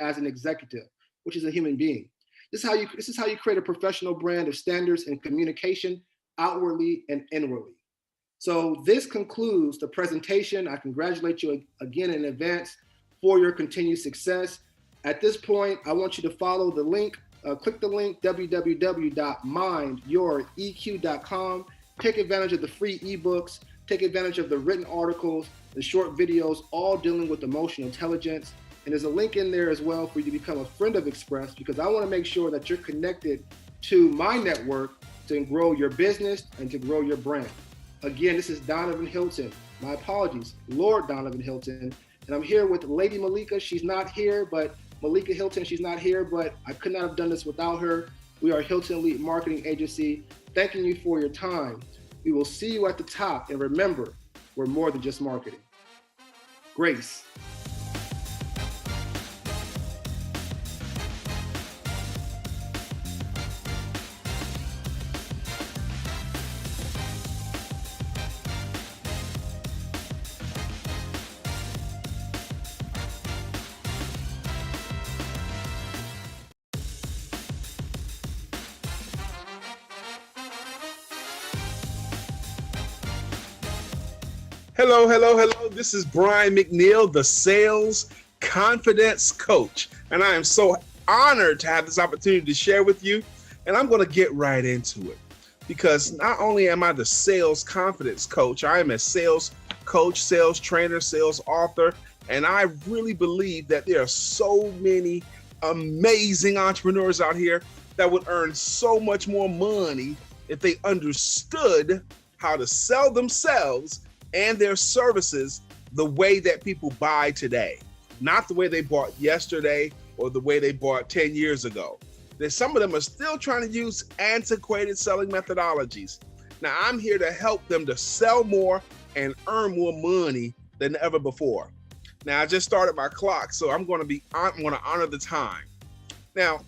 as an executive, which is a human being. This is how you create a professional brand of standards in communication, outwardly and inwardly. So this concludes the presentation. I congratulate you again in advance for your continued success. At this point, I want you to follow the link, click the link, www.mindyoureq.com. Take advantage of the free ebooks, take advantage of the written articles, the short videos, all dealing with emotional intelligence. And there's a link in there as well for you to become a friend of Express, because I want to make sure that you're connected to my network to grow your business and to grow your brand. Again, this is Donovan Hilton. My apologies, Lord Donovan Hilton. And I'm here with Lady Malika. She's not here, but Malika Hilton, she's not here, but I could not have done this without her. We are Hilton Elite Marketing Agency. Thanking you for your time. We will see you at the top. And remember, we're more than just marketing. Grace. Hello, hello, hello. This is Brian Mcneil, the Sales Confidence Coach. And I am so honored to have this opportunity to share with you. And I'm going to get right into it, because not only am I the Sales Confidence Coach, I am a sales coach, sales trainer, sales author. And I really believe that there are so many amazing entrepreneurs out here that would earn so much more money if they understood how to sell themselves and their services the way that people buy today, not the way they bought yesterday or the way they bought 10 years ago. There's some of them are still trying to use antiquated selling methodologies. Now I'm here to help them to sell more and earn more money than ever before. Now I just started my clock, so I'm going to honor the time. Now,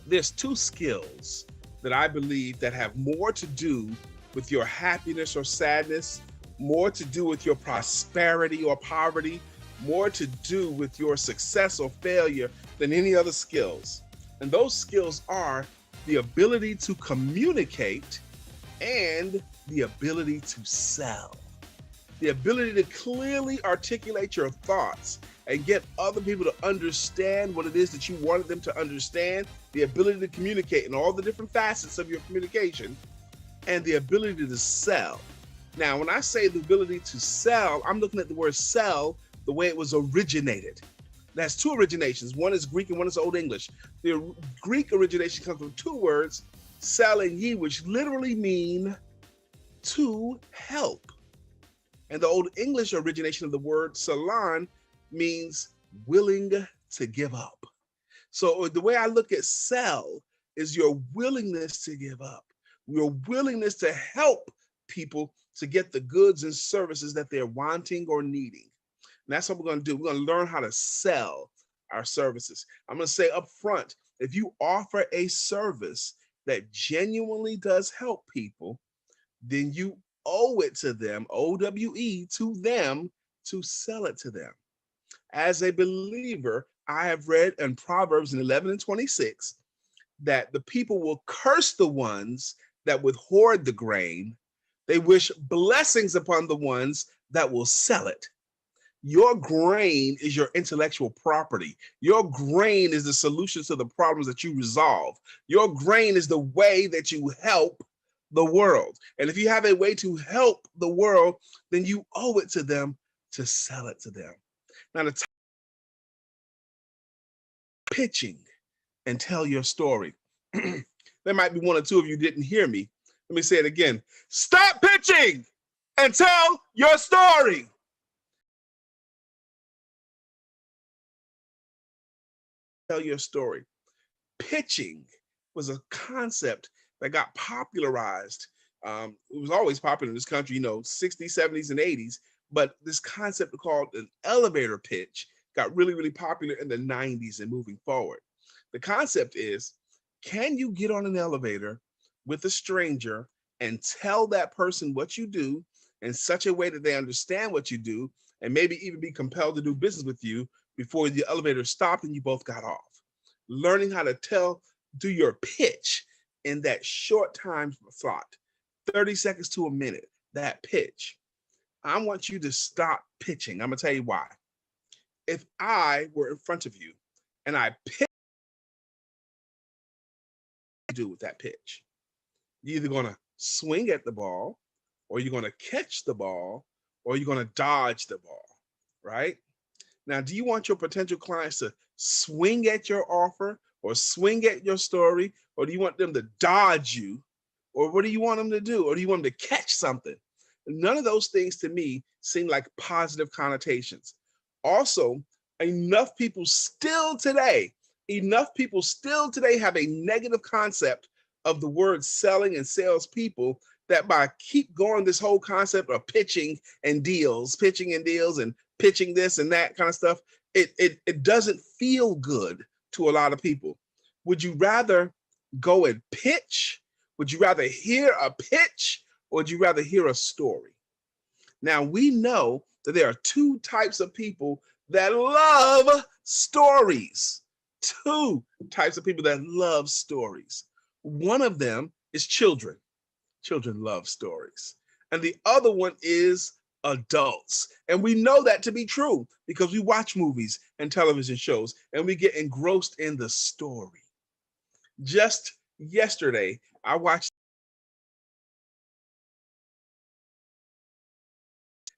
there's two skills that I believe that have more to do with your happiness or sadness, more to do with your prosperity or poverty, more to do with your success or failure than any other skills. And those skills are the ability to communicate and the ability to sell. The ability to clearly articulate your thoughts and get other people to understand what it is that you wanted them to understand, the ability to communicate in all the different facets of your communication, and the ability to sell. Now, when I say the ability to sell, I'm looking at the word sell the way it was originated. That's two originations. One is Greek and one is Old English. The Greek origination comes from two words, sell and ye, which literally mean to help. And the Old English origination of the word salon means willing to give up. So the way I look at sell is your willingness to give up, your willingness to help people to get the goods and services that they're wanting or needing. And that's what we're going to do. We're going to learn how to sell our services. I'm going to say up front, if you offer a service that genuinely does help people, then you owe it to them, OWE, to them, to sell it to them. As a believer, I have read in Proverbs 11:26 that the people will curse the ones that would hoard the grain. They wish blessings upon the ones that will sell it. Your grain is your intellectual property. Your grain is the solution to the problems that you resolve. Your grain is the way that you help the world. And if you have a way to help the world, then you owe it to them to sell it to them. Now, the pitching and tell your story. There might be one or two of you didn't hear me. Let me say it again. Stop pitching and tell your story. Tell your story. Pitching was a concept that got popularized. It was always popular in this country, 60s, 70s, and 80s. But this concept called an elevator pitch got really, really popular in the 90s and moving forward. The concept is, can you get on an elevator with a stranger and tell that person what you do in such a way that they understand what you do and maybe even be compelled to do business with you before the elevator stopped and you both got off. Learning how to do your pitch in that short time slot, 30 seconds to a minute, that pitch. I want you to stop pitching. I'm gonna tell you why. If I were in front of you and I pitch, what do you do with that pitch? You're either gonna swing at the ball, or you're gonna catch the ball, or you're gonna dodge the ball, right? Now, do you want your potential clients to swing at your offer or swing at your story, or do you want them to dodge you, or what do you want them to do, or do you want them to catch something? None of those things to me seem like positive connotations. Also, enough people still today have a negative concept of the word selling and salespeople, that by keep going this whole concept of pitching and deals and pitching this and that kind of stuff, it doesn't feel good to a lot of people. Would you rather go and pitch? Would you rather hear a pitch, or would you rather hear a story? Now, we know that there are two types of people that love stories. Two types of people that love stories. One of them is children. Children love stories. And the other one is adults. And we know that to be true because we watch movies and television shows and we get engrossed in the story. Just yesterday, I watched.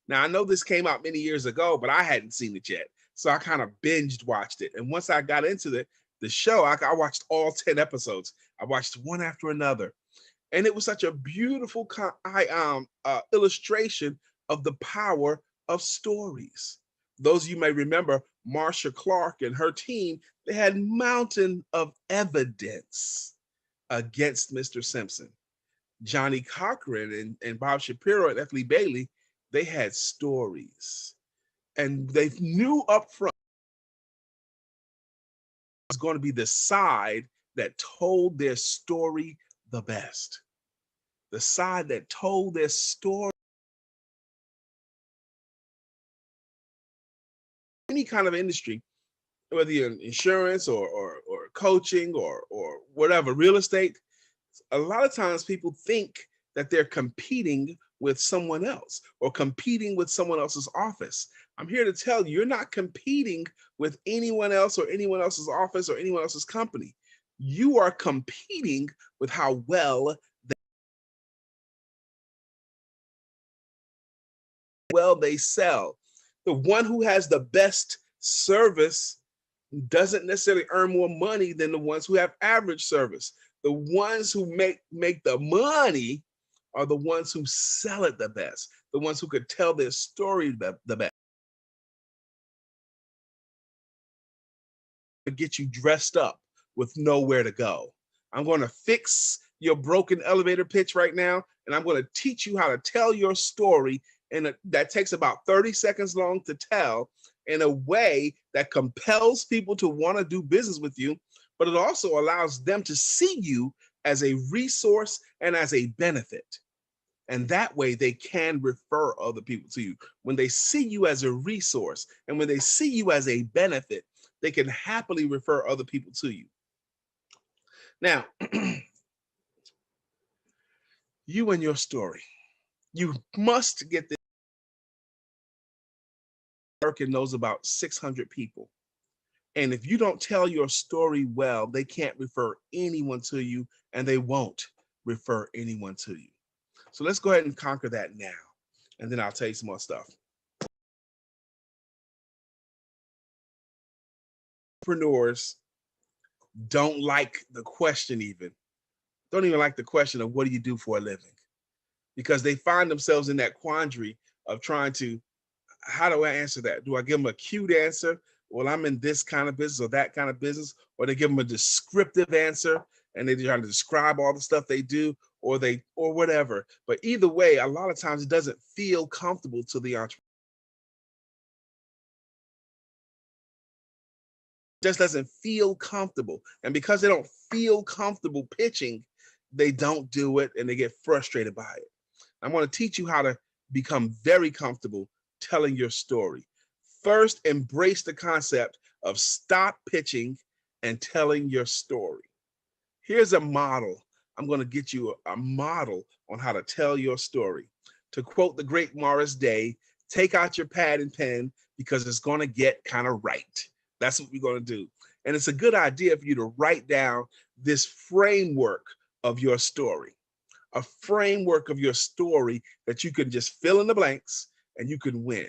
Now, I know this came out many years ago, but I hadn't seen it yet. So I kind of binged watched it. And once I got into the show, I watched all 10 episodes. I watched one after another. And it was such a beautiful illustration of the power of stories. Those of you may remember Marcia Clark and her team, they had mountain of evidence against Mr. Simpson. Johnny Cochran and Bob Shapiro and F. Lee Bailey, they had stories. And they knew up front it was going to be the side that told their story the best. The side that told their story. Any kind of industry, whether you're in insurance or coaching or whatever, real estate, a lot of times people think that they're competing with someone else or competing with someone else's office. I'm here to tell you, you're not competing with anyone else or anyone else's office or anyone else's company. You are competing with how well they sell. The one who has the best service doesn't necessarily earn more money than the ones who have average service. The ones who make the money are the ones who sell it the best, the ones who could tell their story the best. To get you dressed up with nowhere to go. I'm going to fix your broken elevator pitch right now, and I'm going to teach you how to tell your story, and that takes about 30 seconds long to tell in a way that compels people to want to do business with you, but it also allows them to see you as a resource and as a benefit. And that way they can refer other people to you. When they see you as a resource and when they see you as a benefit, they can happily refer other people to you. Now, you and your story, you must get this. America knows about 600 people. And if you don't tell your story well, they can't refer anyone to you, and they won't refer anyone to you. So let's go ahead and conquer that now. And then I'll tell you some more stuff. Entrepreneurs don't like the question don't even like the question of what do you do for a living? Because they find themselves in that quandary of trying to, how do I answer that? Do I give them a cute answer? Well, I'm in this kind of business or that kind of business, or they give them a descriptive answer and they try to describe all the stuff they do, or whatever. But either way, a lot of times it doesn't feel comfortable to the entrepreneur. It just doesn't feel comfortable. And because they don't feel comfortable pitching, they don't do it and they get frustrated by it. I'm going to teach you how to become very comfortable telling your story. First, embrace the concept of stop pitching and telling your story. Here's a model. I'm going to get you a model on how to tell your story. To quote the great Morris Day, take out your pad and pen because it's going to get kind of right. That's what we're going to do. And it's a good idea for you to write down this framework of your story, a framework of your story that you can just fill in the blanks and you can win.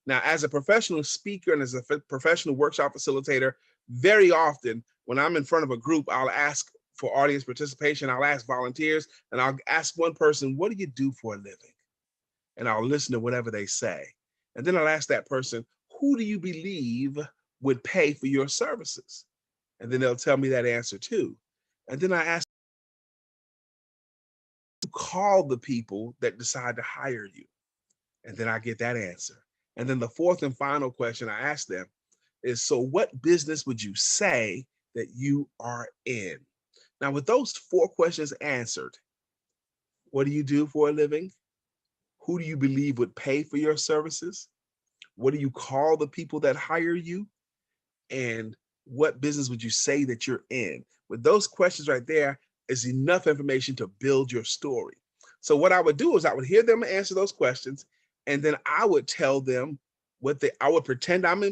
Now, as a professional speaker and as a professional workshop facilitator, very often when I'm in front of a group, I'll ask for audience participation. I'll ask volunteers and I'll ask one person, what do you do for a living? And I'll listen to whatever they say. And then I'll ask that person, who do you believe would pay for your services? And then they'll tell me that answer too. And then I ask, call the people that decide to hire you. And then I get that answer. And then the fourth and final question I ask them is, so what business would you say that you are in? Now, with those four questions answered, what do you do for a living? Who do you believe would pay for your services? What do you call the people that hire you? And what business would you say that you're in? With those questions right there is enough information to build your story. So what I would do is I would hear them answer those questions, and then I would tell them I would pretend I'm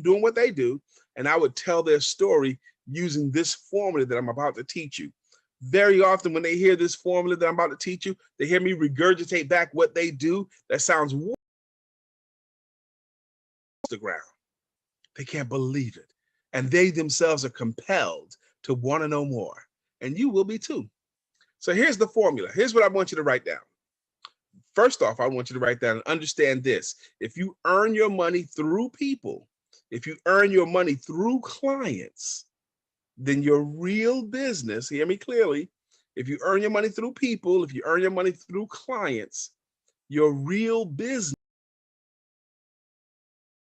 doing what they do, and I would tell their story using this formula that I'm about to teach you. Very often when they hear this formula that I'm about to teach you, they hear me regurgitate back what they do that sounds the ground. They can't believe it. And they themselves are compelled to want to know more. And you will be too. So here's the formula. Here's what I want you to write down. First off, I want you to write down and understand this. If you earn your money through people, if you earn your money through clients, then your real business, hear me clearly, if you earn your money through people, if you earn your money through clients, your real business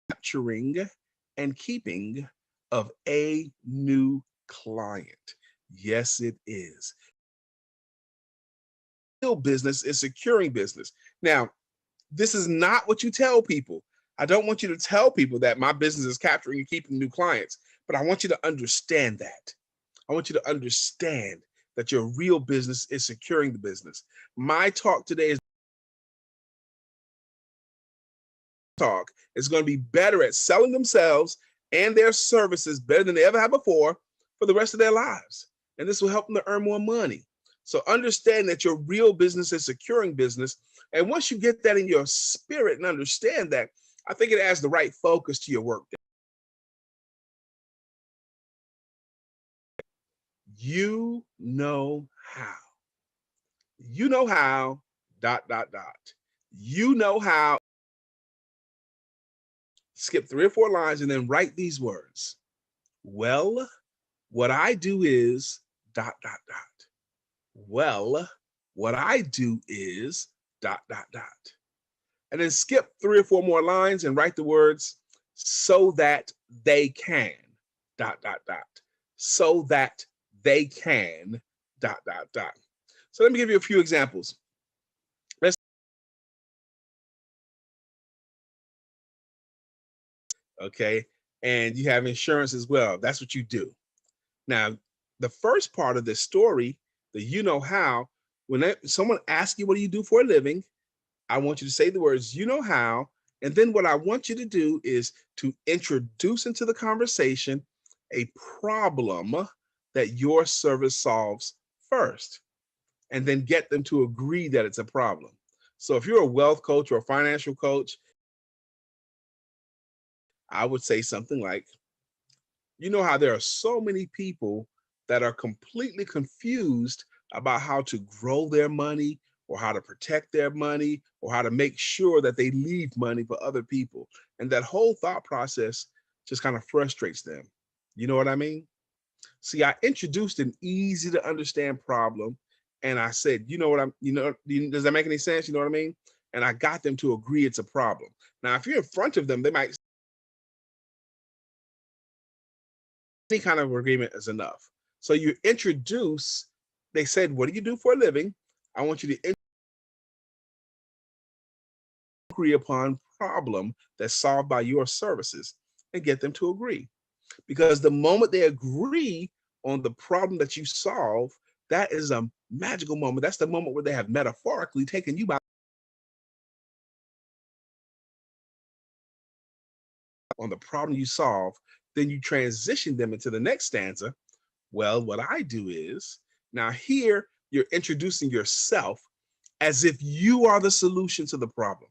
capturing and keeping of a new client. Yes, it is. Real business is securing business. Now, this is not what you tell people. I don't want you to tell people that my business is capturing and keeping new clients, but I want you to understand that. I want you to understand that your real business is securing the business. My talk today is going to be better at selling themselves and their services better than they ever have before for the rest of their lives. And this will help them to earn more money. So understand that your real business is securing business. And once you get that in your spirit and understand that, I think it adds the right focus to your work day. You know how. You know how, ... You know how. Skip 3 or 4 lines and then write these words. Well, what I do is ... Well, what I do is ... And then skip 3 or 4 more lines and write the words so that they can ... So that they can ... So let me give you a few examples. Okay, and you have insurance as well. That's what you do. Now, the first part of this story, the you know how, when someone asks you what do you do for a living, I want you to say the words you know how, and then what I want you to do is to introduce into the conversation a problem that your service solves first, and then get them to agree that it's a problem. So if you're a wealth coach or a financial coach, I would say something like, you know how there are so many people that are completely confused about how to grow their money or how to protect their money or how to make sure that they leave money for other people. And that whole thought process just kind of frustrates them. You know what I mean? See, I introduced an easy to understand problem and I said, does that make any sense? You know what I mean? And I got them to agree it's a problem. Now, if you're in front of them, they might any kind of agreement is enough. So you introduce, they said, what do you do for a living? I want you to agree upon problem that's solved by your services and get them to agree. Because the moment they agree on the problem that you solve, that is a magical moment. That's the moment where they have metaphorically taken you by on the problem you solve. Then you transition them into the next stanza. Well, what I do is now here you're introducing yourself as if you are the solution to the problem.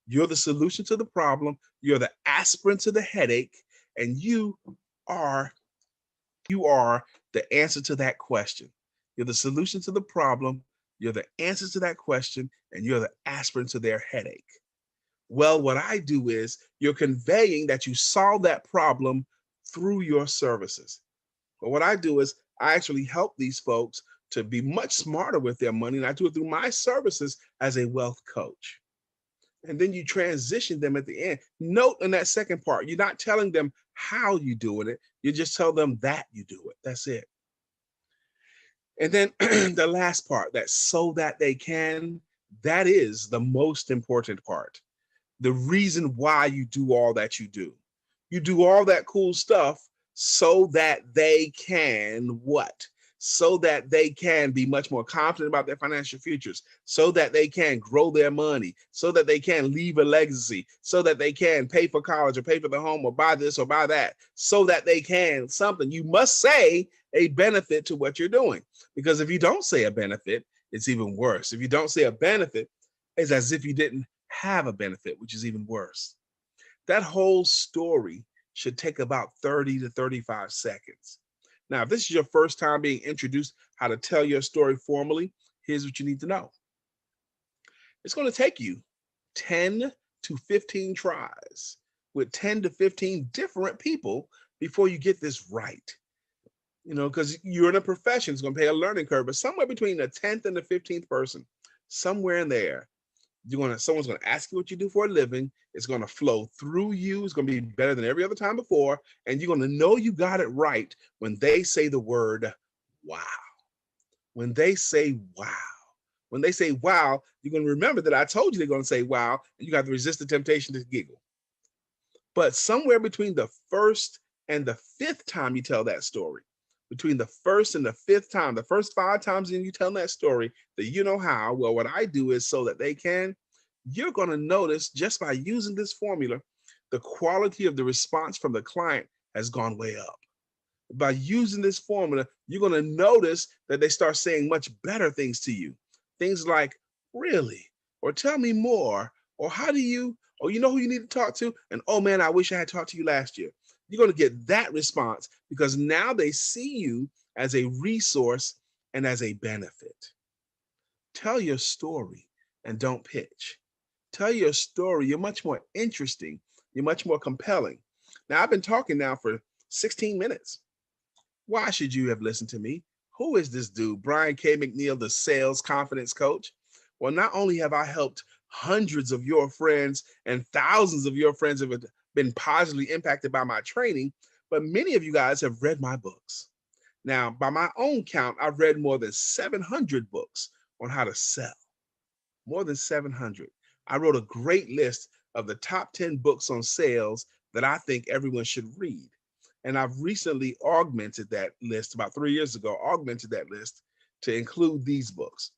You're the solution to the problem. You're the aspirin to the headache, and you are the answer to that question. You're the solution to the problem. You're the answer to that question, and you're the aspirin to their headache. Well, what I do is you're conveying that you solve that problem through your services. But what I do is I actually help these folks to be much smarter with their money, and I do it through my services as a wealth coach. And then you transition them at the end. Note in that second part, you're not telling them how you're doing it. You just tell them that you do it. That's it. And then the last part, that so that they can, that is the most important part. The reason why you do all that you do. You do all that cool stuff so that they can what? So that they can be much more confident about their financial futures, so that they can grow their money, so that they can leave a legacy, so that they can pay for college or pay for the home or buy this or buy that, so that they can something. You must say a benefit to what you're doing, because if you don't say a benefit, it's even worse. If you don't say a benefit, it's as if you didn't have a benefit, which is even worse. That whole story should take about 30 to 35 seconds. Now, if this is your first time being introduced how to tell your story formally, here's what you need to know. It's going to take you 10 to 15 tries with 10 to 15 different people before you get this right. You know, because you're in a profession, it's going to pay a learning curve, but somewhere between the 10th and the 15th person, somewhere in there, someone's going to ask you what you do for a living. It's going to flow through you. It's going to be better than every other time before. And you're going to know you got it right when they say the word wow. When they say wow. When they say wow, you're going to remember that I told you they're going to say wow, and you got to resist the temptation to giggle. But somewhere between the first and the fifth time you tell that story, between the first and the fifth time, the first 5 times you tell that story, that you know how, well, what I do is so that they can, you're going to notice just by using this formula, the quality of the response from the client has gone way up. By using this formula, you're going to notice that they start saying much better things to you. Things like, really? Or tell me more? Or how do you, or you know who you need to talk to? And oh man, I wish I had talked to you last year. You're going to get that response because now they see you as a resource and as a benefit. Tell your story and don't pitch. Tell your story. You're much more interesting. You're much more compelling. Now, I've been talking now for 16 minutes. Why should you have listened to me? Who is this dude, Brian K. Mcneil, the sales confidence coach? Well, not only have I helped hundreds of your friends and thousands of your friends have been positively impacted by my training, but many of you guys have read my books. Now, by my own count, I've read more than 700 books on how to sell. More than 700. I wrote a great list of the top 10 books on sales that I think everyone should read. And I've recently augmented that list, about 3 years ago, augmented that list to include these books.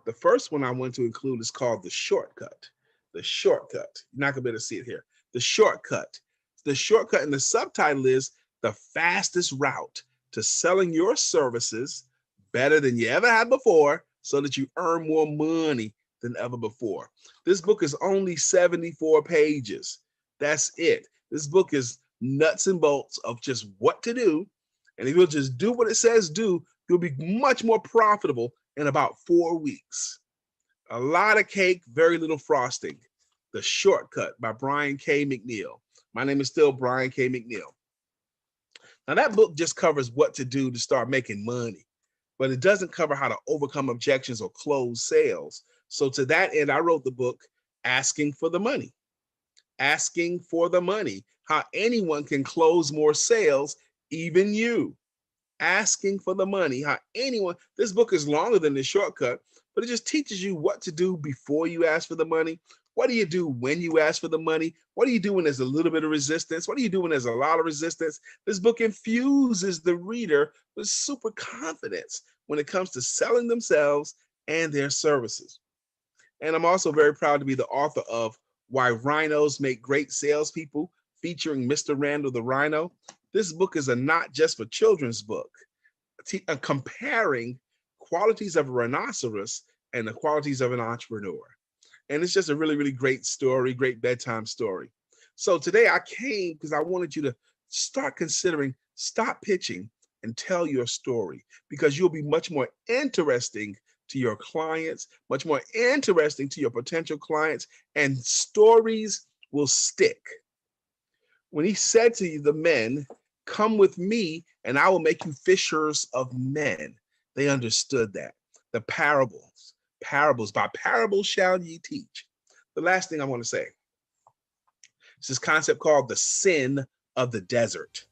The first one I want to include is called The Shortcut. The Shortcut. You're not going to be able to see it here. The Shortcut. The shortcut and the subtitle is The Fastest Route to Selling Your Services Better Than You Ever Had Before so that you earn more money than ever before. This book is only 74 pages. That's it. This book is nuts and bolts of just what to do. And if you'll just do what it says do, you'll be much more profitable in about 4 weeks. A lot of cake, very little frosting. The Shortcut by Brian K. Mcneil. My name is still Brian K. Mcneil. Now that book just covers what to do to start making money, but it doesn't cover how to overcome objections or close sales. So to that end, I wrote the book, Asking for the Money. Asking for the Money, how anyone can close more sales, even you. Asking for the Money, how anyone, this book is longer than The Shortcut, but it just teaches you what to do before you ask for the money, What do you do when you ask for the money? What do you do when there's a little bit of resistance? What do you do when there's a lot of resistance? This book infuses the reader with super confidence when it comes to selling themselves and their services. And I'm also very proud to be the author of Why Rhinos Make Great Salespeople, featuring Mr. Randall the Rhino. This book is a not just for children's book, comparing qualities of a rhinoceros and the qualities of an entrepreneur. And it's just a really, really great story, great bedtime story. So today I came because I wanted you to start considering, stop pitching and tell your story, because you'll be much more interesting to your clients, much more interesting to your potential clients, and stories will stick. When he said to the men, come with me and I will make you fishers of men, they understood that. The parables, by parables shall ye teach. The last thing I want to say is this concept called the sin of the desert.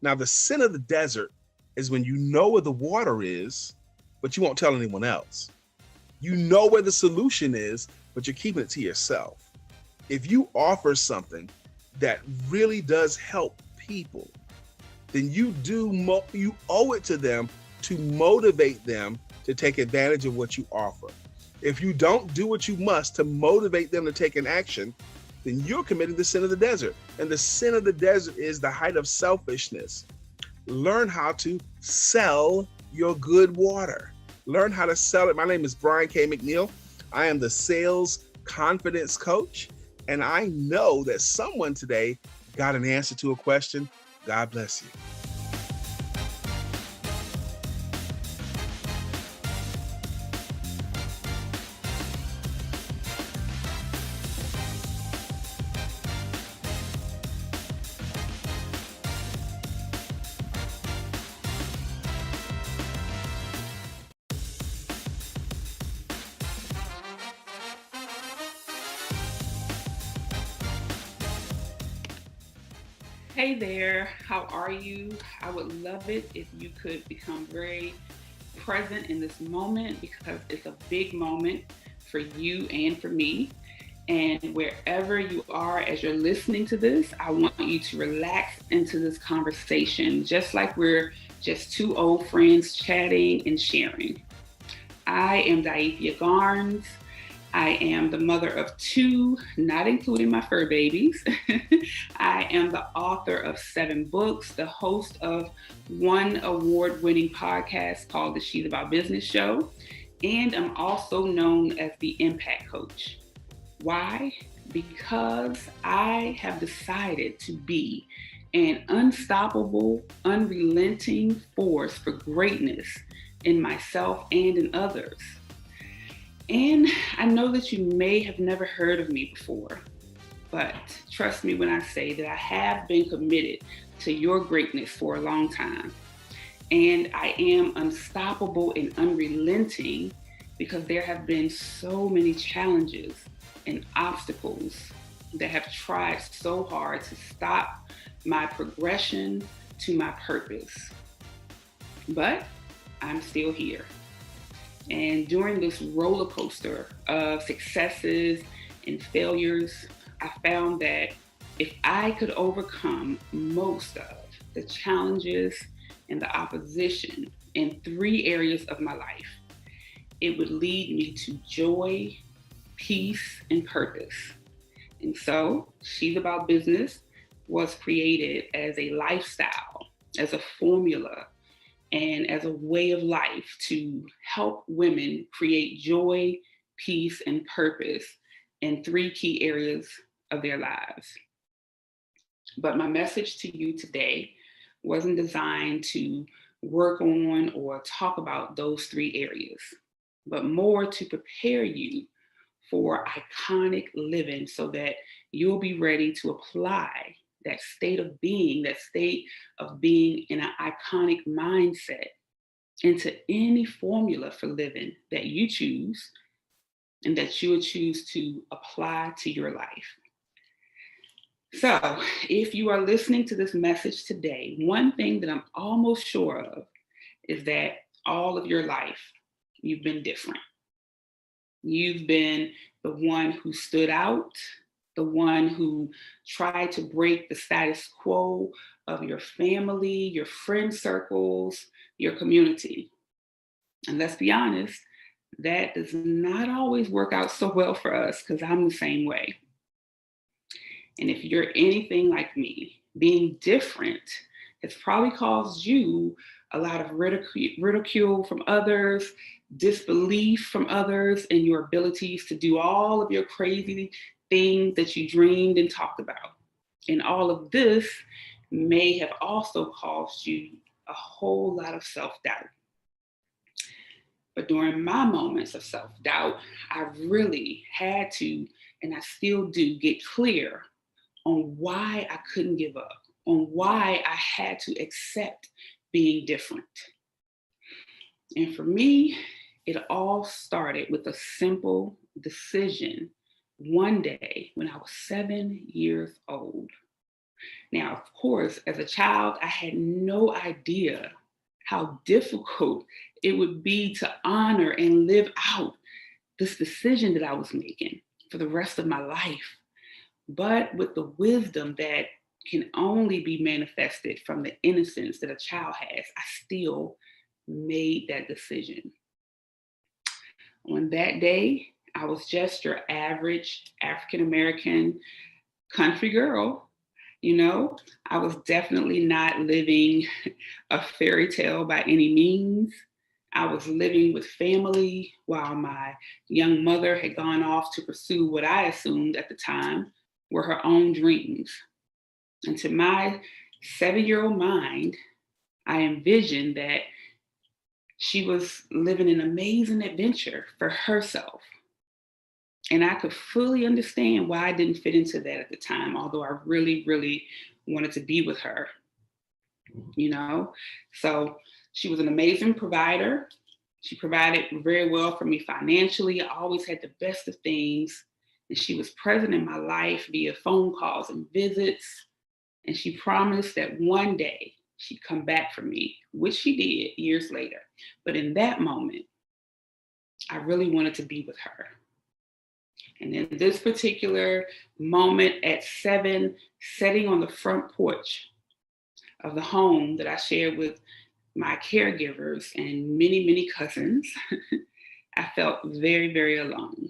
Now, the sin of the desert is when you know where the water is, but you won't tell anyone else. You know where the solution is, but you're keeping it to yourself. If you offer something that really does help people, then you owe it to them to motivate them to take advantage of what you offer. If you don't do what you must to motivate them to take an action, then you're committing the sin of the desert. And the sin of the desert is the height of selfishness. Learn how to sell your good water. Learn how to sell it. My name is Brian K. Mcneil. I am the sales confidence coach, and I know that someone today got an answer to a question. God bless you. Hey there, how are you? I would love it if you could become very present in this moment, because it's a big moment for you and for me. And wherever you are as you're listening to this, I want you to relax into this conversation, just like we're just two old friends chatting and sharing. I am Daithia Garnes. I am the mother of two, not including my fur babies. I am the author of 7 books, the host of one award-winning podcast called the She's About Business Show, and I'm also known as the Impact Coach. Why? Because I have decided to be an unstoppable, unrelenting force for greatness in myself and in others. And I know that you may have never heard of me before, but trust me when I say that I have been committed to your greatness for a long time. And I am unstoppable and unrelenting because there have been so many challenges and obstacles that have tried so hard to stop my progression to my purpose. But I'm still here. And during this roller coaster of successes and failures, I found that if I could overcome most of the challenges and the opposition in 3 areas of my life, it would lead me to joy, peace, and purpose. And so, She's About Business was created as a lifestyle, as a formula, and as a way of life to help women create joy, peace, and purpose in 3 key areas of their lives. But my message to you today wasn't designed to work on or talk about those 3 areas, but more to prepare you for iconic living so that you'll be ready to apply that state of being in an iconic mindset into any formula for living that you choose and that you would choose to apply to your life. So if you are listening to this message today, one thing that I'm almost sure of is that all of your life, you've been different. You've been the one who stood out, the one who tried to break the status quo of your family, your friend circles, your community. And let's be honest, that does not always work out so well for us, because I'm the same way. And if you're anything like me, being different has probably caused you a lot of ridicule from others, disbelief from others, and your abilities to do all of your crazy things that you dreamed and talked about. And all of this may have also caused you a whole lot of self-doubt. But during my moments of self-doubt, I really had to, and I still do, get clear on why I couldn't give up, on why I had to accept being different. And for me, it all started with a simple decision one day when I was 7 years old. Now, of course, as a child, I had no idea how difficult it would be to honor and live out this decision that I was making for the rest of my life. But with the wisdom that can only be manifested from the innocence that a child has, I still made that decision. On that day, I was just your average African-American country girl. I was definitely not living a fairy tale by any means. I was living with family while my young mother had gone off to pursue what I assumed at the time were her own dreams. And to my 7-year-old mind, I envisioned that she was living an amazing adventure for herself. And I could fully understand why I didn't fit into that at the time, although I really, really wanted to be with her, So she was an amazing provider. She provided very well for me financially. I always had the best of things. And she was present in my life via phone calls and visits. And she promised that one day she'd come back for me, which she did years later. But in that moment, I really wanted to be with her. And in this particular moment at 7, sitting on the front porch of the home that I shared with my caregivers and many, many cousins, I felt very, very alone.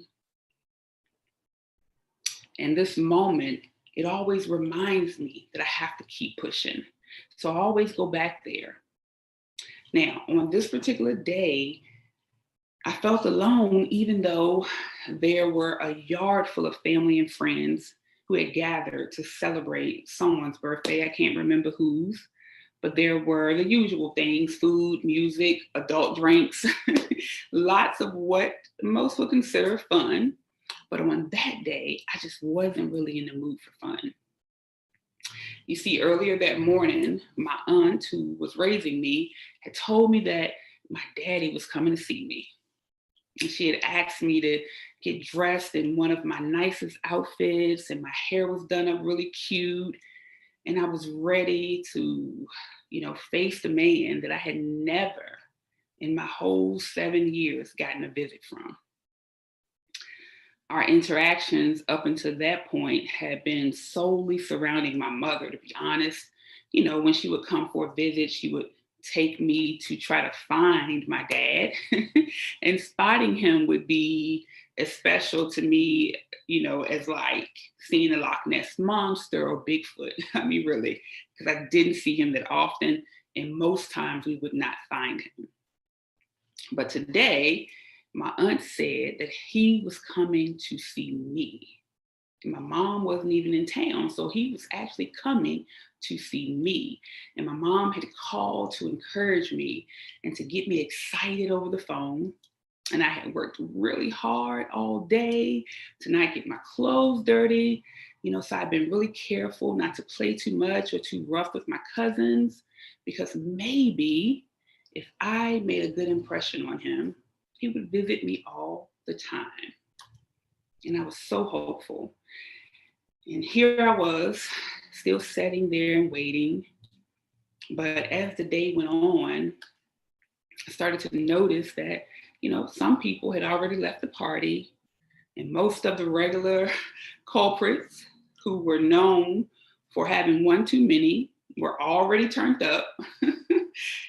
And this moment, it always reminds me that I have to keep pushing. So I always go back there. Now, on this particular day, I felt alone, even though there were a yard full of family and friends who had gathered to celebrate someone's birthday. I can't remember whose, but there were the usual things: food, music, adult drinks, lots of what most would consider fun. But on that day, I just wasn't really in the mood for fun. You see, earlier that morning, my aunt, who was raising me, had told me that my daddy was coming to see me. And she had asked me to get dressed in one of my nicest outfits, and my hair was done up really cute. And I was ready to, face the man that I had never in my whole 7 years gotten a visit from. Our interactions up until that point had been solely surrounding my mother, to be honest. When she would come for a visit, she would take me to try to find my dad. And spotting him would be as special to me, as like seeing a Loch Ness monster or Bigfoot. I mean, really, because I didn't see him that often. And most times we would not find him. But today, my aunt said that he was coming to see me. My mom wasn't even in town, so he was actually coming to see me. And my mom had called to encourage me and to get me excited over the phone. And I had worked really hard all day to not get my clothes dirty. So I've been really careful not to play too much or too rough with my cousins, because maybe if I made a good impression on him, he would visit me all the time. And I was so hopeful. And here I was, still sitting there and waiting. But as the day went on, I started to notice that some people had already left the party, and most of the regular culprits who were known for having one too many were already turned up.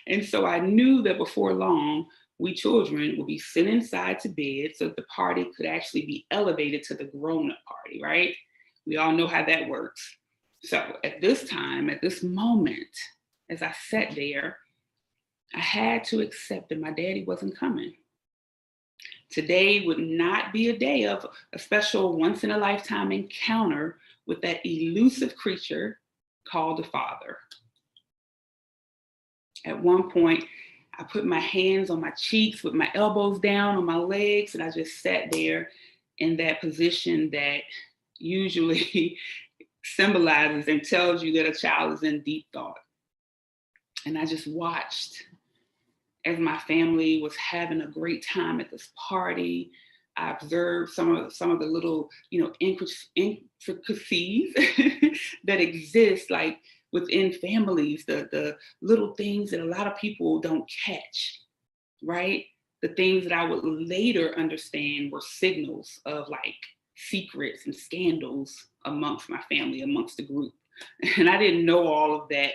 And so I knew that before long, we children would be sent inside to bed so that the party could actually be elevated to the grown-up party, right? We all know how that works. So at this time, at this moment, as I sat there, I had to accept that my daddy wasn't coming. Today would not be a day of a special once in a lifetime encounter with that elusive creature called the Father. At one point, I put my hands on my cheeks with my elbows down on my legs, and I just sat there in that position that usually symbolizes and tells you that a child is in deep thought. And I just watched as my family was having a great time at this party. I observed some of the little, intricacies that exist, like within families, the little things that a lot of people don't catch, right? The things that I would later understand were signals of like secrets and scandals amongst my family, amongst the group. And I didn't know all of that,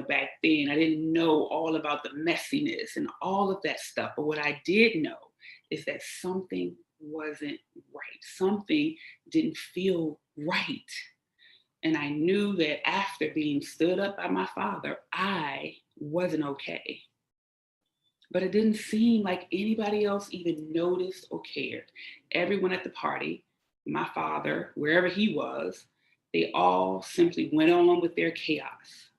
back then. I didn't know all about the messiness and all of that stuff. But what I did know is that something wasn't right. Something didn't feel right. And I knew that after being stood up by my father, I wasn't okay. But it didn't seem like anybody else even noticed or cared. Everyone at the party, my father, wherever he was, they all simply went on with their chaos,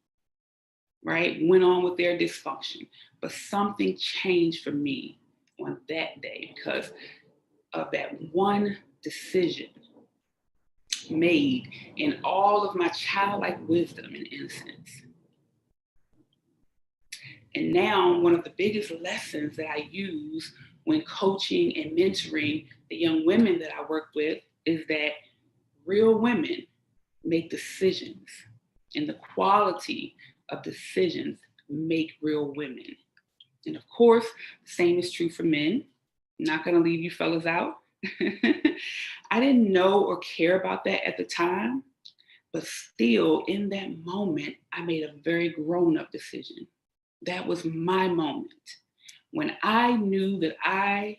right? Went on with their dysfunction. But something changed for me on that day because of that one decision made in all of my childlike wisdom and innocence. And now one of the biggest lessons that I use when coaching and mentoring the young women that I work with is that real women make decisions, and the quality of decisions make real women. And of course, the same is true for men. I'm not going to leave you fellas out. I didn't know or care about that at the time, but still in that moment, I made a very grown-up decision. That was my moment when I knew that I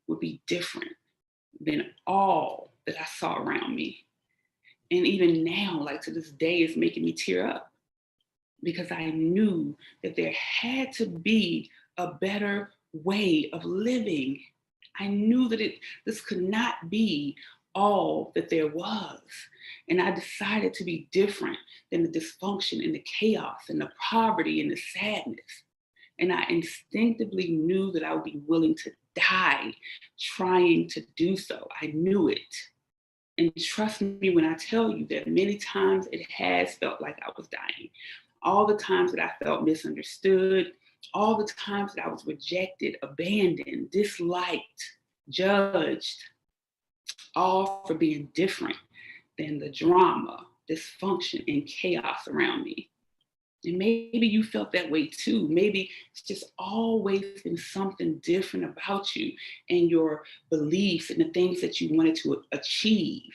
would be different than all that I saw around me. And even now, like to this day, it's making me tear up because I knew that there had to be a better way of living. I knew that this could not be all that there was. And I decided to be different than the dysfunction and the chaos and the poverty and the sadness. And I instinctively knew that I would be willing to die trying to do so. I knew it. And trust me when I tell you that many times it has felt like I was dying. All the times that I felt misunderstood, all the times that I was rejected, abandoned, disliked, judged, all for being different than the drama, dysfunction, and chaos around me. And maybe you felt that way too. Maybe it's just always been something different about you and your beliefs and the things that you wanted to achieve.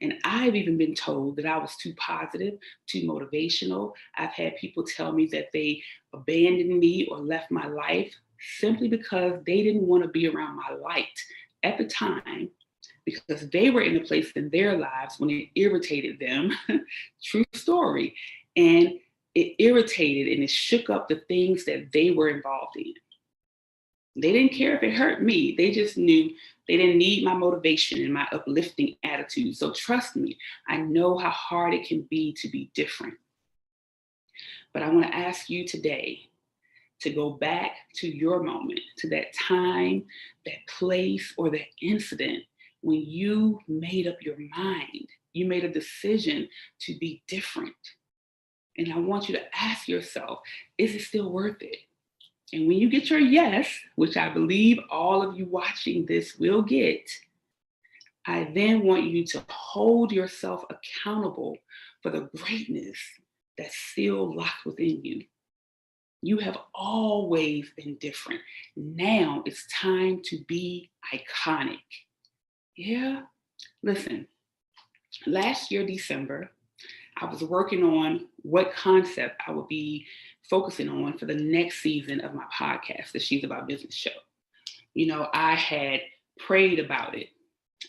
And I've even been told that I was too positive, too motivational. I've had people tell me that they abandoned me or left my life simply because they didn't want to be around my light at the time because they were in a place in their lives when it irritated them. True story. And it irritated and it shook up the things that they were involved in. They didn't care if it hurt me. They just knew they didn't need my motivation and my uplifting attitude. So trust me, I know how hard it can be to be different. But I want to ask you today to go back to your moment, to that time, that place, or that incident when you made up your mind. You made a decision to be different. And I want you to ask yourself, is it still worth it? And when you get your yes, which I believe all of you watching this will get, I then want you to hold yourself accountable for the greatness that's still locked within you. You have always been different. Now it's time to be iconic. Yeah, listen, last year, December, I was working on what concept I would be focusing on for the next season of my podcast, the She's About Business show. You know, I had prayed about it.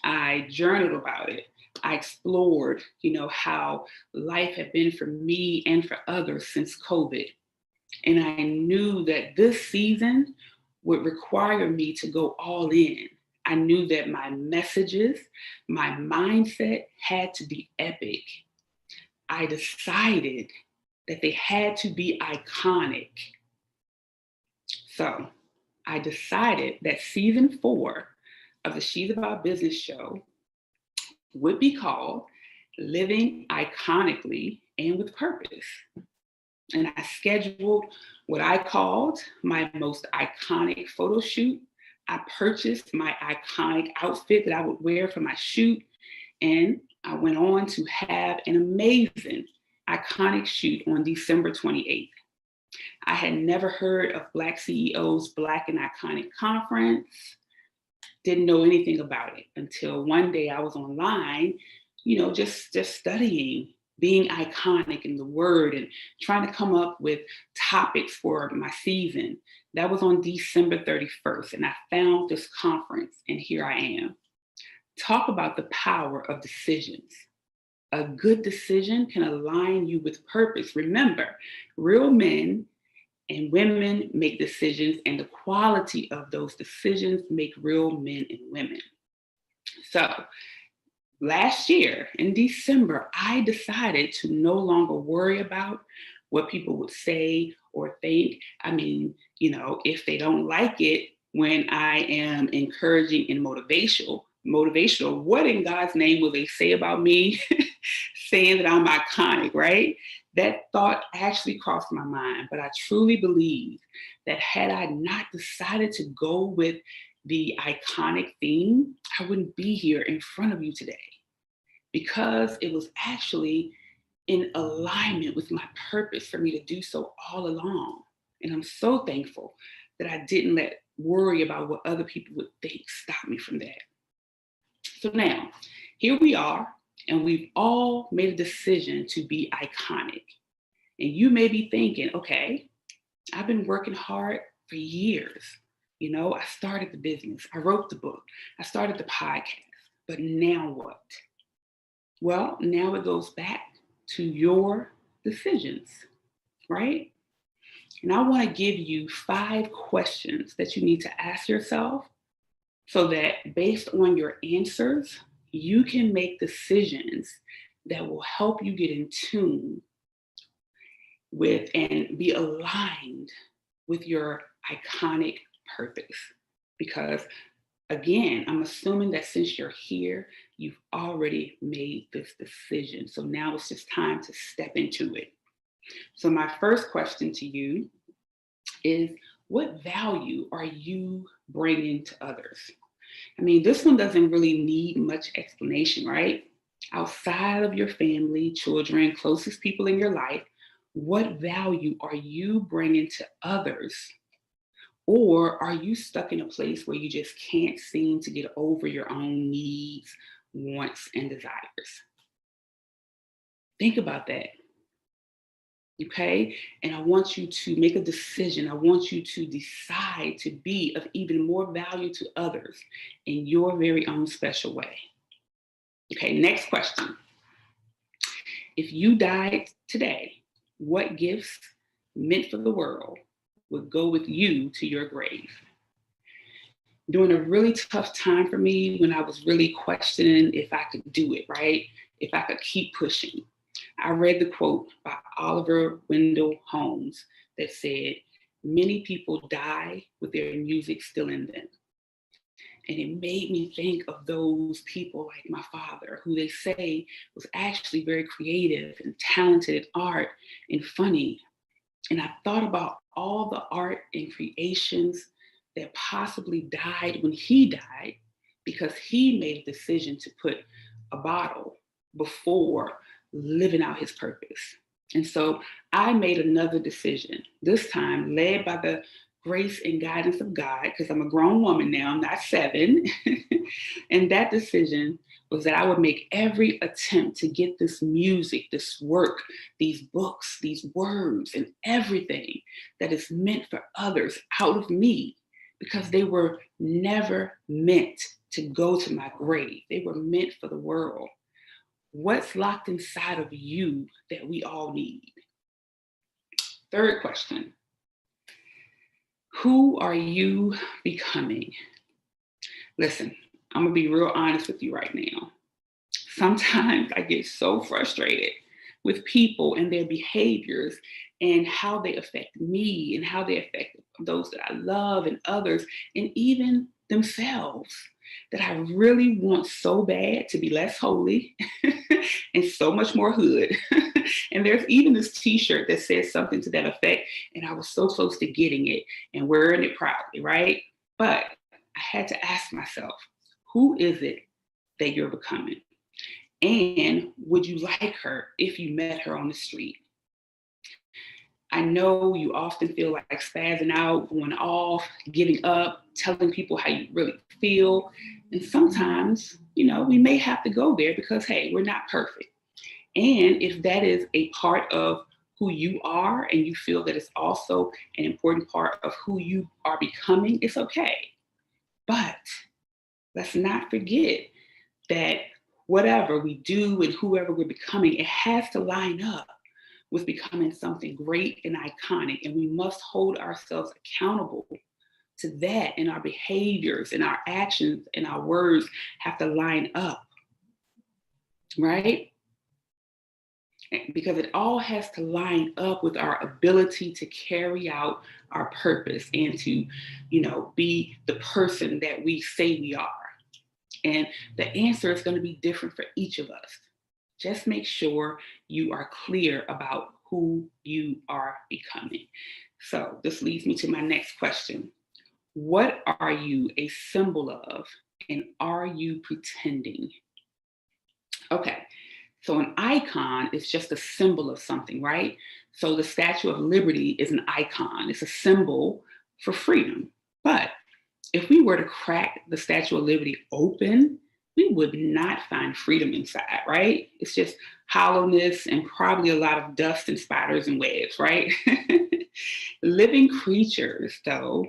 I journaled about it. I explored, how life had been for me and for others since COVID. And I knew that this season would require me to go all in. I knew that my messages, my mindset had to be epic. I decided that they had to be iconic. So I decided that season 4 of the She's About Business show would be called Living Iconically and with Purpose. And I scheduled what I called my most iconic photo shoot. I purchased my iconic outfit that I would wear for my shoot. And I went on to have an amazing iconic shoot on December 28th. I had never heard of BlackCEO's Black and Iconic Conference. Didn't know anything about it until one day I was online, just studying being iconic in the word and trying to come up with topics for my season. That was on December 31st, and I found this conference, and here I am. Talk about the power of decisions. A good decision can align you with purpose. Remember, real men and women make decisions, and the quality of those decisions make real men and women. So last year in December, I decided to no longer worry about what people would say or think. I mean, if they don't like it when I am encouraging and motivational, what in God's name will they say about me saying that I'm iconic, right? That thought actually crossed my mind, but I truly believe that had I not decided to go with the iconic theme, I wouldn't be here in front of you today, because it was actually in alignment with my purpose for me to do so all along. And I'm so thankful that I didn't let worry about what other people would think stop me from that. So now, here we are, and we've all made a decision to be iconic. And you may be thinking, okay, I've been working hard for years. I started the business, I wrote the book, I started the podcast, but now what? Well, now it goes back to your decisions, right? And I want to give you 5 questions that you need to ask yourself so that based on your answers, you can make decisions that will help you get in tune with and be aligned with your iconic purpose. Because again, I'm assuming that since you're here, you've already made this decision. So now it's just time to step into it. So my first question to you is, what value are you bringing to others? I mean, this one doesn't really need much explanation, right? Outside of your family, children, closest people in your life, what value are you bringing to others? Or are you stuck in a place where you just can't seem to get over your own needs, wants, and desires? Think about that. Okay? And I want you to make a decision. I want you to decide to be of even more value to others in your very own special way. Okay, next question. If you died today, what gifts meant for the world would go with you to your grave? During a really tough time for me, when I was really questioning if I could do it, right? If I could keep pushing, I read the quote by Oliver Wendell Holmes that said, "Many people die with their music still in them." And it made me think of those people like my father, who they say was actually very creative and talented at art and funny. And I thought about all the art and creations that possibly died when he died because he made a decision to put a bottle before living out his purpose. And so I made another decision, this time led by the grace and guidance of God, because I'm a grown woman now, I'm not 7. And that decision was that I would make every attempt to get this music, this work, these books, these words, and everything that is meant for others out of me, because they were never meant to go to my grave. They were meant for the world. What's locked inside of you that we all need? Third question. Who are you becoming? Listen, I'm gonna be real honest with you right now. Sometimes I get so frustrated with people and their behaviors and how they affect me and how they affect those that I love and others and even themselves, that I really want so bad to be less holy and so much more hood. And there's even this t-shirt that says something to that effect, and I was so close to getting it and wearing it proudly, right? But I had to ask myself, who is it that you're becoming? And would you like her if you met her on the street? I know you often feel like spazzing out, going off, giving up, telling people how you really feel. And sometimes, we may have to go there because, hey, we're not perfect. And if that is a part of who you are and you feel that it's also an important part of who you are becoming, it's okay. But let's not forget that whatever we do and whoever we're becoming, it has to line up with becoming something great and iconic. And we must hold ourselves accountable to that, and our behaviors and our actions and our words have to line up, right? Because it all has to line up with our ability to carry out our purpose and to, be the person that we say we are. And the answer is going to be different for each of us. Just make sure you are clear about who you are becoming. So this leads me to my next question. What are you a symbol of, and are you pretending? Okay, so an icon is just a symbol of something, right? So the Statue of Liberty is an icon. It's a symbol for freedom. But if we were to crack the Statue of Liberty open, we would not find freedom inside, right? It's just hollowness and probably a lot of dust and spiders and webs, right? Living creatures, though,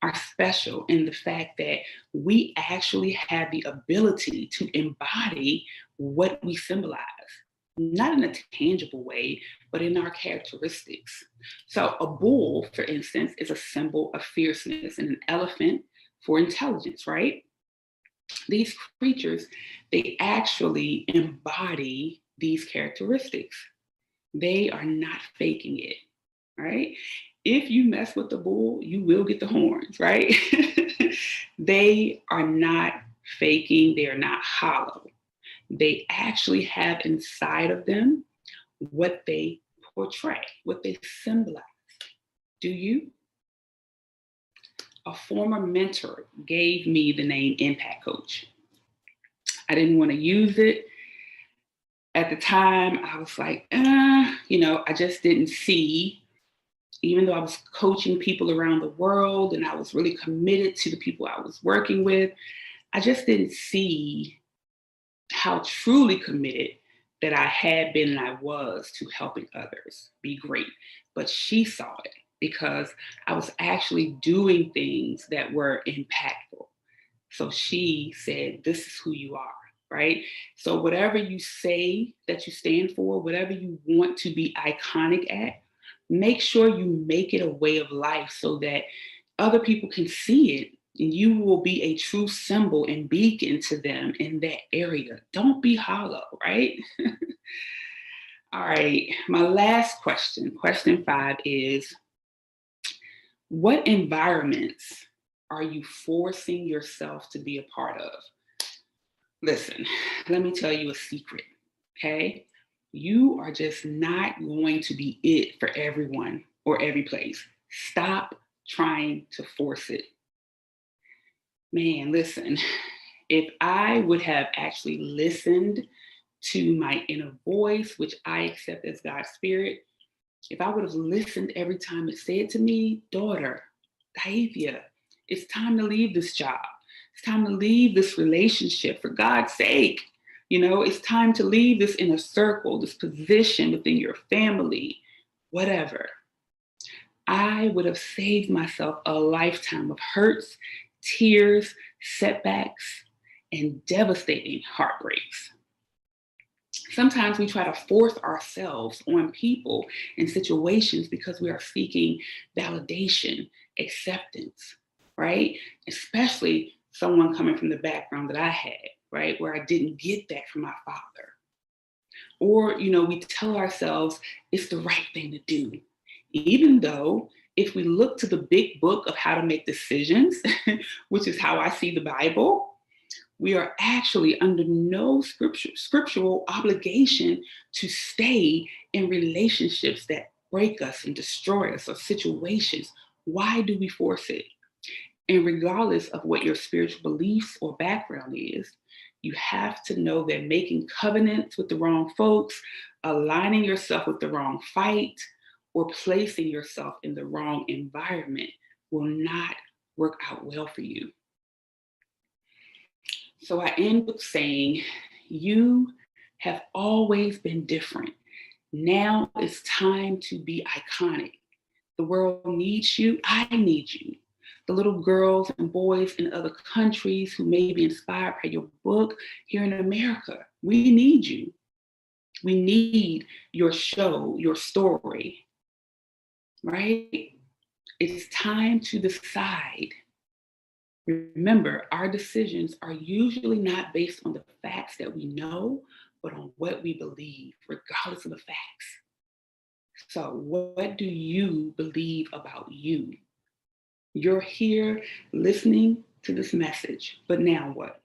are special in the fact that we actually have the ability to embody what we symbolize, not in a tangible way, but in our characteristics. So a bull, for instance, is a symbol of fierceness, and an elephant for intelligence, right? These creatures, they actually embody these characteristics. They are not faking it, right? If you mess with the bull, you will get the horns, right? They are not faking, they are not hollow. They actually have inside of them what they portray, what they symbolize. Do you? A former mentor gave me the name Impact Coach. I didn't want to use it. At the time, I was like, I just didn't see, even though I was coaching people around the world and I was really committed to the people I was working with, I just didn't see how truly committed that I had been and I was to helping others be great. But she saw it because I was actually doing things that were impactful. So she said, this is who you are, right? So whatever you say that you stand for, whatever you want to be iconic at, make sure you make it a way of life so that other people can see it, and you will be a true symbol and beacon to them in that area. Don't be hollow, right? All right, my last question 5 is, what environments are you forcing yourself to be a part of? Listen, let me tell you a secret, okay? You are just not going to be it for everyone or every place. Stop trying to force it. Man, listen, if I would have actually listened to my inner voice, which I accept as God's spirit, if I would have listened every time it said to me, daughter, Daivia, it's time to leave this job. It's time to leave this relationship, for God's sake. It's time to leave this inner circle, this position within your family, whatever. I would have saved myself a lifetime of hurts, tears, setbacks, and devastating heartbreaks. Sometimes we try to force ourselves on people and situations because we are seeking validation, acceptance, right? Especially someone coming from the background that I had, right? Where I didn't get that from my father. Or, we tell ourselves it's the right thing to do. Even though if we look to the big book of how to make decisions, which is how I see the Bible, we are actually under no scriptural obligation to stay in relationships that break us and destroy us, or situations. Why do we force it? And regardless of what your spiritual beliefs or background is, you have to know that making covenants with the wrong folks, aligning yourself with the wrong fight, or placing yourself in the wrong environment will not work out well for you. So I end with saying, you have always been different. Now it's time to be iconic. The world needs you. I need you. The little girls and boys in other countries who may be inspired by your book here in America, we need you. We need your show, your story, right? It's time to decide. Remember, our decisions are usually not based on the facts that we know, but on what we believe, regardless of the facts. So what do you believe about you? You're here listening to this message, but now what?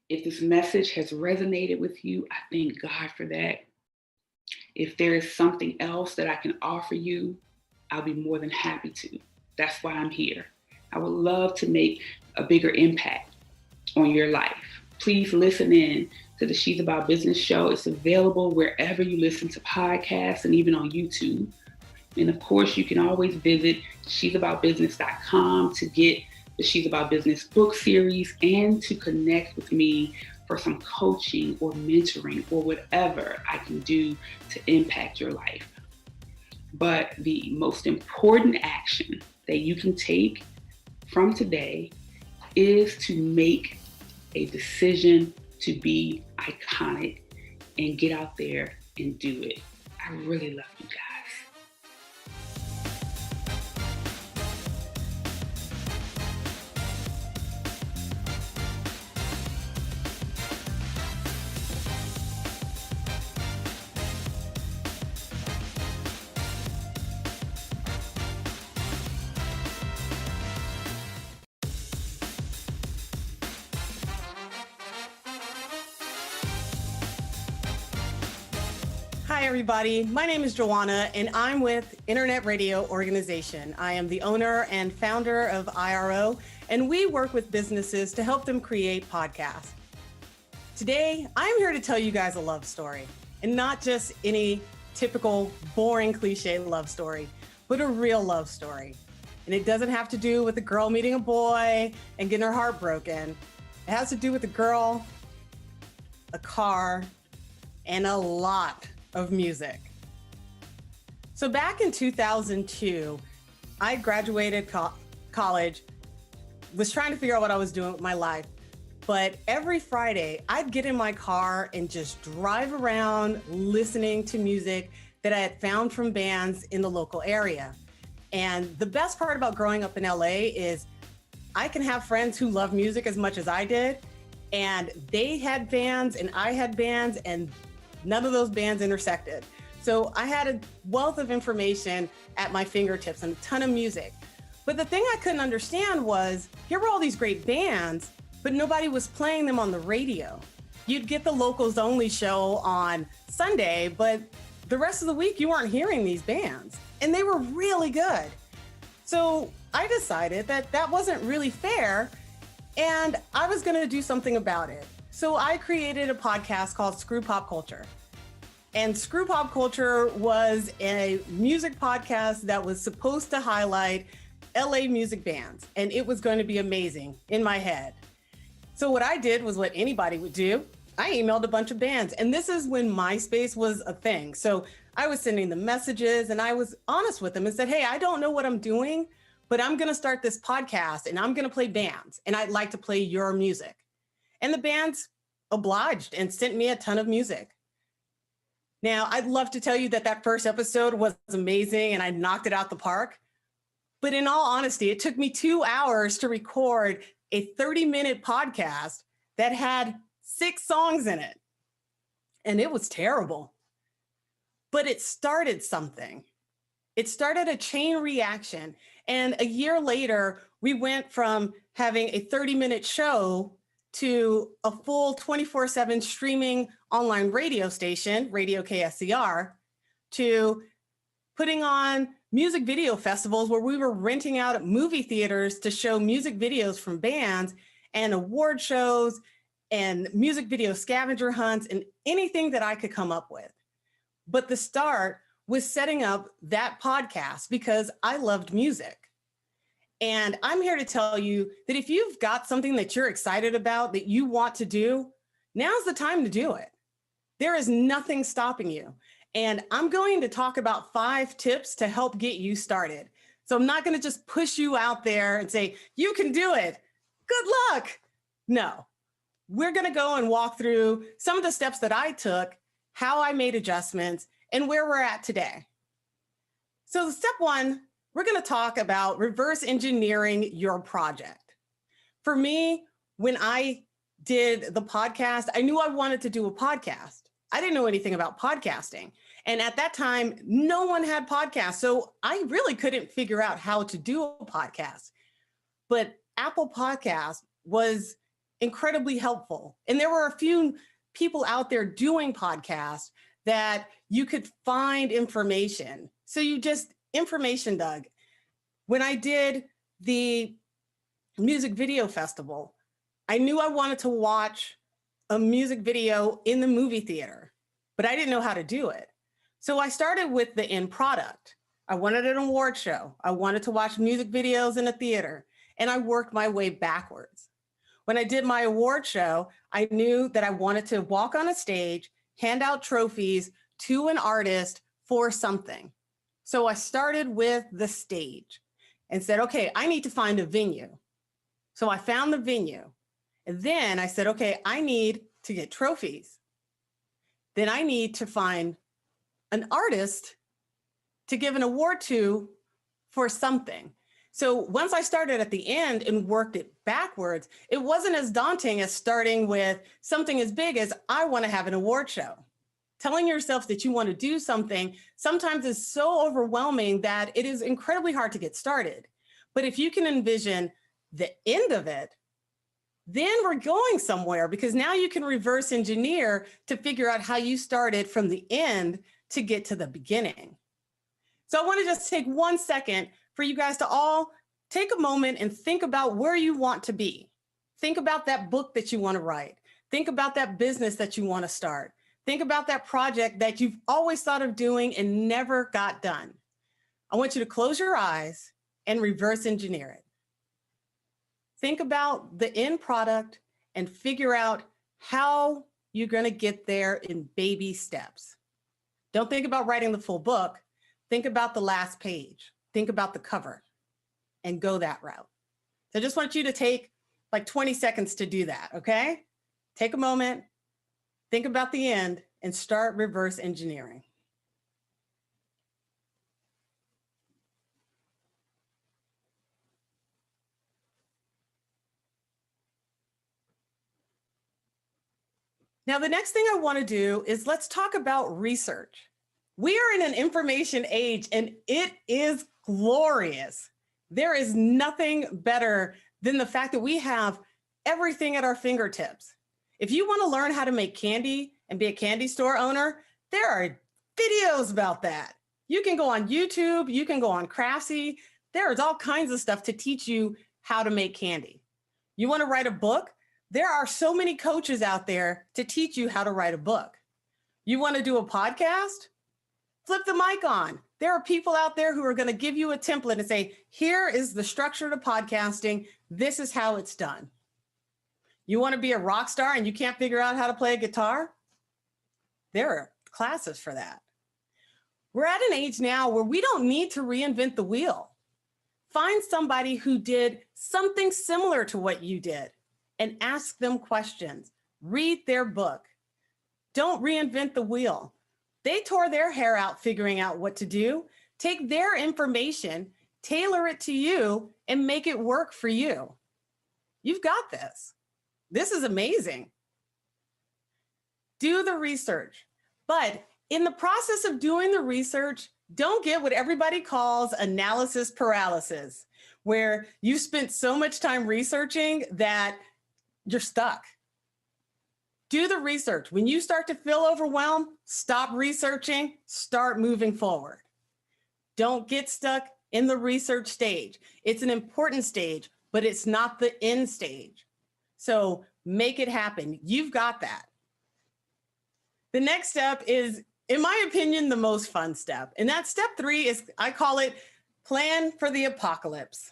If this message has resonated with you, I thank God for that. If there is something else that I can offer you, I'll be more than happy to. That's why I'm here. I would love to make a bigger impact on your life. Please listen in to the She's About Business show. It's available wherever you listen to podcasts and even on YouTube. And of course, you can always visit she'saboutbusiness.com to get the She's About Business book series and to connect with me for some coaching or mentoring or whatever I can do to impact your life. But the most important action that you can take from today is to make a decision to be iconic and get out there and do it. I really love you guys. Hi, everybody. My name is Joanna, and I'm with Internet Radio Organization. I am the owner and founder of IRO, and we work with businesses to help them create podcasts. Today, I'm here to tell you guys a love story, and not just any typical boring cliche love story, but a real love story. And it doesn't have to do with a girl meeting a boy and getting her heart broken. It has to do with a girl, a car, and a lot of music. So back in 2002, I graduated college, was trying to figure out what I was doing with my life. But every Friday, I'd get in my car and just drive around listening to music that I had found from bands in the local area. And the best part about growing up in LA is I can have friends who love music as much as I did, and they had bands and I had bands, and none of those bands intersected. So I had a wealth of information at my fingertips and a ton of music. But the thing I couldn't understand was, here were all these great bands, but nobody was playing them on the radio. You'd get the locals only show on Sunday, but the rest of the week you weren't hearing these bands, and they were really good. So I decided that that wasn't really fair, and I was gonna do something about it. So I created a podcast called Screw Pop Culture. And Screw Pop Culture was a music podcast that was supposed to highlight LA music bands. And it was going to be amazing in my head. So what I did was what anybody would do. I emailed a bunch of bands. And this is when MySpace was a thing. So I was sending them messages and I was honest with them and said, hey, I don't know what I'm doing, but I'm going to start this podcast and I'm going to play bands. And I'd like to play your music. And the bands obliged and sent me a ton of music. Now, I'd love to tell you that that first episode was amazing and I knocked it out the park. But in all honesty, it took me 2 hours to record a 30-minute podcast that had 6 songs in it. And it was terrible. But it started something. It started a chain reaction. And a year later, we went from having a 30-minute show to a full 24/7 streaming online radio station, Radio KSCR, to putting on music video festivals where we were renting out movie theaters to show music videos from bands and award shows and music video scavenger hunts and anything that I could come up with. But the start was setting up that podcast because I loved music. And I'm here to tell you that if you've got something that you're excited about, that you want to do, now's the time to do it. There is nothing stopping you. And I'm going to talk about 5 tips to help get you started. So I'm not going to just push you out there and say, you can do it. Good luck. No, we're going to go and walk through some of the steps that I took, how I made adjustments, and where we're at today. So step 1, we're going to talk about reverse engineering your project. For me, when I did the podcast, I knew I wanted to do a podcast. I didn't know anything about podcasting. And at that time, no one had podcasts. So I really couldn't figure out how to do a podcast. But Apple Podcast was incredibly helpful. And there were a few people out there doing podcasts that you could find information. So you just information dug. When I did the music video festival, I knew I wanted to watch a music video in the movie theater, but I didn't know how to do it. So I started with the end product. I wanted an award show. I wanted to watch music videos in a theater, and I worked my way backwards. When I did my award show, I knew that I wanted to walk on a stage, hand out trophies to an artist for something. So I started with the stage and said, okay, I need to find a venue. So I found the venue. And then I said, okay, I need to get trophies. Then I need to find an artist to give an award to for something. So once I started at the end and worked it backwards, it wasn't as daunting as starting with something as big as I want to have an award show. Telling yourself that you want to do something sometimes is so overwhelming that it is incredibly hard to get started. But if you can envision the end of it, then we're going somewhere, because now you can reverse engineer to figure out how you started from the end to get to the beginning. So I want to just take 1 second for you guys to all take a moment and think about where you want to be. Think about that book that you want to write. Think about that business that you want to start. Think about that project that you've always thought of doing and never got done. I want you to close your eyes and reverse engineer it. Think about the end product and figure out how you're going to get there in baby steps. Don't think about writing the full book. Think about the last page. Think about the cover and go that route. So I just want you to take like 20 seconds to do that, okay? Take a moment, think about the end, and start reverse engineering. Now, the next thing I want to do is let's talk about research. We are in an information age, and it is glorious. There is nothing better than the fact that we have everything at our fingertips. If you want to learn how to make candy and be a candy store owner, there are videos about that. You can go on YouTube, you can go on Craftsy. There is all kinds of stuff to teach you how to make candy. You want to write a book? There are so many coaches out there to teach you how to write a book. You want to do a podcast? Flip the mic on. There are people out there who are going to give you a template and say, here is the structure to podcasting. This is how it's done. You want to be a rock star and you can't figure out how to play a guitar? There are classes for that. We're at an age now where we don't need to reinvent the wheel. Find somebody who did something similar to what you did and ask them questions. Read their book. Don't reinvent the wheel. They tore their hair out figuring out what to do. Take their information, tailor it to you, and make it work for you. You've got this. This is amazing. Do the research. But in the process of doing the research, don't get what everybody calls analysis paralysis, where you spent so much time researching that you're stuck. Do the research. When you start to feel overwhelmed, stop researching, start moving forward. Don't get stuck in the research stage. It's an important stage, but it's not the end stage. So make it happen. You've got that. The next step is, in my opinion, the most fun step. And that step 3 is, I call it plan for the apocalypse.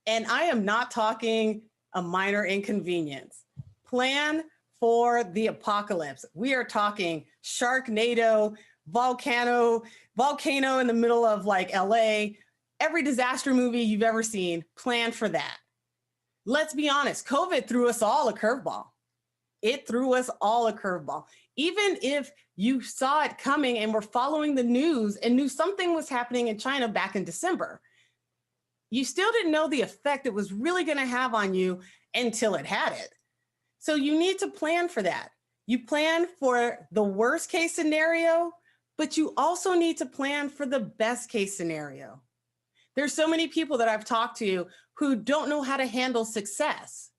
And I am not talking a minor inconvenience. Plan for the apocalypse. We are talking Sharknado, volcano in the middle of like LA, every disaster movie you've ever seen, plan for that. Let's be honest, COVID threw us all a curveball. It threw us all a curveball. Even if you saw it coming and were following the news and knew something was happening in China back in December, you still didn't know the effect it was really going to have on you until it had it. So you need to plan for that. You plan for the worst case scenario, but you also need to plan for the best case scenario. There's so many people that I've talked to who don't know how to handle success.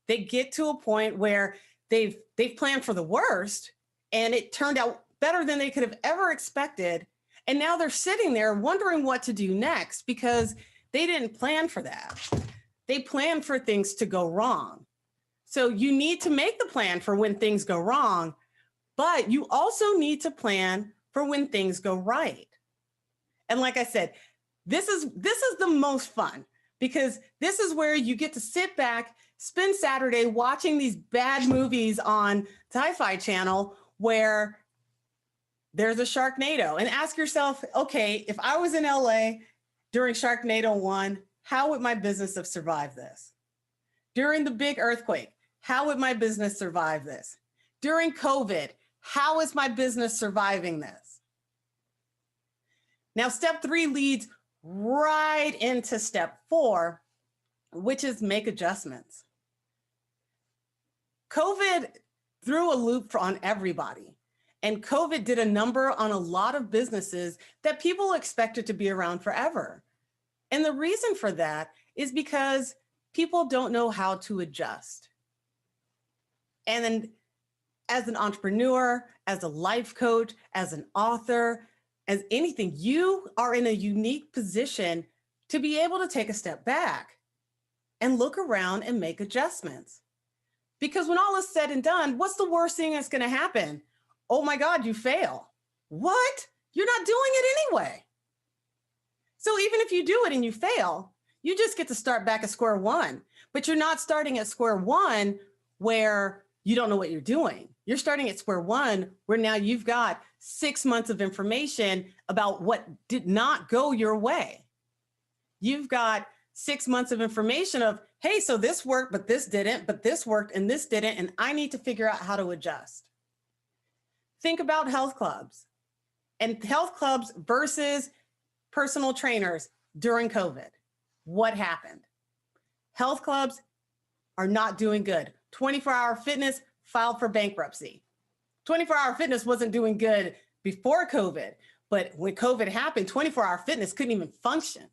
They get to a point where they've planned for the worst and it turned out better than they could have ever expected. And now they're sitting there wondering what to do next because they didn't plan for that. They planned for things to go wrong. So you need to make the plan for when things go wrong, but you also need to plan for when things go right. And like I said, this is the most fun because this is where you get to sit back, spend Saturday watching these bad movies on Sci-Fi Channel where there's a Sharknado and ask yourself, okay, if I was in LA during Sharknado 1, how would my business have survived this? During the big earthquake, how would my business survive this? During COVID, how is my business surviving this? Now, step 3 leads right into step 4, which is make adjustments. COVID threw a loop on everybody, and COVID did a number on a lot of businesses that people expected to be around forever. And the reason for that is because people don't know how to adjust. And then as an entrepreneur, as a life coach, as an author, as anything, you are in a unique position to be able to take a step back and look around and make adjustments. Because when all is said and done, what's the worst thing that's going to happen? Oh my God, you fail. What? You're not doing it anyway. So even if you do it and you fail, you just get to start back at square one. But you're not starting at square one where you don't know what you're doing. You're starting at square one where now you've got 6 months of information about what did not go your way. You've got 6 months of information of, hey, so this worked, but this didn't, but this worked and this didn't, and I need to figure out how to adjust. Think about health clubs and health clubs versus personal trainers during COVID. What happened? Health clubs are not doing good. 24-hour fitness filed for bankruptcy. 24-hour fitness wasn't doing good before COVID, but when COVID happened, 24-hour fitness couldn't even function.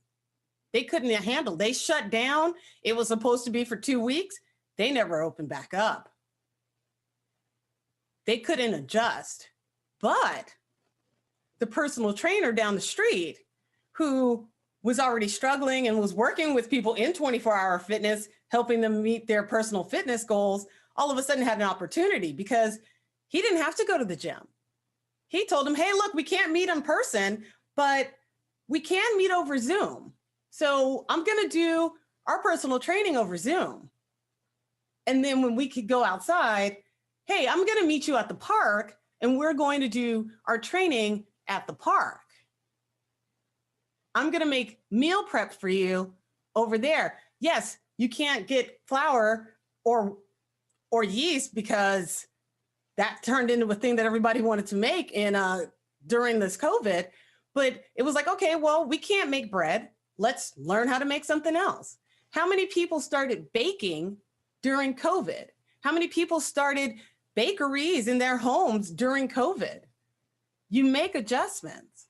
They couldn't handle. They shut down. It was supposed to be for 2 weeks. They never opened back up. They couldn't adjust. But the personal trainer down the street who was already struggling and was working with people in 24-hour fitness helping them meet their personal fitness goals, all of a sudden had an opportunity because he didn't have to go to the gym. He told him, hey, look, we can't meet in person, but we can meet over Zoom. So I'm going to do our personal training over Zoom. And then when we could go outside, hey, I'm going to meet you at the park and we're going to do our training at the park. I'm going to make meal prep for you over there. Yes, you can't get flour or yeast because that turned into a thing that everybody wanted to make during this COVID. But it was like, okay, well, we can't make bread. Let's learn how to make something else. How many people started baking during COVID? How many people started bakeries in their homes during COVID? You make adjustments.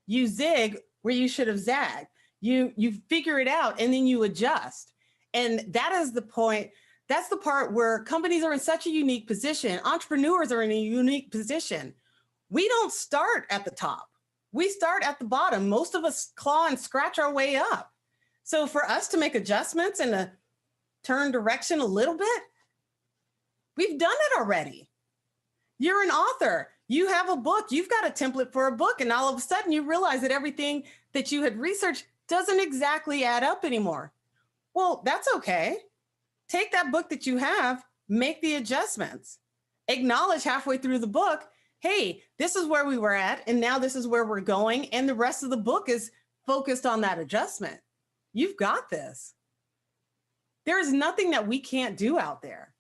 You zig where you should have zagged. You figure it out and then you adjust. And that is the point. That's the part where companies are in such a unique position. Entrepreneurs are in a unique position. We don't start at the top. We start at the bottom. Most of us claw and scratch our way up. So for us to make adjustments and to turn direction a little bit, we've done it already. You're an author. You have a book. You've got a template for a book. And all of a sudden you realize that everything that you had researched doesn't exactly add up anymore. Well, that's okay. Take that book that you have, make the adjustments. Acknowledge halfway through the book, hey, this is where we were at, and now this is where we're going, and the rest of the book is focused on that adjustment. You've got this. There is nothing that we can't do out there.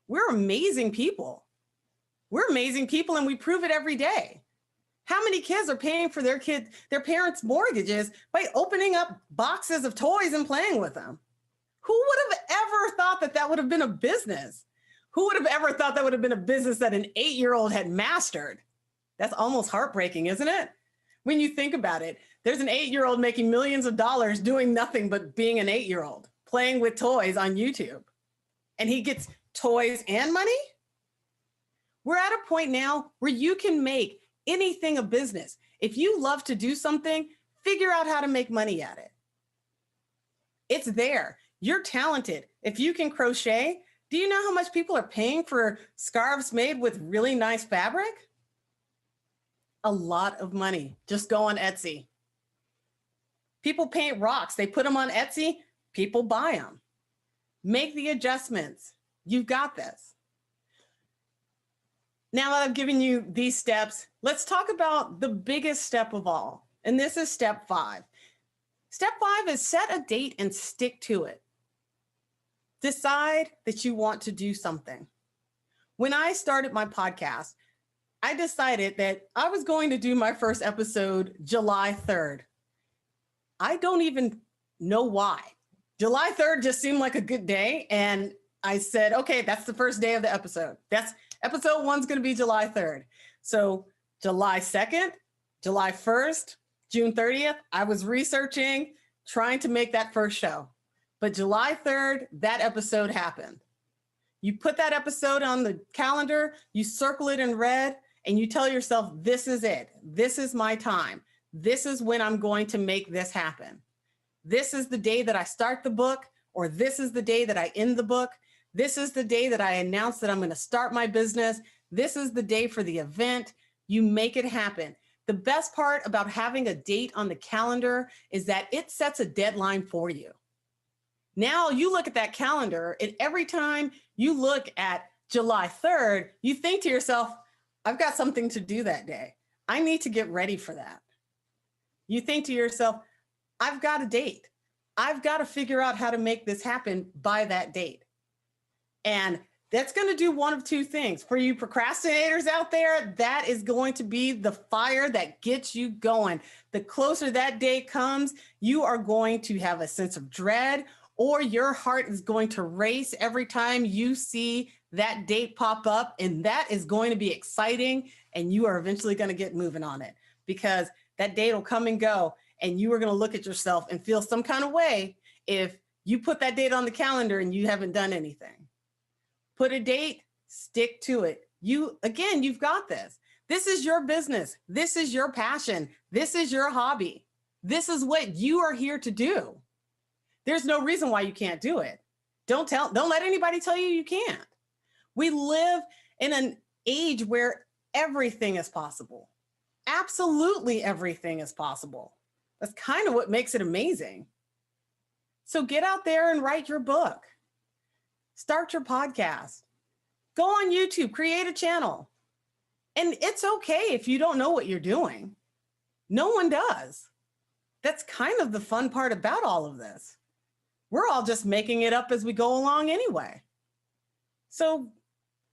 We're amazing people. We're amazing people, and we prove it every day. How many kids are paying for their parents' mortgages by opening up boxes of toys and playing with them? Who would have ever thought that that would have been a business? Who would have ever thought that would have been a business that an 8-year-old had mastered? That's almost heartbreaking, isn't it? When you think about it, there's an 8-year-old making millions of dollars doing nothing but being an 8-year-old, playing with toys on YouTube. And he gets toys and money? We're at a point now where you can make anything a business. If you love to do something, figure out how to make money at it. It's there. You're talented. If you can crochet, do you know how much people are paying for scarves made with really nice fabric? A lot of money. Just go on Etsy. People paint rocks. They put them on Etsy. People buy them. Make the adjustments. You've got this. Now that I've given you these steps, let's talk about the biggest step of all. And this is step 5. Step 5 is set a date and stick to it. Decide that you want to do something. When I started my podcast, I decided that I was going to do my first episode July 3rd. I don't even know why. July 3rd just seemed like a good day. And I said, okay, that's the first day of the episode. Episode 1's going to be July 3rd. So July 2nd, July 1st, June 30th, I was researching, trying to make that first show. But July 3rd, that episode happened. You put that episode on the calendar, you circle it in red, and you tell yourself, this is it. This is my time. This is when I'm going to make this happen. This is the day that I start the book, or this is the day that I end the book. This is the day that I announce that I'm going to start my business. This is the day for the event. You make it happen. The best part about having a date on the calendar is that it sets a deadline for you. Now you look at that calendar, and every time you look at July 3rd, you think to yourself, I've got something to do that day. I need to get ready for that. You think to yourself, I've got a date. I've got to figure out how to make this happen by that date. And that's going to do one of two things. For you procrastinators out there, that is going to be the fire that gets you going. The closer that day comes, you are going to have a sense of dread, or your heart is going to race every time you see that date pop up. And that is going to be exciting. And you are eventually going to get moving on it, because that date will come and go. And you are going to look at yourself and feel some kind of way if you put that date on the calendar and you haven't done anything. Put a date, stick to it. You've got this. This is your business. This is your passion. This is your hobby. This is what you are here to do. There's no reason why you can't do it. Don't let anybody tell you can't. We live in an age where everything is possible. Absolutely everything is possible. That's kind of what makes it amazing. So get out there and write your book. Start your podcast. Go on YouTube, create a channel. And it's okay if you don't know what you're doing. No one does. That's kind of the fun part about all of this. We're all just making it up as we go along anyway. So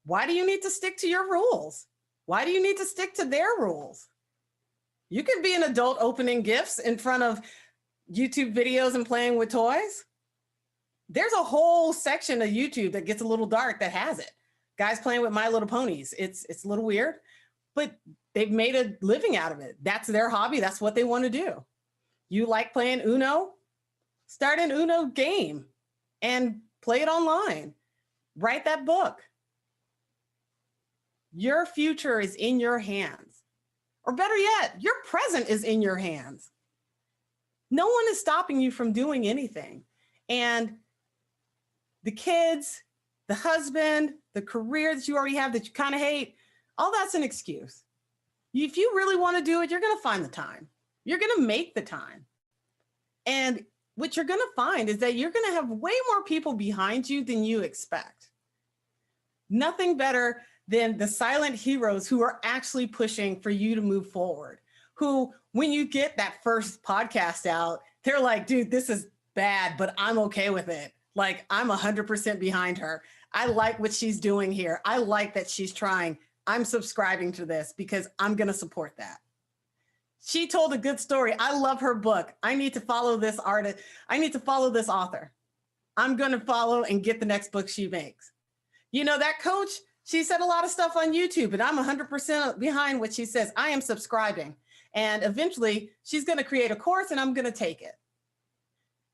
why do you need to stick to your rules? Why do you need to stick to their rules? You could be an adult opening gifts in front of YouTube videos and playing with toys. There's a whole section of YouTube that gets a little dark that has it. Guys playing with My Little Ponies. It's a little weird, but they've made a living out of it. That's their hobby. That's what they want to do. You like playing Uno? Start an Uno game and play it online. Write that book. Your future is in your hands. Or better yet, your present is in your hands. No one is stopping you from doing anything. And the kids, the husband, the career that you already have that you kind of hate, all that's an excuse. If you really want to do it, you're going to find the time. You're going to make the time. And what you're going to find is that you're going to have way more people behind you than you expect. Nothing better than the silent heroes who are actually pushing for you to move forward, who, when you get that first podcast out, they're like, dude, this is bad, but I'm okay with it. Like, I'm 100% behind her. I like what she's doing here. I like that she's trying. I'm subscribing to this because I'm going to support that. She told a good story. I love her book. I need to follow this artist. I need to follow this author. I'm going to follow and get the next book she makes. You know, that coach, she said a lot of stuff on YouTube, and I'm 100% behind what she says. I am subscribing. And eventually she's going to create a course and I'm going to take it.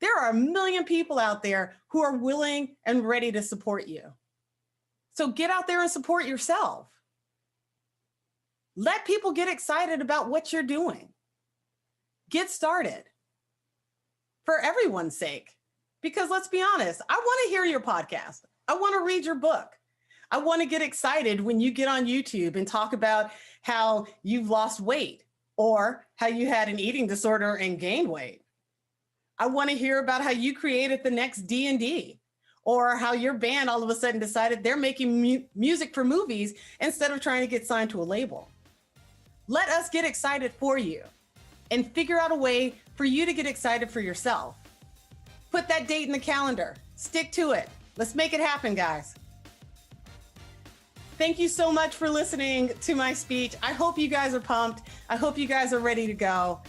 There are a million people out there who are willing and ready to support you. So get out there and support yourself. Let people get excited about what you're doing. Get started for everyone's sake. Because let's be honest, I want to hear your podcast. I want to read your book. I want to get excited when you get on YouTube and talk about how you've lost weight or how you had an eating disorder and gained weight. I want to hear about how you created the next D&D or how your band all of a sudden decided they're making music for movies instead of trying to get signed to a label. Let us get excited for you and figure out a way for you to get excited for yourself. Put that date in the calendar. Stick to it. Let's make it happen, guys. Thank you so much for listening to my speech. I hope you guys are pumped. I hope you guys are ready to go.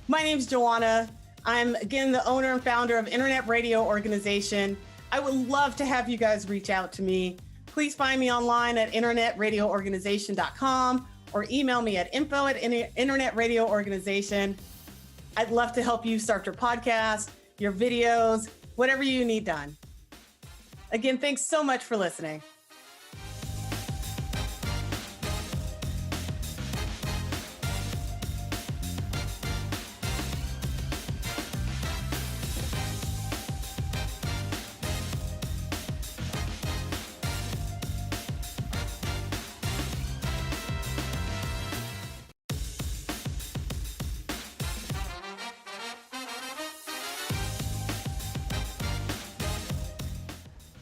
My name's Joanna. I'm, again, the owner and founder of Internet Radio Organization. I would love to have you guys reach out to me. Please find me online at internetradioorganization.com or email me at info@internetradio-organization. I'd love to help you start your podcast, your videos, whatever you need done. Again, thanks so much for listening.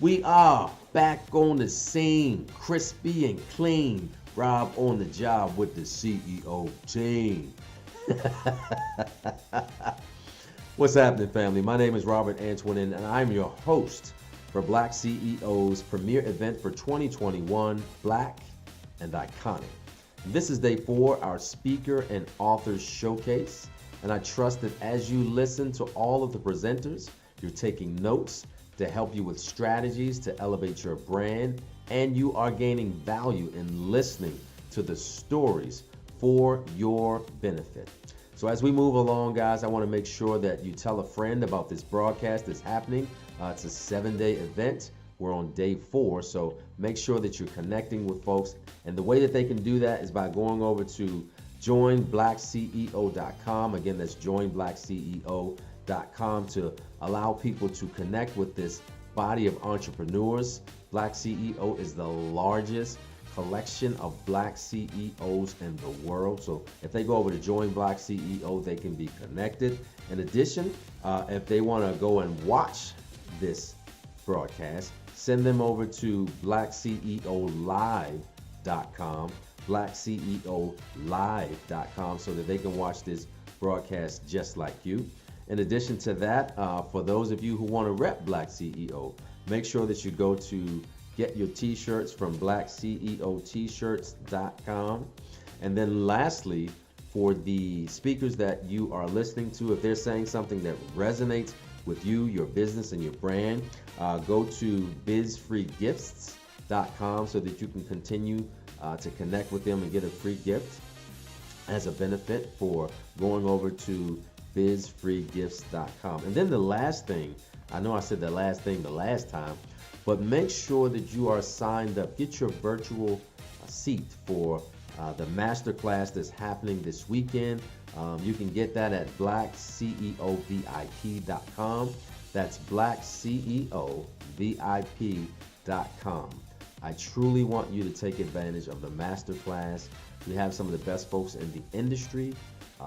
We are back on the scene, crispy and clean. Rob on the job with the CEO team. What's happening, family? My name is Robert Antoinin, and I'm your host for BlackCEO's premier event for 2021, Black and Iconic. This is day 4, our speaker and authors showcase, and I trust that as you listen to all of the presenters, you're taking notes to help you with strategies to elevate your brand, and you are gaining value in listening to the stories for your benefit. So as we move along, guys, I want to make sure that you tell a friend about this broadcast that's happening. It's a 7-day event. We're on day 4, so make sure that you're connecting with folks. And the way that they can do that is by going over to joinblackceo.com. Again, that's joinblackceo.com. BlackCEO.com to allow people to connect with this body of entrepreneurs. Black CEO is the largest collection of Black CEOs in the world. So if they go over to join Black CEO, they can be connected. In addition, if they want to go and watch this broadcast, send them over to BlackCEOLive.com, BlackCEOLive.com, so that they can watch this broadcast just like you. In addition to that, for those of you who want to rep Black CEO, make sure that you go to get your t-shirts from BlackCEOT-shirts.com. And then lastly, for the speakers that you are listening to, if they're saying something that resonates with you, your business, and your brand, go to bizfreegifts.com so that you can continue to connect with them and get a free gift as a benefit for going over to bizfreegifts.com. And then the last thing, I know I said the last thing the last time, but make sure that you are signed up. Get your virtual seat for the masterclass that's happening this weekend. You can get that at blackceovip.com. That's blackceovip.com. I truly want you to take advantage of the masterclass. We have some of the best folks in the industry,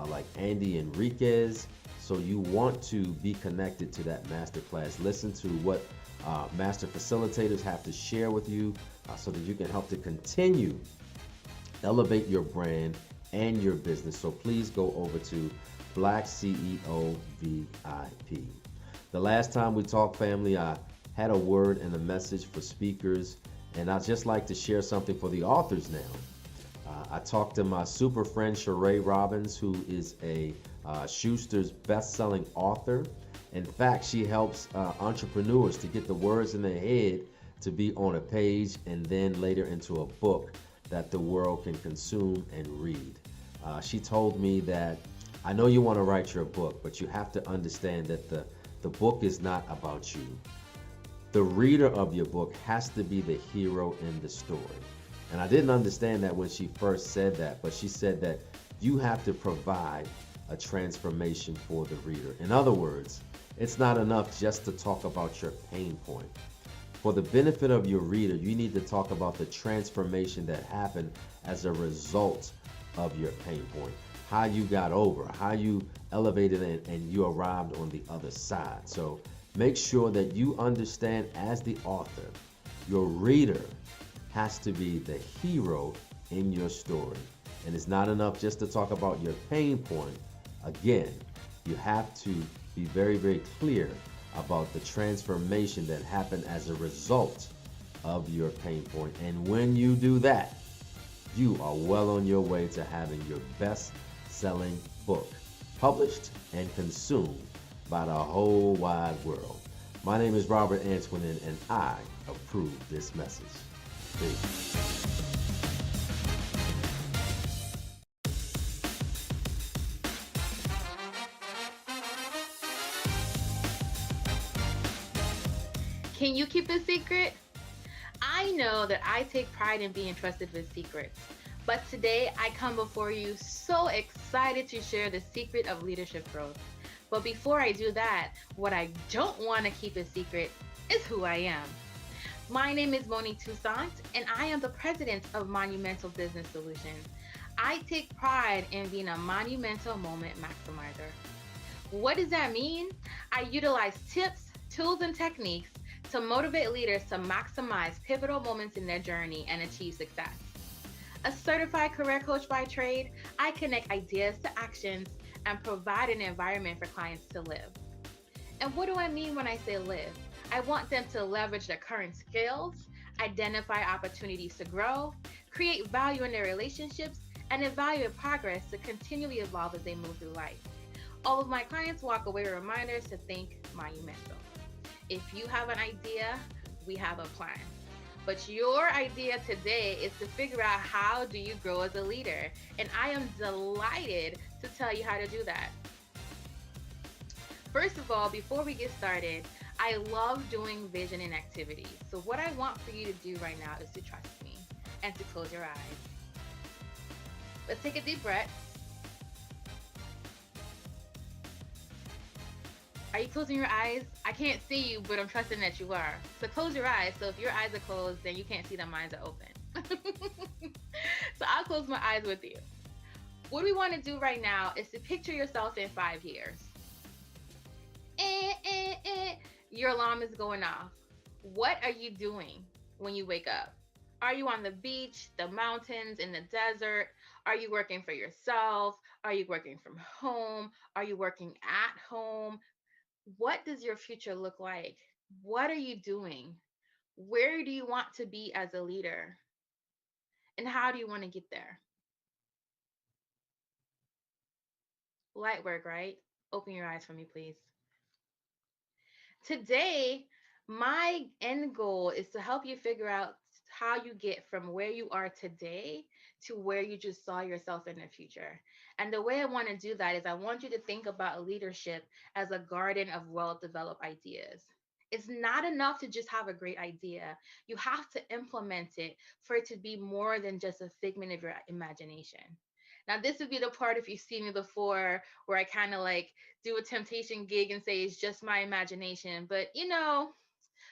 like Andy Enriquez. So you want to be connected to that masterclass. Listen to what master facilitators have to share with you so that you can help to continue elevate your brand and your business. So please go over to BlackCEO VIP. The last time we talked, family, I had a word and a message for speakers, and I'd just like to share something for the authors now. I talked to my super friend Sheree Robbins, who is a Schuster's best-selling author. In fact, she helps entrepreneurs to get the words in their head to be on a page and then later into a book that the world can consume and read. She told me that, I know you want to write your book, but you have to understand that the book is not about you. The reader of your book has to be the hero in the story. And I didn't understand that when she first said that, but she said that you have to provide a transformation for the reader. In other words, it's not enough just to talk about your pain point. For the benefit of your reader, you need to talk about the transformation that happened as a result of your pain point. How you got over, how you elevated and you arrived on the other side. So make sure that you understand, as the author, your reader has to be the hero in your story. And it's not enough just to talk about your pain point. Again, you have to be very, very clear about the transformation that happened as a result of your pain point. And when you do that, you are well on your way to having your best-selling book published and consumed by the whole wide world. My name is Robert Antoinin, and I approve this message. Peace. Can you keep a secret? I know that I take pride in being trusted with secrets, but today I come before you so excited to share the secret of leadership growth. But before I do that, what I don't want to keep a secret is who I am. My name is Monique Toussaint, and I am the president of Monumental Business Solutions. I take pride in being a monumental moment maximizer. What does that mean? I utilize tips, tools, and techniques to motivate leaders to maximize pivotal moments in their journey and achieve success. A certified career coach by trade, I connect ideas to actions and provide an environment for clients to live. And what do I mean when I say live? I want them to leverage their current skills, identify opportunities to grow, create value in their relationships, and evaluate progress to continually evolve as they move through life. All of my clients walk away with reminders to think monumental. If you have an idea, we have a plan. But your idea today is to figure out, how do you grow as a leader? And I am delighted to tell you how to do that. First of all, before we get started, I love doing visioning activities. So what I want for you to do right now is to trust me and to close your eyes. Let's take a deep breath. Are you closing your eyes? I can't see you, but I'm trusting that you are. So close your eyes. So if your eyes are closed, then you can't see that mine are open. So I'll close my eyes with you. What we want to do right now is to picture yourself in 5 years. Your alarm is going off. What are you doing when you wake up? Are you on the beach, the mountains, in the desert? Are you working for yourself? Are you working from home? Are you working at home? What does your future look like? What are you doing? Where do you want to be as a leader? And how do you want to get there? Light work, right? Open your eyes for me, please. Today, my end goal is to help you figure out how you get from where you are today to where you just saw yourself in the future. And the way I want to do that is I want you to think about leadership as a garden of well-developed ideas. It's not enough to just have a great idea. You have to implement it for it to be more than just a figment of your imagination. Now, this would be the part, if you've seen me before, where I kind of like do a temptation gig and say it's just my imagination. But you know,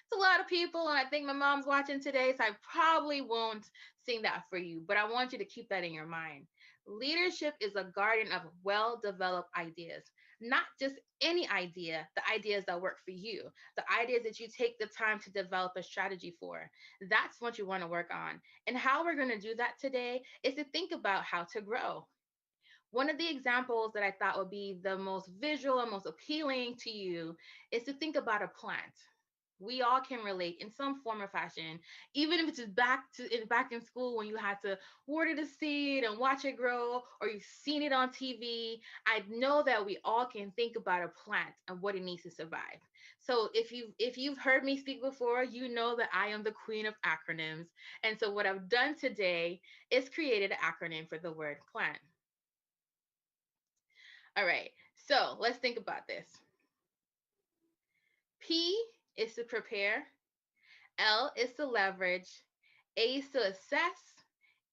it's a lot of people, and I think my mom's watching today, so I probably won't sing that for you. But I want you to keep that in your mind. Leadership is a garden of well-developed ideas, not just any idea, the ideas that work for you, the ideas that you take the time to develop a strategy for. That's what you want to work on. And how we're going to do that today is to think about how to grow. One of the examples that I thought would be the most visual and most appealing to you is to think about a plant. We all can relate in some form or fashion, even if it's just back in school when you had to water the seed and watch it grow, or you've seen it on TV. I know that we all can think about a plant and what it needs to survive. So if you've heard me speak before, you know that I am the queen of acronyms. And so what I've done today is created an acronym for the word plant. All right, so let's think about this. P is to prepare, L is to leverage, A is to assess,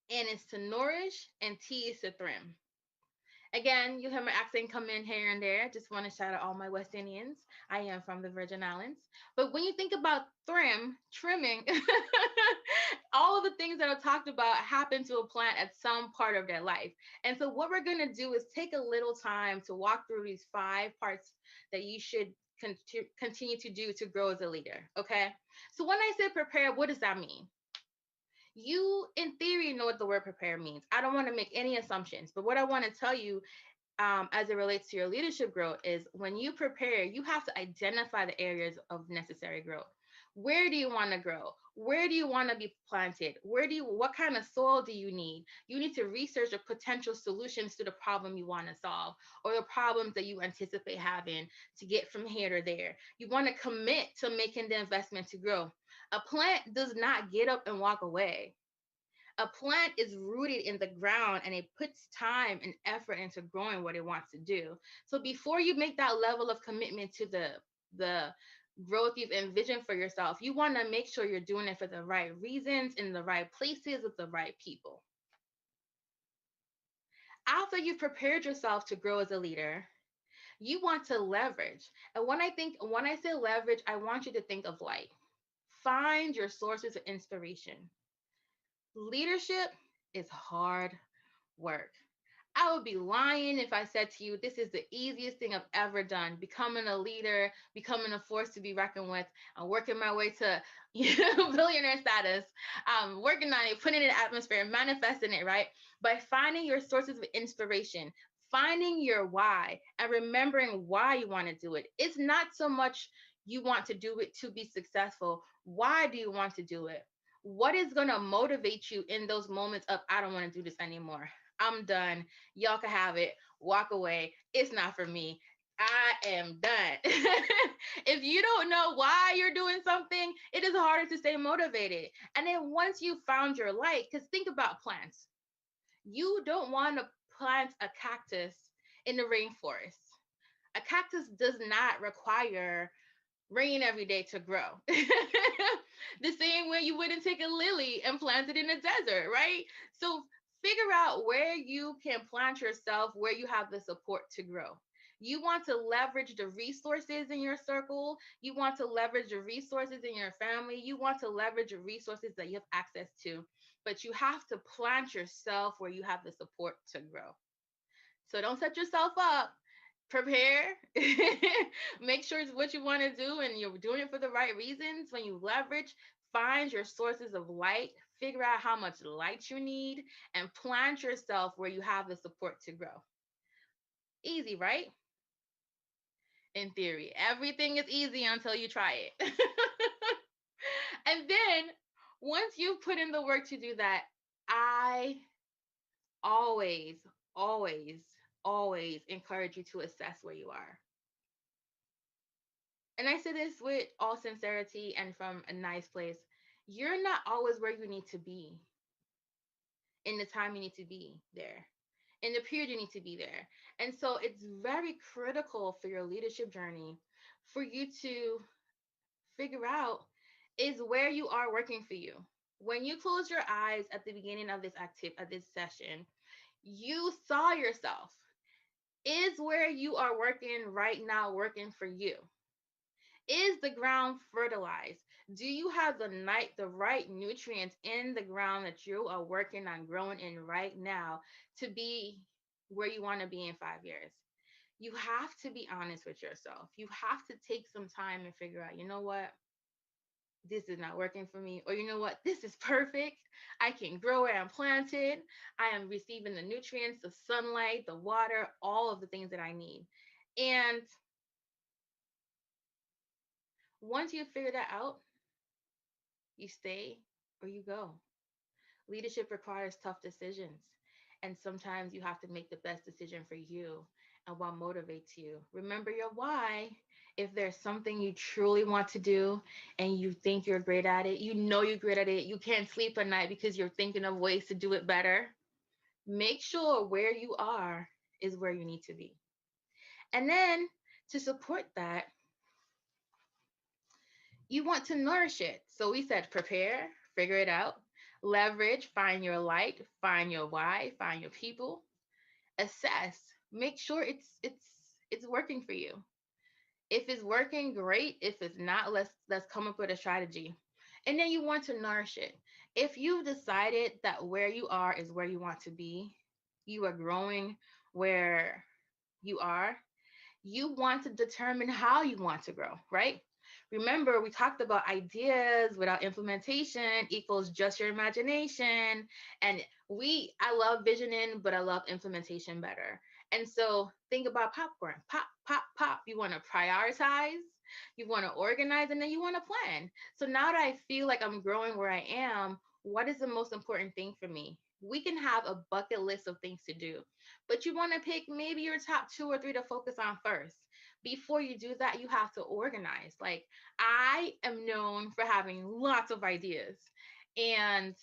N is to nourish, and T is to trim. Again, you'll hear my accent come in here and there. Just want to shout out all my West Indians. I am from the Virgin Islands. But when you think about trimming, all of the things that I talked about happen to a plant at some part of their life. And so what we're going to do is take a little time to walk through these 5 parts that you should continue to do to grow as a leader. Okay. So when I say prepare, what does that mean? You, in theory, know what the word prepare means. I don't want to make any assumptions, but what I want to tell you as it relates to your leadership growth is when you prepare, you have to identify the areas of necessary growth. Where do you want to grow? Where do you want to be planted? What kind of soil do you need? You need to research the potential solutions to the problem you want to solve, or the problems that you anticipate having to get from here to there. You want to commit to making the investment to grow. A plant does not get up and walk away. A plant is rooted in the ground and it puts time and effort into growing what it wants to do. So before you make that level of commitment to the growth you've envisioned for yourself, you want to make sure you're doing it for the right reasons, in the right places, with the right people. After you've prepared yourself to grow as a leader, you want to leverage. And when I say leverage, I want you to think of light. Find your sources of inspiration. Leadership is hard work. I would be lying if I said to you, this is the easiest thing I've ever done. Becoming a leader, becoming a force to be reckoned with, and working my way to billionaire status, working on it, putting it in the atmosphere, manifesting it, right? By finding your sources of inspiration, finding your why, and remembering why you want to do it. It's not so much you want to do it to be successful. Why do you want to do it? What is going to motivate you in those moments of, I don't want to do this anymore. I'm done. Y'all can have it. Walk away. It's not for me. I am done. If you don't know why you're doing something, it is harder to stay motivated. And then once you found your light, because think about plants. You don't want to plant a cactus in the rainforest. A cactus does not require rain every day to grow. The same way you wouldn't take a lily and plant it in the desert, right? So figure out where you can plant yourself, where you have the support to grow. You want to leverage the resources in your circle. You want to leverage the resources in your family. You want to leverage the resources that you have access to. But you have to plant yourself where you have the support to grow. So don't set yourself up. Prepare. Make sure it's what you want to do and you're doing it for the right reasons. When you leverage, find your sources of light, figure out how much light you need, and plant yourself where you have the support to grow. Easy, right? In theory. Everything is easy until you try it. And then once you've put in the work to do that, I always, always, always encourage you to assess where you are. And I say this with all sincerity and from a nice place. You're not always where you need to be in the time you need to be there, in the period you need to be there. And so it's very critical for your leadership journey for you to figure out is where you are working for you. When you close your eyes at the beginning of this session, you saw yourself. Is where you are working right now working for you? Is the ground fertilized? Do you have the right nutrients in the ground that you are working on growing in right now to be where you want to be in 5 years? You have to be honest with yourself. You have to take some time and figure out, you know what? This is not working for me. Or you know what? This is perfect. I can grow where I'm planted. I am receiving the nutrients, the sunlight, the water, all of the things that I need. And once you figure that out, you stay or you go. Leadership requires tough decisions. And sometimes you have to make the best decision for you and what motivates you. Remember your why. If there's something you truly want to do and you think you're great at it, you know you're great at it, you can't sleep at night because you're thinking of ways to do it better, make sure where you are is where you need to be. And then to support that, you want to nourish it. So we said prepare, figure it out, leverage, find your light, find your why, find your people, assess, make sure it's working for you. If it's working, great. If it's not, let's come up with a strategy. And then you want to nourish it. If you've decided that where you are is where you want to be, you are growing where you are, you want to determine how you want to grow, right? Remember, we talked about ideas without implementation equals just your imagination. And I love visioning, but I love implementation better. And so think about popcorn, pop, pop, pop. You want to prioritize, you want to organize, and then you want to plan. So now that I feel like I'm growing where I am, what is the most important thing for me? We can have a bucket list of things to do, but you want to pick maybe your top 2 or 3 to focus on first. Before you do that, you have to organize. Like, I am known for having lots of ideas, and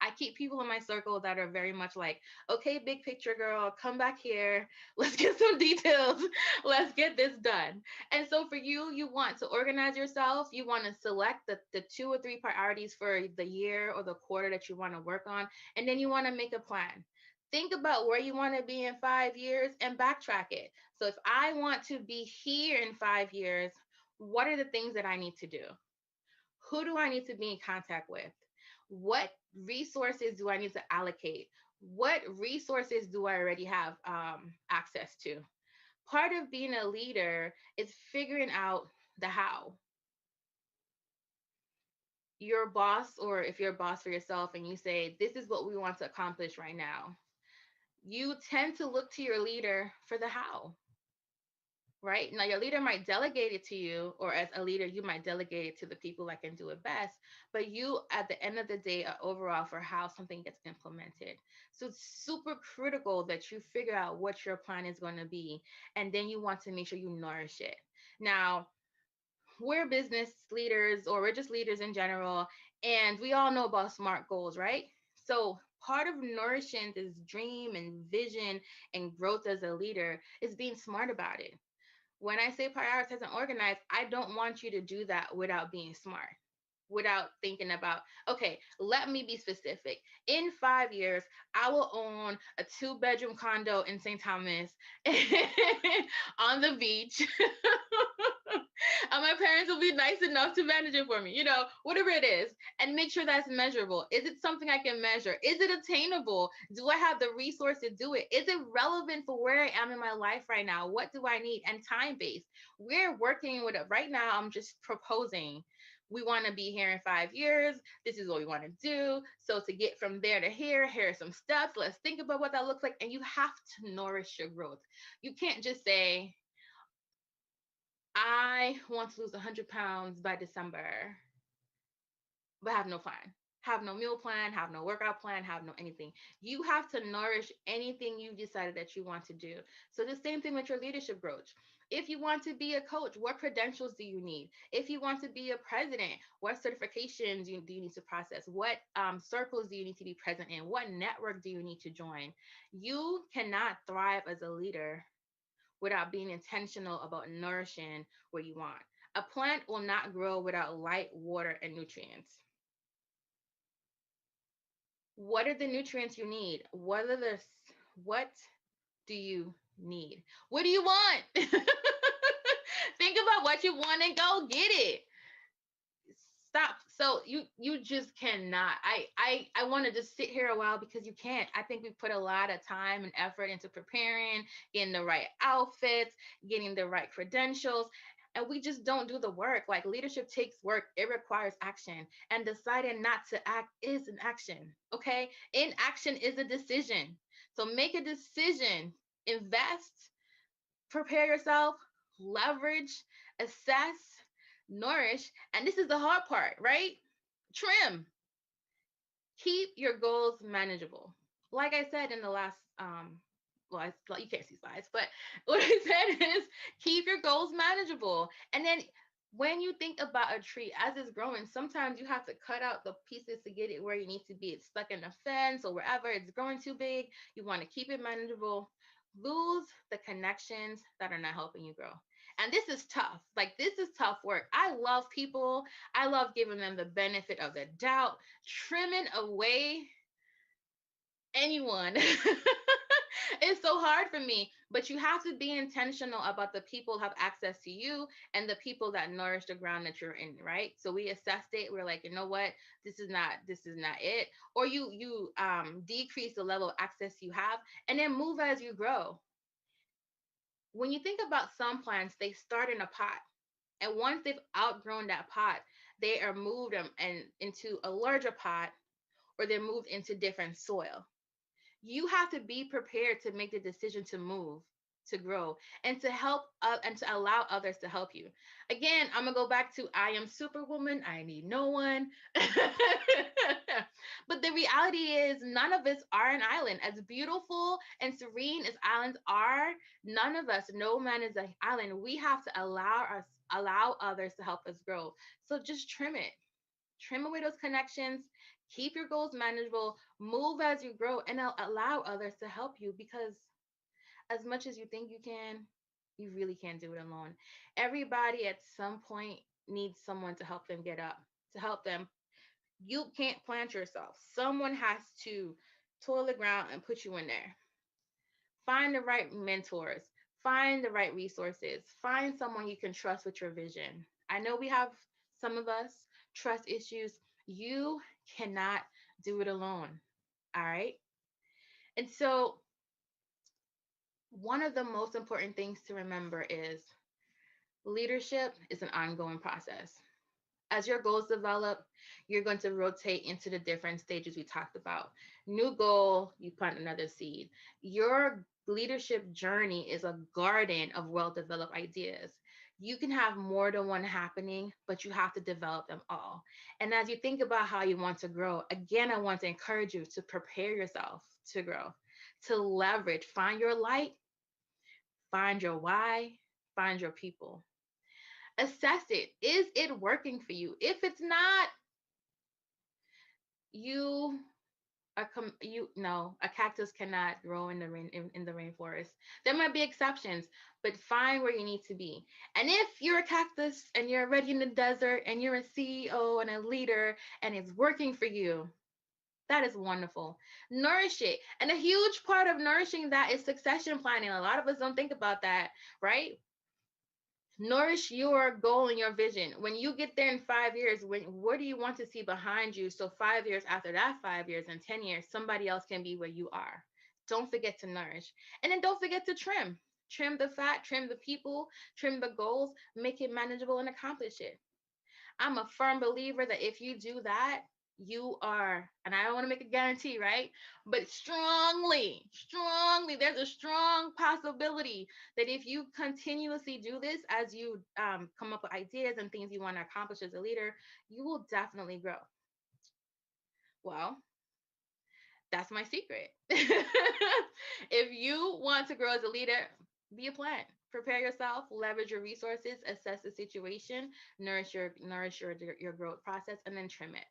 I keep people in my circle that are very much like, okay, big picture girl, come back here. Let's get some details. Let's get this done. And so for you, you want to organize yourself. You want to select the 2 or 3 priorities for the year or the quarter that you want to work on. And then you want to make a plan. Think about where you want to be in 5 years and backtrack it. So if I want to be here in 5 years, what are the things that I need to do? Who do I need to be in contact with? What resources do I need to allocate? What resources do I already have access to? Part of being a leader is figuring out the how. Your boss, or if you're a boss for yourself and you say, this is what we want to accomplish right now, you tend to look to your leader for the how. Right? Now, your leader might delegate it to you, or as a leader, you might delegate it to the people that can do it best. But you, at the end of the day, are overall for how something gets implemented. So it's super critical that you figure out what your plan is going to be. And then you want to make sure you nourish it. Now, we're business leaders, or we're just leaders in general, and we all know about SMART goals, right? So part of nourishing this dream and vision and growth as a leader is being smart about it. When I say prioritize and organize, I don't want you to do that without being smart. without thinking about, okay, let me be specific. In 5 years, I will own a 2-bedroom condo in St. Thomas on the beach. And my parents will be nice enough to manage it for me, whatever it is, and make sure that's measurable. Is it something I can measure? Is it attainable? Do I have the resource to do it? Is it relevant for where I am in my life right now? What do I need? And time based. We're working with it right now. I'm just proposing. We want to be here in 5 years. This is what we want to do. So to get from there to here are some steps. Let's think about what that looks like. And you have to nourish your growth. You can't just say, I want to lose 100 pounds by December, but have no plan, have no meal plan, have no workout plan, have no anything. You have to nourish anything you've decided that you want to do. So the same thing with your leadership growth. If you want to be a coach, what credentials do you need? If you want to be a president, what certifications do you need to process? What circles do you need to be present in? What network do you need to join? You cannot thrive as a leader without being intentional about nourishing what you want. A plant will not grow without light, water, and nutrients. What are the nutrients you need? What do you need? What do you want? Think about what you want and go get it. Stop. So you just cannot. I wanted to sit here a while because you can't. I think we put a lot of time and effort into preparing, getting the right outfits, getting the right credentials, and we just don't do the work. Like, leadership takes work. It requires action, and deciding not to act is an action. Okay? Inaction is a decision. So make a decision. Invest, prepare yourself, leverage, assess, nourish, and this is the hard part, right? Trim. Keep your goals manageable. Like I said in the last you can't see slides, but what I said is keep your goals manageable. And then when you think about a tree as it's growing, sometimes you have to cut out the pieces to get it where you need to be. It's stuck in a fence or wherever, it's growing too big. You want to keep it manageable. Lose the connections that are not helping you grow. And this is tough. Like, this is tough work. I love people. I love giving them the benefit of the doubt, trimming away anyone. It's so hard for me, but you have to be intentional about the people who have access to you and the people that nourish the ground that you're in, right? So we assessed it. We're like, you know what? This is not it. Or you decrease the level of access you have and then move as you grow. When you think about some plants, they start in a pot. And once they've outgrown that pot, they are moved into a larger pot, or they're moved into different soil. You have to be prepared to make the decision to move, to grow, and to help and to allow others to help you. Again, I'm gonna go back to I am superwoman. I need no one. But the reality is, none of us are an island. As beautiful and serene as islands are, none of us, no man is an island. We have to allow others to help us grow. So just trim it. Trim away those connections, keep your goals manageable, move as you grow, and allow others to help you, because as much as you think you can, you really can't do it alone. Everybody at some point needs someone to help them get up, to help them. You can't plant yourself. Someone has to toil the ground and put you in there. Find the right mentors, find the right resources, find someone you can trust with your vision. I know we have, some of us, trust issues. You cannot do it alone. All right. And so, one of the most important things to remember is leadership is an ongoing process. As your goals develop, you're going to rotate into the different stages we talked about. New goal, you plant another seed. Your leadership journey is a garden of well-developed ideas. You can have more than one happening, but you have to develop them all. And as you think about how you want to grow, again, I want to encourage you to prepare yourself to grow, to leverage, find your light, find your why, find your people. Assess it. Is it working for you? If it's not, you a cactus cannot grow in the in the rainforest. There might be exceptions, but find where you need to be. And if you're a cactus and you're already in the desert and you're a CEO and a leader and it's working for you, that is wonderful. Nourish it. And a huge part of nourishing that is succession planning. A lot of us don't think about that, right? Nourish your goal and your vision. When you get there in 5 years, what do you want to see behind you? So 5 years after that 5 years and 10 years, somebody else can be where you are. Don't forget to nourish. And then don't forget to trim. Trim the fat, trim the people, trim the goals, make it manageable and accomplish it. I'm a firm believer that if you do that, you are, and I don't want to make a guarantee, right? But strongly, there's a strong possibility that if you continuously do this as you come up with ideas and things you want to accomplish as a leader, you will definitely grow. Well, that's my secret. If you want to grow as a leader, be a plan. Prepare yourself, leverage your resources, assess the situation, nourish your growth process, and then trim it.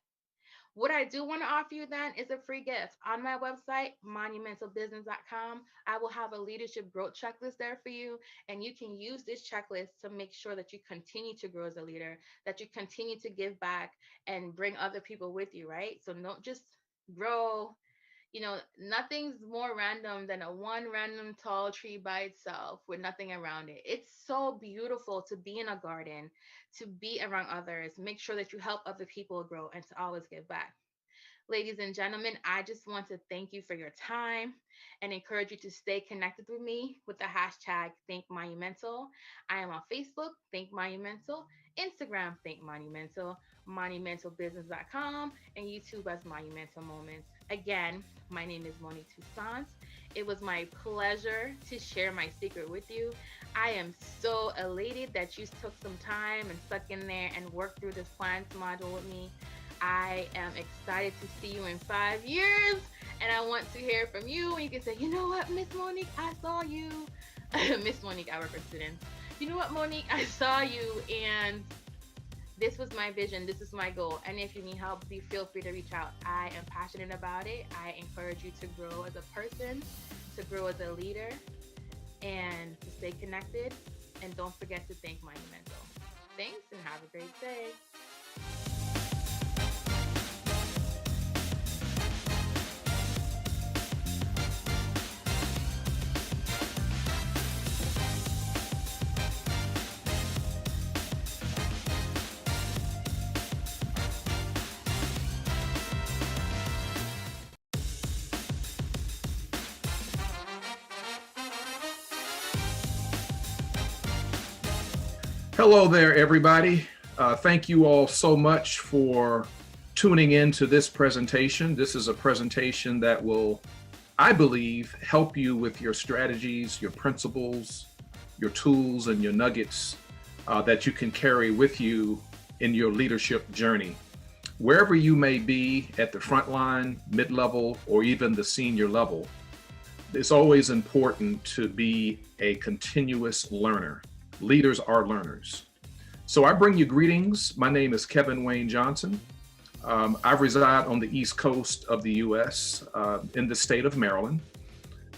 What I do want to offer you then is a free gift. On my website, monumentalbusiness.com, I will have a leadership growth checklist there for you. And you can use this checklist to make sure that you continue to grow as a leader, that you continue to give back and bring other people with you, right? So don't just grow. Nothing's more random than a one random tall tree by itself with nothing around it. It's so beautiful to be in a garden, to be around others, make sure that you help other people grow, and to always give back. Ladies and gentlemen, I just want to thank you for your time and encourage you to stay connected with me with the hashtag Think Monumental. I am on Facebook, Think Monumental, Instagram, Think Monumental, monumentalbusiness.com, and YouTube as Monumental Moments. Again, my name is Monique Toussaint. It was my pleasure to share my secret with you. I am so elated that you took some time and stuck in there and worked through this plans module with me. I am excited to see you in 5 years, and I want to hear from you. And you can say, you know what, Miss Monique, I saw you. Miss Monique, I work for students. You know what, Monique, I saw you, and this was my vision. This is my goal. And if you need help, feel free to reach out. I am passionate about it. I encourage you to grow as a person, to grow as a leader, and to stay connected. And don't forget to think monumental. Thanks, and have a great day. Hello there, everybody. Thank you all so much for tuning in to this presentation. This is a presentation that will, I believe, help you with your strategies, your principles, your tools, and your nuggets that you can carry with you in your leadership journey. Wherever you may be at the front line, mid-level, or even the senior level, it's always important to be a continuous learner. Leaders are learners. So I bring you greetings. My name is Kevin Wayne Johnson. I reside on the East Coast of the US in the state of Maryland.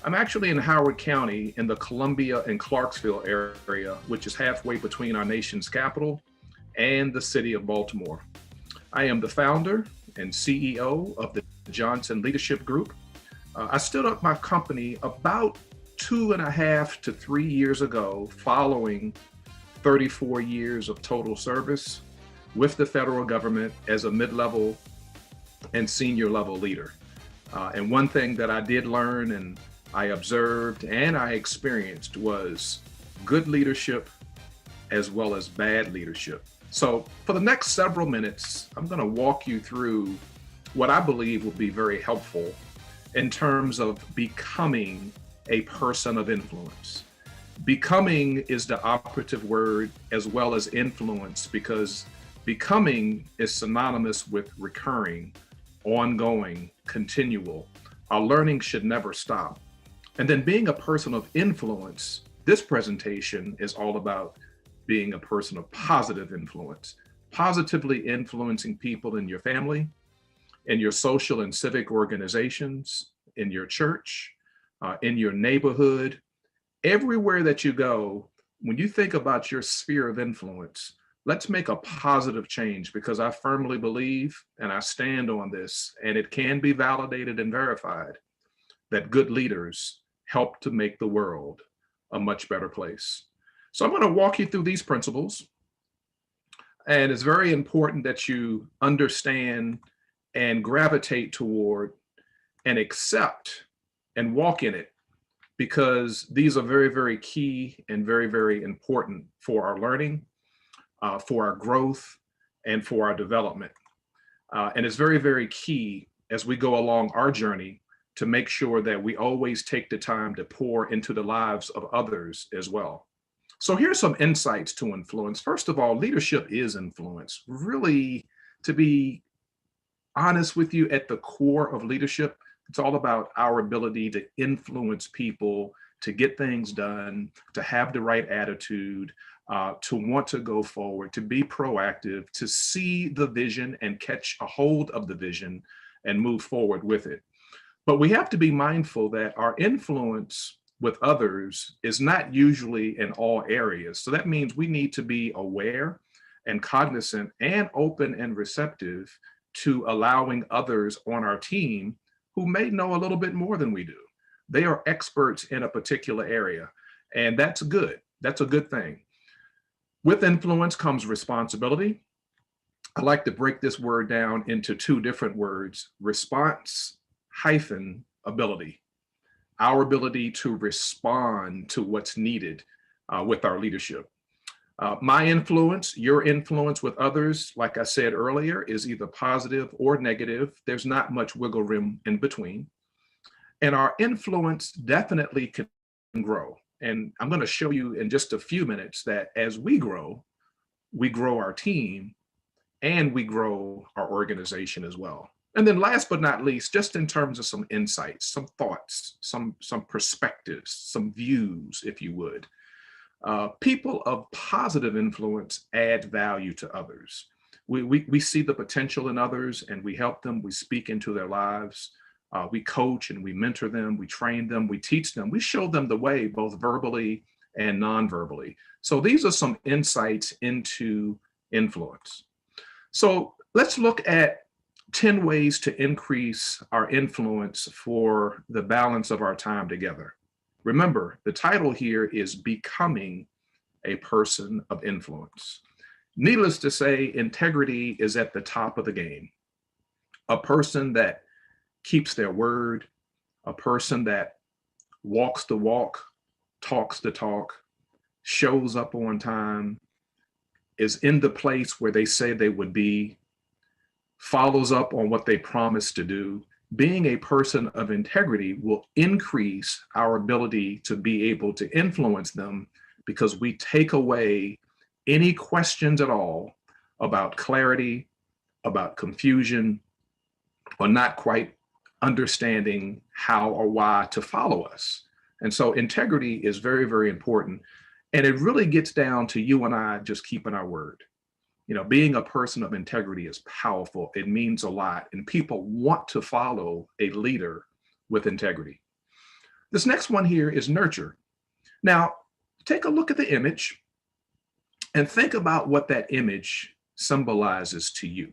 I'm actually in Howard County in the Columbia and Clarksville area, which is halfway between our nation's capital and the city of Baltimore. I am the founder and CEO of the Johnson Leadership Group. I stood up my company about 2.5 to 3 years ago, following 34 years of total service with the federal government as a mid-level and senior level leader. And one thing that I did learn and I observed and I experienced was good leadership as well as bad leadership. So for the next several minutes, I'm going to walk you through what I believe will be very helpful in terms of becoming a person of influence. Becoming is the operative word as well as influence, because becoming is synonymous with recurring, ongoing, continual. Our learning should never stop. And then being a person of influence, this presentation is all about being a person of positive influence, positively influencing people in your family, in your social and civic organizations, in your church, in your neighborhood, everywhere that you go. When you think about your sphere of influence, let's make a positive change, because I firmly believe, and I stand on this, and it can be validated and verified, that good leaders help to make the world a much better place. So I'm going to walk you through these principles. And it's very important that you understand and gravitate toward and accept and walk in it, because these are very, very key and very, very important for our learning, for our growth, and for our development. And it's very, very key as we go along our journey to make sure that we always take the time to pour into the lives of others as well. So here's some insights to influence. First of all, leadership is influence. Really, to be honest with you, at the core of leadership, it's all about our ability to influence people, to get things done, to have the right attitude, to want to go forward, to be proactive, to see the vision and catch a hold of the vision and move forward with it. But we have to be mindful that our influence with others is not usually in all areas. So that means we need to be aware and cognizant and open and receptive to allowing others on our team who may know a little bit more than we do. They are experts in a particular area, and that's good. That's a good thing. With influence comes responsibility. I like to break this word down into two different words: response hyphen ability. Our ability to respond to what's needed with our leadership. My influence, your influence with others, like I said earlier, is either positive or negative. There's not much wiggle room in between. And our influence definitely can grow. And I'm going to show you in just a few minutes that as we grow our team and we grow our organization as well. And then last but not least, just in terms of some insights, some thoughts, some perspectives, some views, if you would. People of positive influence add value to others. We see the potential in others and we help them, we speak into their lives, we coach and we mentor them, we train them, we teach them, we show them the way, both verbally and non-verbally. So these are some insights into influence. So let's look at 10 ways to increase our influence for the balance of our time together. Remember, the title here is Becoming a Person of Influence. Needless to say, integrity is at the top of the game. A person that keeps their word, a person that walks the walk, talks the talk, shows up on time, is in the place where they say they would be, follows up on what they promised to do. Being a person of integrity will increase our ability to be able to influence them, because we take away any questions at all about clarity, about confusion, or not quite understanding how or why to follow us. And so integrity is very, very important. And it really gets down to you and I just keeping our word. You know, being a person of integrity is powerful. It means a lot. And people want to follow a leader with integrity. This next one here is nurture. Now, take a look at the image and think about what that image symbolizes to you.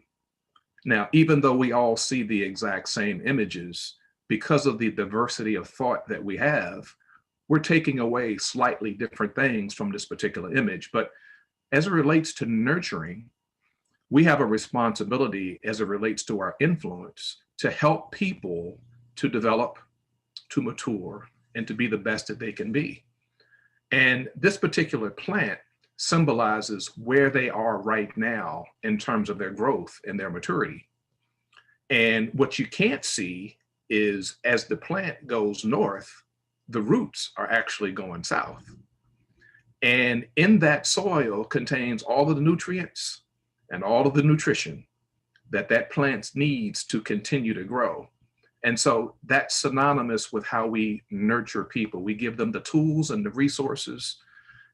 Now, even though we all see the exact same images, because of the diversity of thought that we have, we're taking away slightly different things from this particular image. But as it relates to nurturing, we have a responsibility as it relates to our influence to help people to develop, to mature, and to be the best that they can be. And this particular plant symbolizes where they are right now in terms of their growth and their maturity. And what you can't see is as the plant goes north, the roots are actually going south. And in that soil contains all of the nutrients and all of the nutrition that that plant needs to continue to grow. And so that's synonymous with how we nurture people. We give them the tools and the resources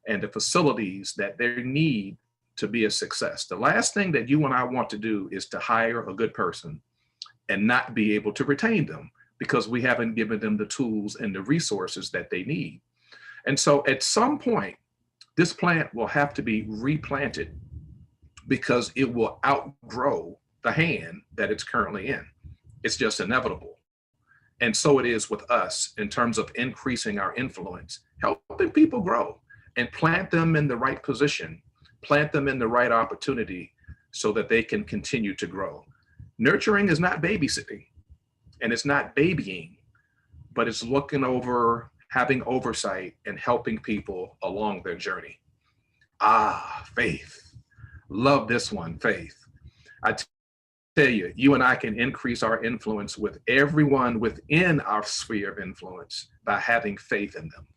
and the facilities that they need to be a success. The last thing that you and I want to do is to hire a good person and not be able to retain them because we haven't given them the tools and the resources that they need. And so at some point, this plant will have to be replanted because it will outgrow the hand that it's currently in. It's just inevitable. And so it is with us in terms of increasing our influence, helping people grow and plant them in the right position, plant them in the right opportunity so that they can continue to grow. Nurturing is not babysitting and it's not babying, but it's looking over, having oversight and helping people along their journey. Faith. Love this one, faith. I tell you, you and I can increase our influence with everyone within our sphere of influence by having faith in them,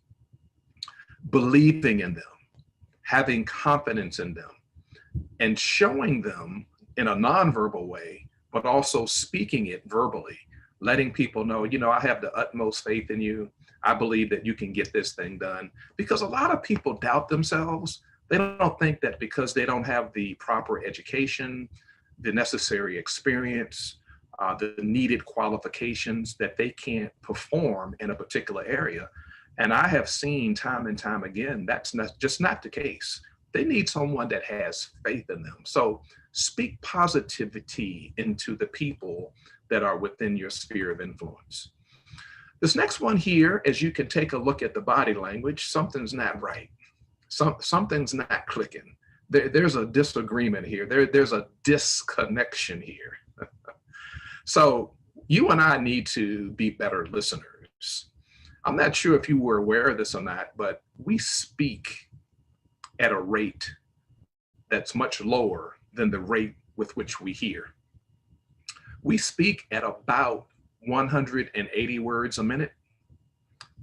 believing in them, having confidence in them, and showing them in a nonverbal way, but also speaking it verbally, letting people know, I have the utmost faith in you. I believe that you can get this thing done. Because a lot of people doubt themselves. They don't think that because they don't have the proper education, the necessary experience, the needed qualifications, that they can't perform in a particular area. And I have seen time and time again, that's just not the case. They need someone that has faith in them. So speak positivity into the people that are within your sphere of influence. This next one here, as you can take a look at the body language, something's not right. Something's not clicking. There's a disagreement here. There's a disconnection here. So you and I need to be better listeners. I'm not sure if you were aware of this or not, but we speak at a rate that's much lower than the rate with which we hear. We speak at about 180 words a minute,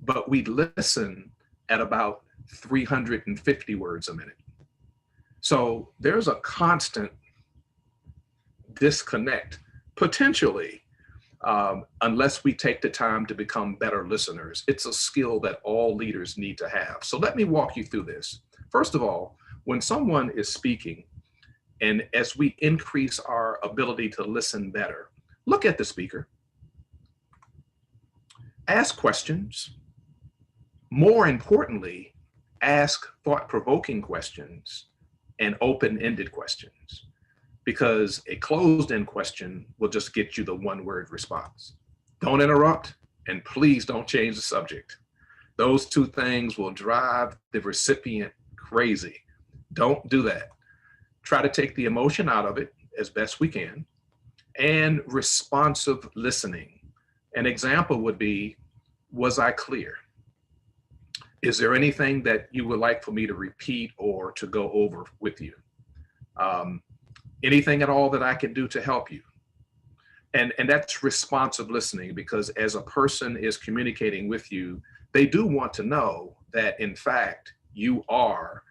but we listen at about 350 words a minute. So there's a constant disconnect, potentially, unless we take the time to become better listeners. It's a skill that all leaders need to have. So let me walk you through this. First of all, when someone is speaking, and as we increase our ability to listen better, look at the speaker, ask questions. More importantly, ask thought-provoking questions and open-ended questions, because a closed-end question will just get you the one-word response. Don't interrupt, and please don't change the subject. Those two things will drive the recipient crazy. Don't do that. Try to take the emotion out of it as best we can, and responsive listening. An example would be, was I clear? Is there anything that you would like for me to repeat or to go over with you? Anything at all that I can do to help you? And that's responsive listening, because as a person is communicating with you, they do want to know that, in fact, you are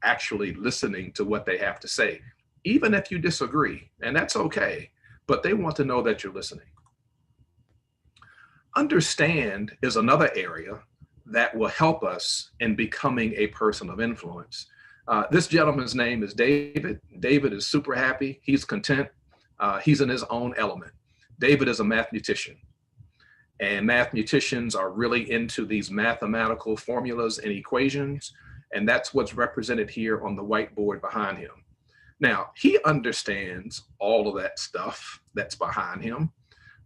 actually listening to what they have to say, even if you disagree, and that's okay, but they want to know that you're listening. Understand is another area that will help us in becoming a person of influence. This gentleman's name is David. David is super happy. He's content. He's in his own element. David is a mathematician, and mathematicians are really into these mathematical formulas and equations, and that's what's represented here on the whiteboard behind him. Now, he understands all of that stuff that's behind him,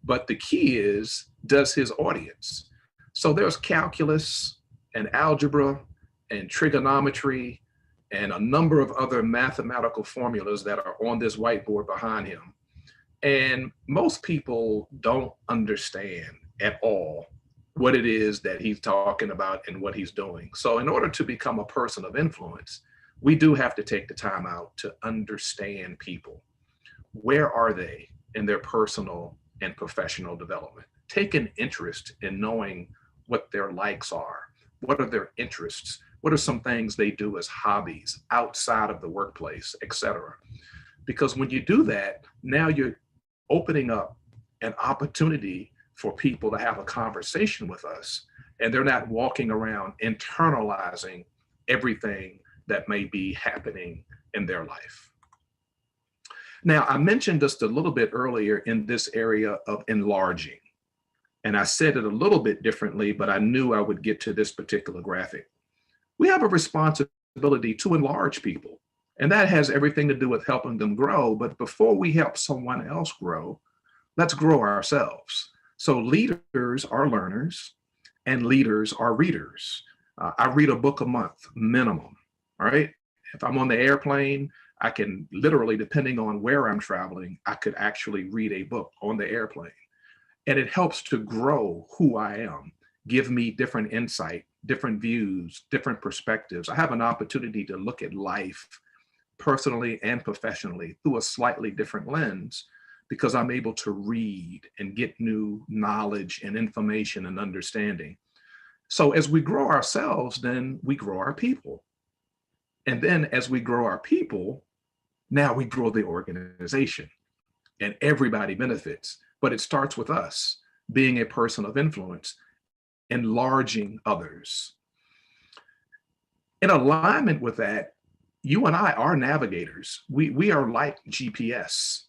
but the key is, does his audience? So there's calculus and algebra and trigonometry and a number of other mathematical formulas that are on this whiteboard behind him. And most people don't understand at all what it is that he's talking about and what he's doing. So in order to become a person of influence, we do have to take the time out to understand people. Where are they in their personal and professional development? Take an interest in knowing what their likes are. What are their interests? What are some things they do as hobbies outside of the workplace, etc.? Because when you do that, now you're opening up an opportunity for people to have a conversation with us, and they're not walking around internalizing everything that may be happening in their life. Now, I mentioned just a little bit earlier in this area of enlarging, and I said it a little bit differently, but I knew I would get to this particular graphic. We have a responsibility to enlarge people, and that has everything to do with helping them grow. But before we help someone else grow, let's grow ourselves. So leaders are learners and leaders are readers. I read a book a month minimum, all right? If I'm on the airplane, I can literally, depending on where I'm traveling, I could actually read a book on the airplane. And it helps to grow who I am, give me different insight, different views, different perspectives. I have an opportunity to look at life personally and professionally through a slightly different lens because I'm able to read and get new knowledge and information and understanding. So as we grow ourselves, then we grow our people. And then as we grow our people, now we grow the organization and everybody benefits. But it starts with us being a person of influence, enlarging others. In alignment with that, you and I are navigators. We are like GPS.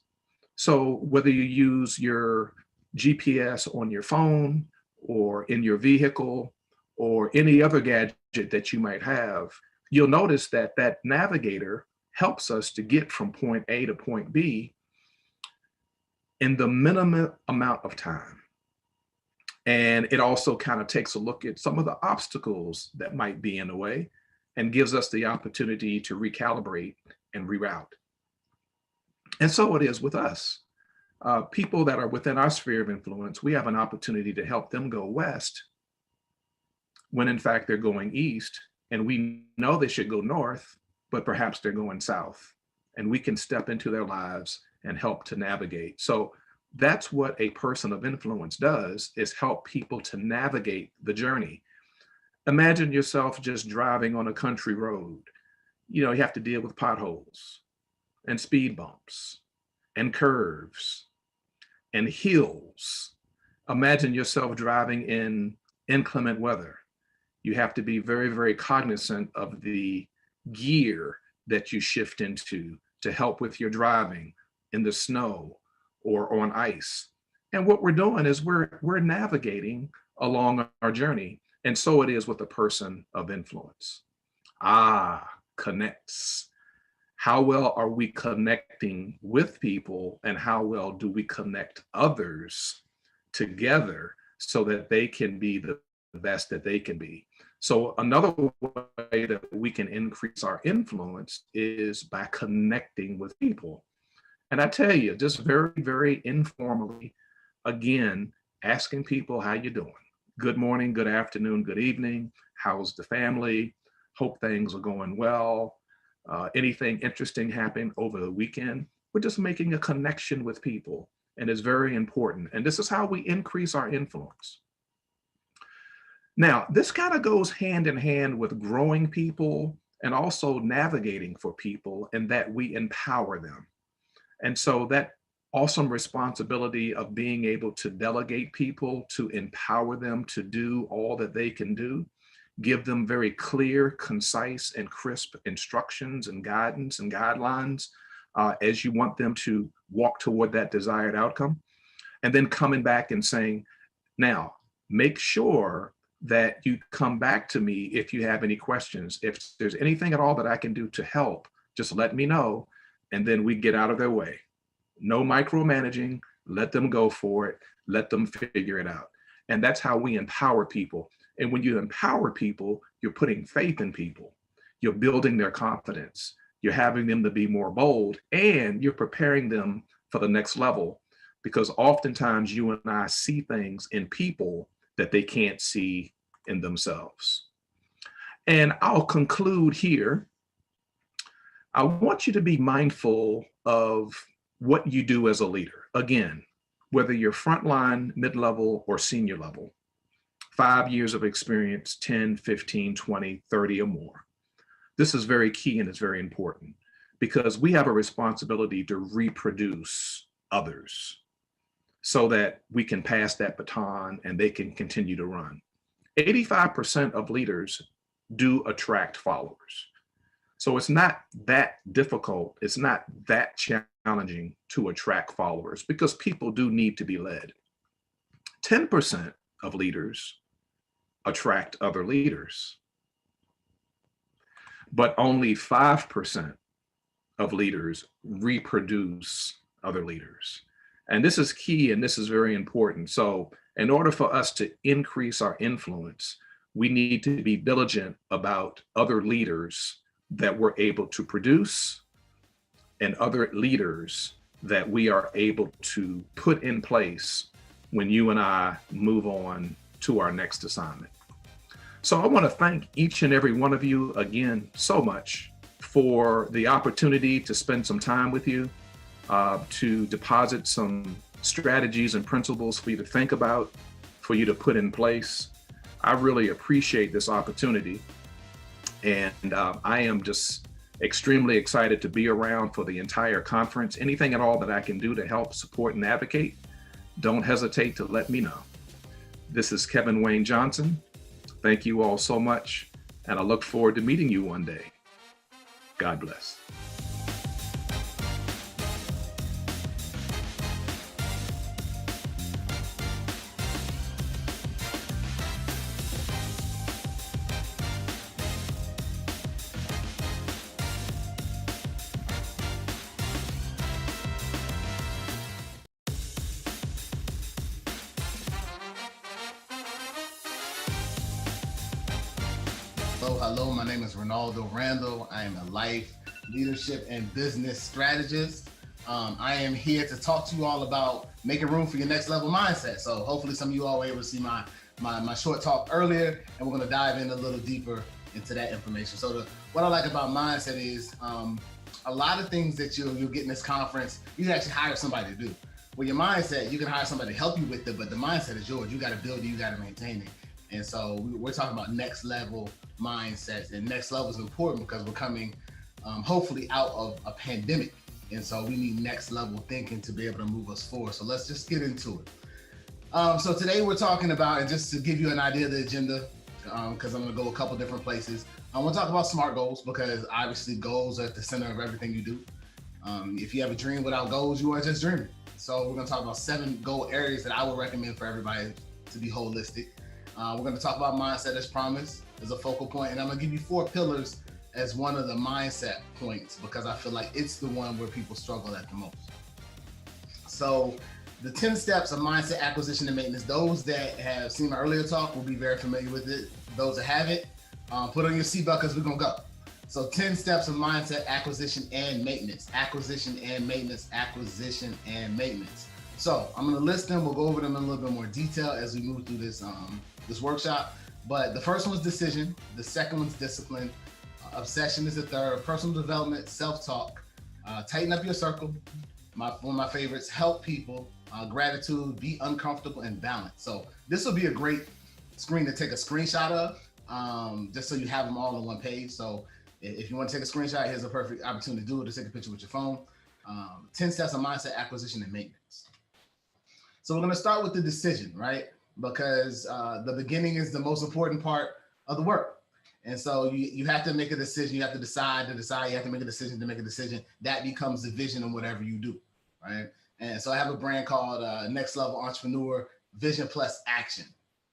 So whether you use your GPS on your phone or in your vehicle or any other gadget that you might have, you'll notice that that navigator helps us to get from point A to point B in the minimum amount of time. And it also kind of takes a look at some of the obstacles that might be in the way and gives us the opportunity to recalibrate and reroute. And so it is with us. People that are within our sphere of influence, we have an opportunity to help them go west when in fact they're going east, and we know they should go north, but perhaps they're going south. And we can step into their lives and help to navigate. So that's what a person of influence does, is help people to navigate the journey. Imagine yourself just driving on a country road. You know, you have to deal with potholes and speed bumps and curves and hills. Imagine yourself driving in inclement weather. You have to be very, very cognizant of the gear that you shift into to help with your driving in the snow or on ice. And what we're doing is we're navigating along our journey. And so it is with a person of influence. Connects. How well are we connecting with people, and how well do we connect others together so that they can be the best that they can be? So another way that we can increase our influence is by connecting with people. And I tell you, just very, very informally, again, asking people how you doing. Good morning, good afternoon, good evening. How's the family? Hope things are going well. Anything interesting happened over the weekend? We're just making a connection with people, and it's very important. And this is how we increase our influence. Now, this kind of goes hand in hand with growing people and also navigating for people, and that we empower them. And so that awesome responsibility of being able to delegate people, to empower them to do all that they can do, give them very clear, concise, and crisp instructions and guidance and guidelines as you want them to walk toward that desired outcome. And then coming back and saying, now, make sure that you come back to me if you have any questions. If there's anything at all that I can do to help, just let me know. And then we get out of their way. No micromanaging, let them go for it, let them figure it out. And that's how we empower people. And when you empower people, you're putting faith in people. You're building their confidence. You're having them to be more bold, and you're preparing them for the next level, because oftentimes you and I see things in people that they can't see in themselves. And I'll conclude here. I want you to be mindful of what you do as a leader. Again, whether you're frontline, mid-level, or senior level, 5 years of experience, 10, 15, 20, 30 or more. This is very key and it's very important, because we have a responsibility to reproduce others so that we can pass that baton and they can continue to run. 85% of leaders do attract followers. So it's not that difficult. It's not that challenging to attract followers because people do need to be led. 10% of leaders attract other leaders, but only 5% of leaders reproduce other leaders. And this is key and this is very important. So in order for us to increase our influence, we need to be diligent about other leaders that we're able to produce and other leaders that we are able to put in place when you and I move on to our next assignment. So I want to thank each and every one of you again so much for the opportunity to spend some time with you, to deposit some strategies and principles for you to think about, for you to put in place. I really appreciate this opportunity. And I am just extremely excited to be around for the entire conference. Anything at all that I can do to help support and advocate, don't hesitate to let me know. This is Kevin Wayne Johnson. Thank you all so much. And I look forward to meeting you one day. God bless. Hello, my name is Ronaldo Randall. I am a life, leadership, and business strategist. I am here to talk to you all about making room for your next level mindset. So hopefully some of you all were able to see my short talk earlier, and we're going to dive in a little deeper into that information. So what I like about mindset is a lot of things that you'll get in this conference, you can actually hire somebody to do. With your mindset, you can hire somebody to help you with it, but the mindset is yours. You got to build it, you got to maintain it. And so we're talking about next level mindsets, and next level is important because we're coming hopefully out of a pandemic. And so we need next level thinking to be able to move us forward. So let's just get into it. So today we're talking about, and just to give you an idea of the agenda, because I'm gonna go a couple different places. I want to talk about SMART goals because obviously goals are at the center of everything you do. If you have a dream without goals, you are just dreaming. So we're gonna talk about 7 goal areas that I would recommend for everybody to be holistic. We're going to talk about mindset as promised as a focal point, and I'm going to give you 4 pillars as one of the mindset points because I feel like it's the one where people struggle at the most. So the 10 steps of mindset acquisition and maintenance, those that have seen my earlier talk will be very familiar with it. Those that haven't, put on your seatbelt because we're going to go. So 10 steps of mindset acquisition and maintenance, acquisition and maintenance, acquisition and maintenance. So I'm going to list them. We'll go over them in a little bit more detail as we move through this workshop. But the first one's decision. The second one's discipline. Obsession is the third. Personal development, self-talk. Tighten up your circle. One of my favorites, help people. Gratitude, be uncomfortable, and balance. So this will be a great screen to take a screenshot of, just so you have them all on one page. So if you want to take a screenshot, here's a perfect opportunity to do it. To take a picture with your phone. 10 steps of mindset acquisition and maintenance. So we're going to start with the decision, right? Because the beginning is the most important part of the work. And so you have to make a decision. You have to decide, you have to make a decision to make a decision. That becomes the vision of whatever you do, right? And so I have a brand called Next Level Entrepreneur, Vision Plus Action,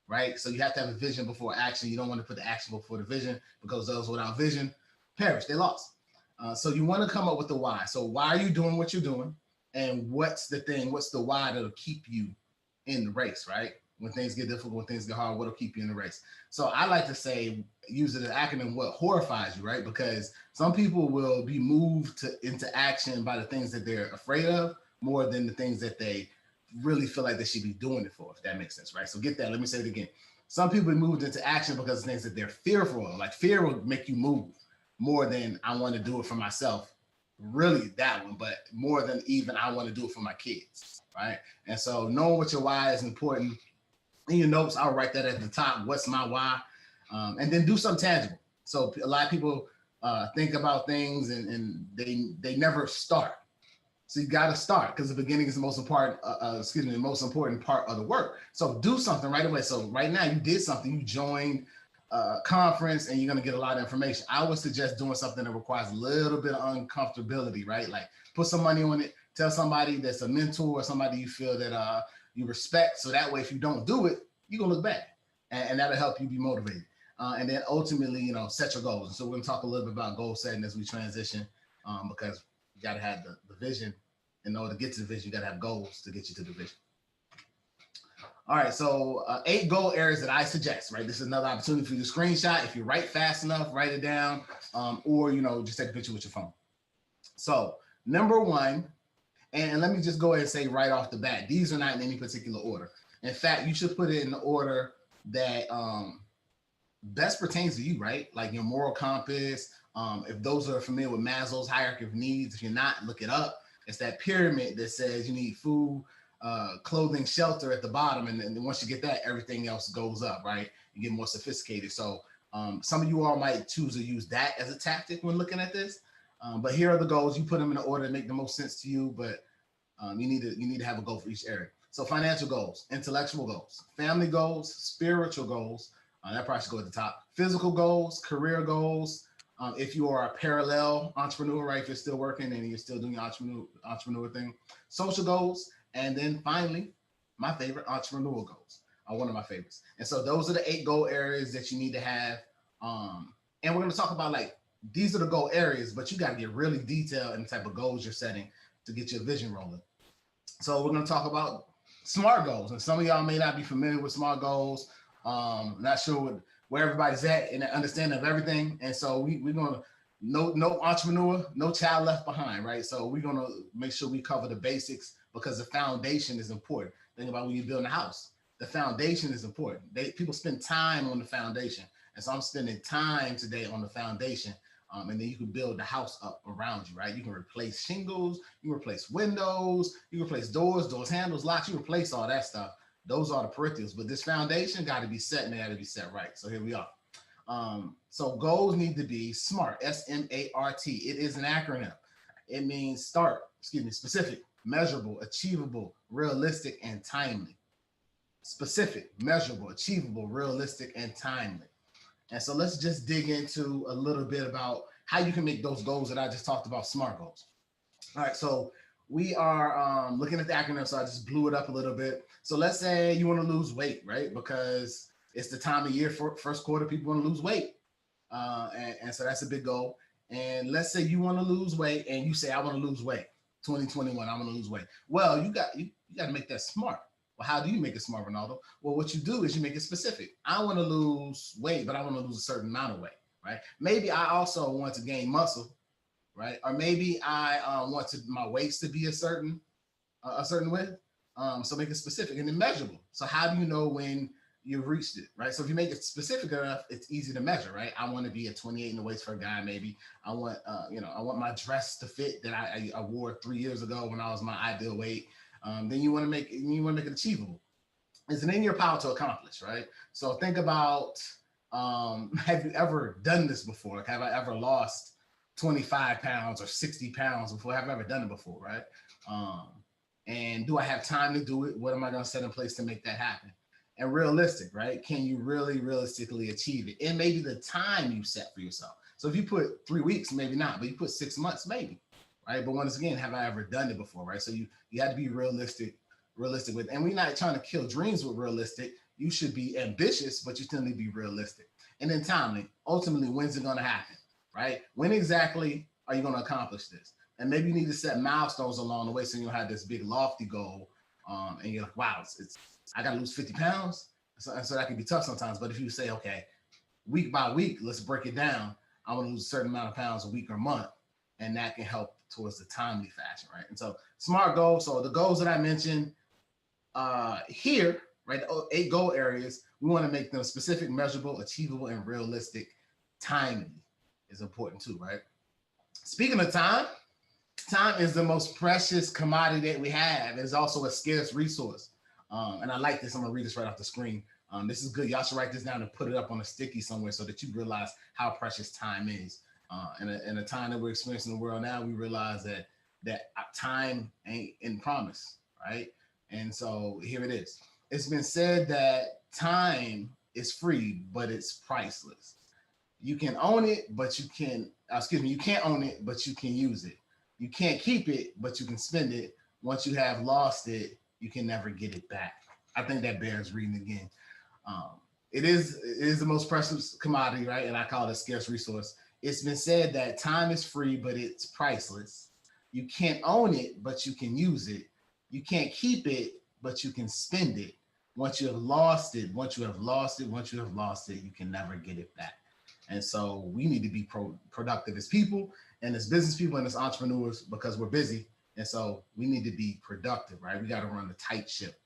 right? So you have to have a vision before action. You don't want to put the action before the vision because those without vision perish, they lost. So you want to come up with the why. So why are you doing what you're doing? And what's the why that'll keep you in the race, right? When things get difficult, when things get hard, what'll keep you in the race? So I like to say, use it as an acronym, what horrifies you, right? Because some people will be moved into action by the things that they're afraid of more than the things that they really feel like they should be doing it for, if that makes sense, right? So get that, let me say it again. Some people be moved into action because of things that they're fearful of. Like fear will make you move more than I want to do it for myself. Really that one, but more than even I want to do it for my kids, right? And so knowing what your why is important. In your notes, I'll write that at the top. What's my why? And then do something tangible. So a lot of people think about things and they never start. So you got to start because the beginning is the most important. The most important part of the work. So do something right away. So right now you did something. You joined conference and you're going to get a lot of information. I would suggest doing something that requires a little bit of uncomfortability, right? Like put some money on it, tell somebody that's a mentor or somebody you feel that you respect. So that way, if you don't do it, you're going to look back and that'll help you be motivated. And then ultimately, set your goals. And so we're going to talk a little bit about goal setting as we transition because you got to have the vision. In order to get to the vision, you got to have goals to get you to the vision. All right, so 8 goal areas that I suggest, right? This is another opportunity for you to screenshot. If you write fast enough, write it down, or, just take a picture with your phone. So number 1, and let me just go ahead and say right off the bat, these are not in any particular order. In fact, you should put it in the order that best pertains to you, right? Like your moral compass. If those are familiar with Maslow's hierarchy of needs, if you're not, look it up. It's that pyramid that says you need food, clothing, shelter at the bottom. And then once you get that, everything else goes up, right? You get more sophisticated. So some of you all might choose to use that as a tactic when looking at this. But here are the goals. You put them in the order that make the most sense to you, but you need to have a goal for each area. So financial goals, intellectual goals, family goals, spiritual goals. That probably should go at the top. Physical goals, career goals. If you are a parallel entrepreneur, right? If you're still working and you're still doing your entrepreneur thing. Social goals. And then finally, my favorite, entrepreneurial goals are one of my favorites. And so those are the 8 goal areas that you need to have. And we're going to talk about these are the goal areas, but you got to get really detailed in the type of goals you're setting to get your vision rolling. So we're going to talk about SMART goals. And some of y'all may not be familiar with SMART goals. Not sure where everybody's at in the understanding of everything. And so we're going to, no entrepreneur, no child left behind, right? So we're going to make sure we cover the basics because the foundation is important. Think about when you're building a house. The foundation is important. People spend time on the foundation. And so I'm spending time today on the foundation. And then you can build the house up around you, right? You can replace shingles, you can replace windows, you can replace doors, handles, locks, you replace all that stuff. Those are the peripherals, but this foundation got to be set and they got to be set right. So here we are. So goals need to be SMART, S-M-A-R-T. It is an acronym. It means specific, measurable, achievable, realistic, and timely. Specific, measurable, achievable, realistic, and timely. And so let's just dig into a little bit about how you can make those goals that I just talked about, SMART goals. All right, so we are looking at the acronym, so I just blew it up a little bit. So let's say you want to lose weight, right? Because it's the time of year for first quarter, people want to lose weight. And so that's a big goal. And let's say you want to lose weight and you say, I want to lose weight. 2021, I want to lose weight. Well, you got to make that SMART. Well, how do you make it SMART, Ronaldo? Well, what you do is you make it specific. I want to lose weight, but I want to lose a certain amount of weight, right? Maybe I also want to gain muscle, right? Or maybe I want my waist to be a certain width. So make it specific and then measurable. So how do you know when you've reached it, right? So if you make it specific enough, it's easy to measure, right? I want to be a 28 in the waist for a guy, maybe. I want, I want my dress to fit that I wore 3 years ago when I was my ideal weight. Then you want to make it achievable. It's in your power to accomplish, right? So think about, have you ever done this before? Like, have I ever lost 25 pounds or 60 pounds before? Have I ever done it before, right? And do I have time to do it? What am I going to set in place to make that happen? And realistic, right? Can you really realistically achieve it? And maybe the time you set for yourself. So if you put 3 weeks, maybe not, but you put 6 months, maybe, right? But once again, have I ever done it before, right? So you have to be realistic with, and we're not trying to kill dreams with realistic. You should be ambitious, but you still need to be realistic. And then timely, ultimately, when's it going to happen, right? When exactly are you going to accomplish this? And maybe you need to set milestones along the way so you don't have this big lofty goal. And you're like, wow, I got to lose 50 pounds. So that can be tough sometimes. But if you say, okay, week by week, let's break it down. I want to lose a certain amount of pounds a week or month. And that can help towards the timely fashion, right? And so SMART goals. So the goals that I mentioned here, right? The 8 goal areas, we want to make them specific, measurable, achievable, and realistic. Timely is important too, right? Speaking of time is the most precious commodity that we have. It's also a scarce resource. And I like this. I'm going to read this right off the screen. This is good. Y'all should write this down and put it up on a sticky somewhere so that you realize how precious time is. In a time that we're experiencing in the world now, we realize that time ain't in promise, right? And so here it is. It's been said that time is free, but it's priceless. You can own it, but you can't own it, but you can use it. You can't keep it, but you can spend it. Once you have lost it, you can never get it back. I think that bears reading again. It is the most precious commodity, right? And I call it a scarce resource. It's been said that time is free, but it's priceless. You can't own it, but you can use it. You can't keep it, but you can spend it. Once you have lost it, you can never get it back. And so we need to be productive as people and as business people and as entrepreneurs because we're busy. And so we need to be productive, right? We got to run a tight ship.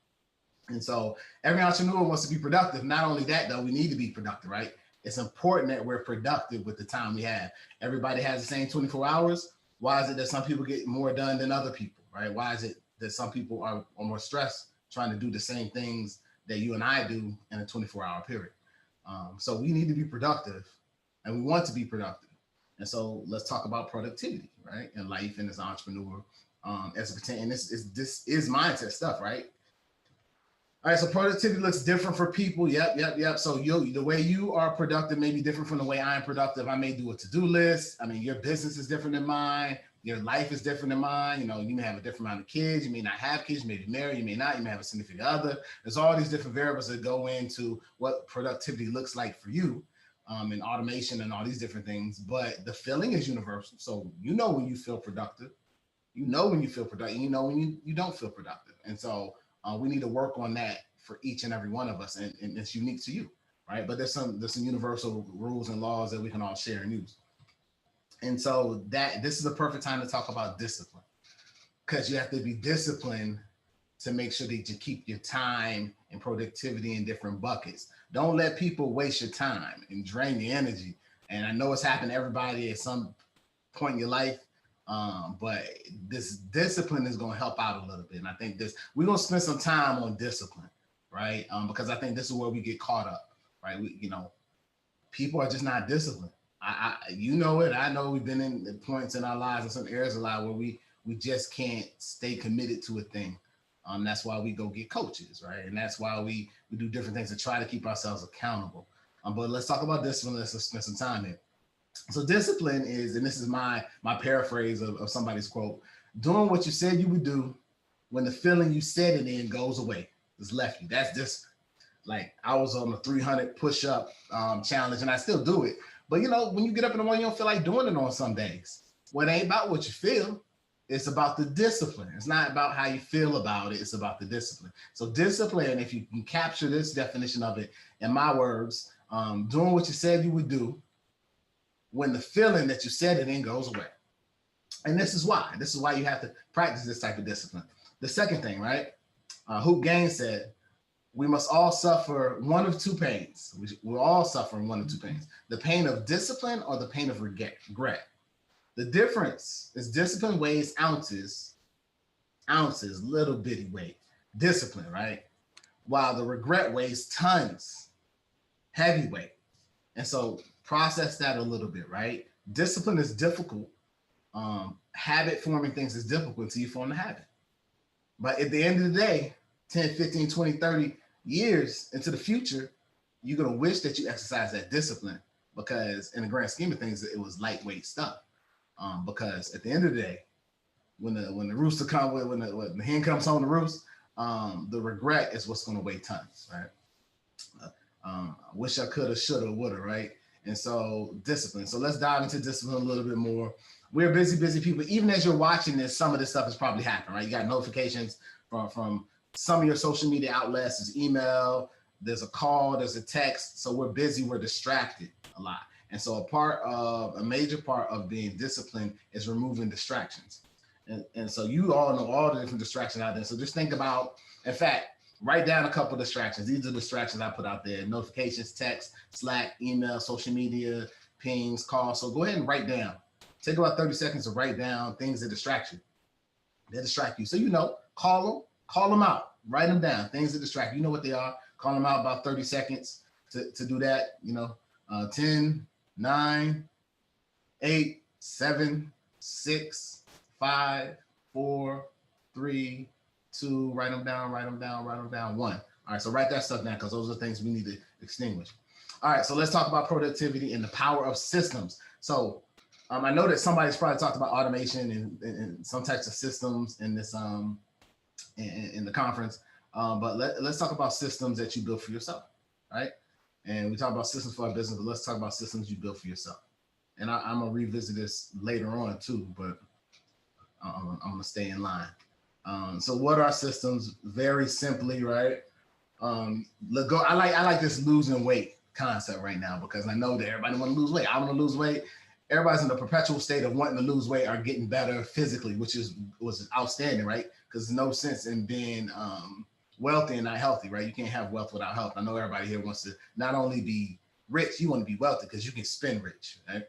And so every entrepreneur wants to be productive. Not only that, though, we need to be productive, right? It's important that we're productive with the time we have. Everybody has the same 24 hours. Why is it that some people get more done than other people, right? Why is it that some people are more stressed trying to do the same things that you and I do in a 24-hour period? So we need to be productive and we want to be productive. And so let's talk about productivity, right? In life and as an entrepreneur, as it pertains, and this is mindset stuff, right? All right, so productivity looks different for people. Yep. So the way you are productive may be different from the way I am productive. I may do a to-do list. I mean, your business is different than mine. Your life is different than mine. You know, you may have a different amount of kids. You may not have kids. You may be married. You may not. You may have a significant other. There's all these different variables that go into what productivity looks like for you, and automation and all these different things. But the feeling is universal. So you know when you feel productive. You know when you feel productive. You know when you don't feel productive. And so we need to work on that for each and every one of us, and it's unique to you, right? But there's some universal rules and laws that we can all share and use. And so this is a perfect time to talk about discipline, because you have to be disciplined to make sure that you keep your time and productivity in different buckets. Don't let people waste your time and drain your energy. And I know it's happened to everybody at some point in your life. But this discipline is going to help out a little bit. And I think we're going to spend some time on discipline, right? Because I think this is where we get caught up, right? People are just not disciplined. You know it. I know we've been in points in our lives in some areas a lot where we just can't stay committed to a thing. That's why we go get coaches, right? And that's why we do different things to try to keep ourselves accountable. But let's talk about discipline. Let's spend some time here. So discipline is, and this is my paraphrase of somebody's quote, doing what you said you would do when the feeling you said it in goes away. It's left you. That's just like I was on a 300 push-up challenge and I still do it. But when you get up in the morning, you don't feel like doing it on some days. Well, it ain't about what you feel. It's about the discipline. It's not about how you feel about it. It's about the discipline. So discipline, if you can capture this definition of it in my words, doing what you said you would do when the feeling that you said it in goes away. And this is why you have to practice this type of discipline. The second thing, right? Hoop Gaines said, we must all suffer one of two pains. We're all suffering one of two pains, the pain of discipline or the pain of regret. The difference is discipline weighs ounces, little bitty weight, discipline, right? While the regret weighs tons, heavy weight. And so process that a little bit, right? Discipline is difficult. Habit forming things is difficult until you form the habit. But at the end of the day, 10, 15, 20, 30 years into the future, you're going to wish that you exercise that discipline, because in the grand scheme of things, it was lightweight stuff. Because at the end of the day, when the rooster comes, when the hen comes home to roost, the regret is what's going to weigh tons, right? I wish I coulda, shoulda, woulda, right? And so discipline. So let's dive into discipline a little bit more. We're busy people. Even as you're watching this, some of this stuff is probably happening, right? You got notifications from some of your social media outlets. There's email, there's a call, there's a text. So we're busy, we're distracted a lot. And so a major part of being disciplined is removing distractions. And so you all know all the different distractions out there. So just think about, in fact, write down a couple of distractions. These are the distractions I put out there: notifications, text, Slack, email, social media, pings, calls. So go ahead and write down. Take about 30 seconds to write down things that distract you. They distract you. So call them out, write them down. Things that distract you. You know what they are. Call them out about 30 seconds to do that. 10, 9, 8, 7, 6, 5, 4, 3, 2, write them down, 1. All right, so write that stuff down, because those are things we need to extinguish. All right, so let's talk about productivity and the power of systems. So I know that somebody's probably talked about automation and some types of systems in this in the conference, but let's talk about systems that you build for yourself, right? And we talk about systems for our business, but let's talk about systems you build for yourself. And I'm gonna revisit this later on too, but I'm gonna stay in line. So what are systems? Very simply, right? Let's go. I like this losing weight concept right now because I know that everybody want to lose weight. I want to lose weight. Everybody's in a perpetual state of wanting to lose weight or getting better physically, which was outstanding, right? Because there's no sense in being wealthy and not healthy, right? You can't have wealth without health. I know everybody here wants to not only be rich, you want to be wealthy because you can spend rich, right?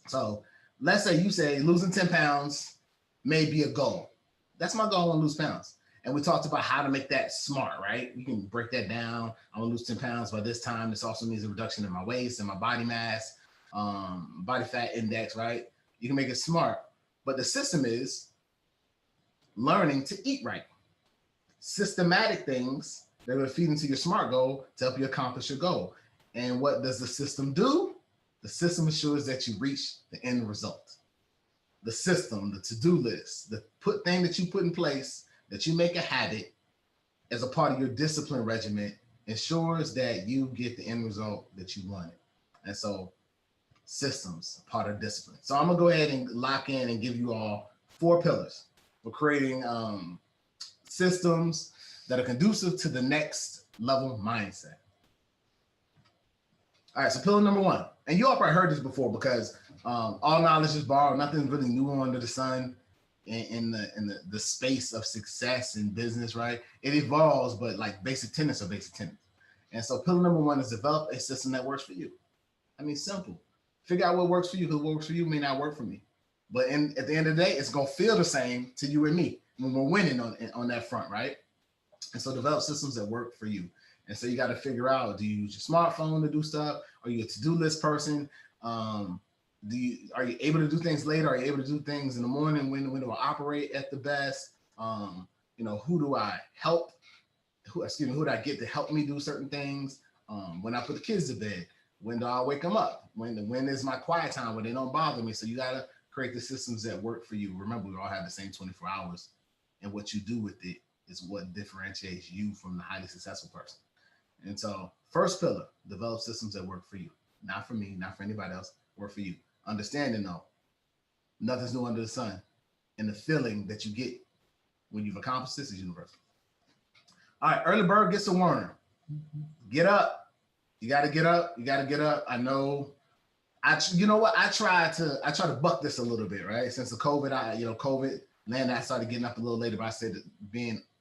So let's say you say losing 10 pounds may be a goal. That's my goal, I want to lose pounds. And we talked about how to make that smart, right? You can break that down. I want to lose 10 pounds by this time. This also means a reduction in my waist and my body mass, body fat index, right? You can make it smart. But the system is learning to eat right. Systematic things that will feed into your SMART goal to help you accomplish your goal. And what does the system do? The system ensures that you reach the end result. The system, the to-do list, the thing that you put in place, that you make a habit as a part of your discipline regimen ensures that you get the end result that you wanted. And so systems, part of discipline. So I'm gonna go ahead and lock in and give you all 4 pillars for creating systems that are conducive to the next level mindset. All right, so pillar number 1, and you all probably heard this before because all knowledge is borrowed. Nothing's really new under the sun in the space of success in business, right? It evolves, but like basic tenets are basic tenets. And so pillar number 1 is develop a system that works for you. I mean, simple. Figure out what works for you. What works for you may not work for me. But at the end of the day, it's gonna feel the same to you and me when we're winning on that front, right? And so develop systems that work for you. And so you got to figure out, do you use your smartphone to do stuff? Are you a to-do list person? Are you able to do things later? Are you able to do things in the morning? When do I operate at the best? Who do I help? Who do I get to help me do certain things? When I put the kids to bed, when do I wake them up? When is my quiet time where they don't bother me? So you got to create the systems that work for you. Remember, we all have the same 24 hours, and what you do with it is what differentiates you from the highly successful person. And so first pillar, develop systems that work for you. Not for me, not for anybody else, work for you. Understanding though, nothing's new under the sun. And the feeling that you get when you've accomplished this is universal. All right, early bird gets the worm. Get up. You got to get up. You got to get up. I know. You know what? I try to buck this a little bit, right? Since the COVID, I started getting up a little later, but I said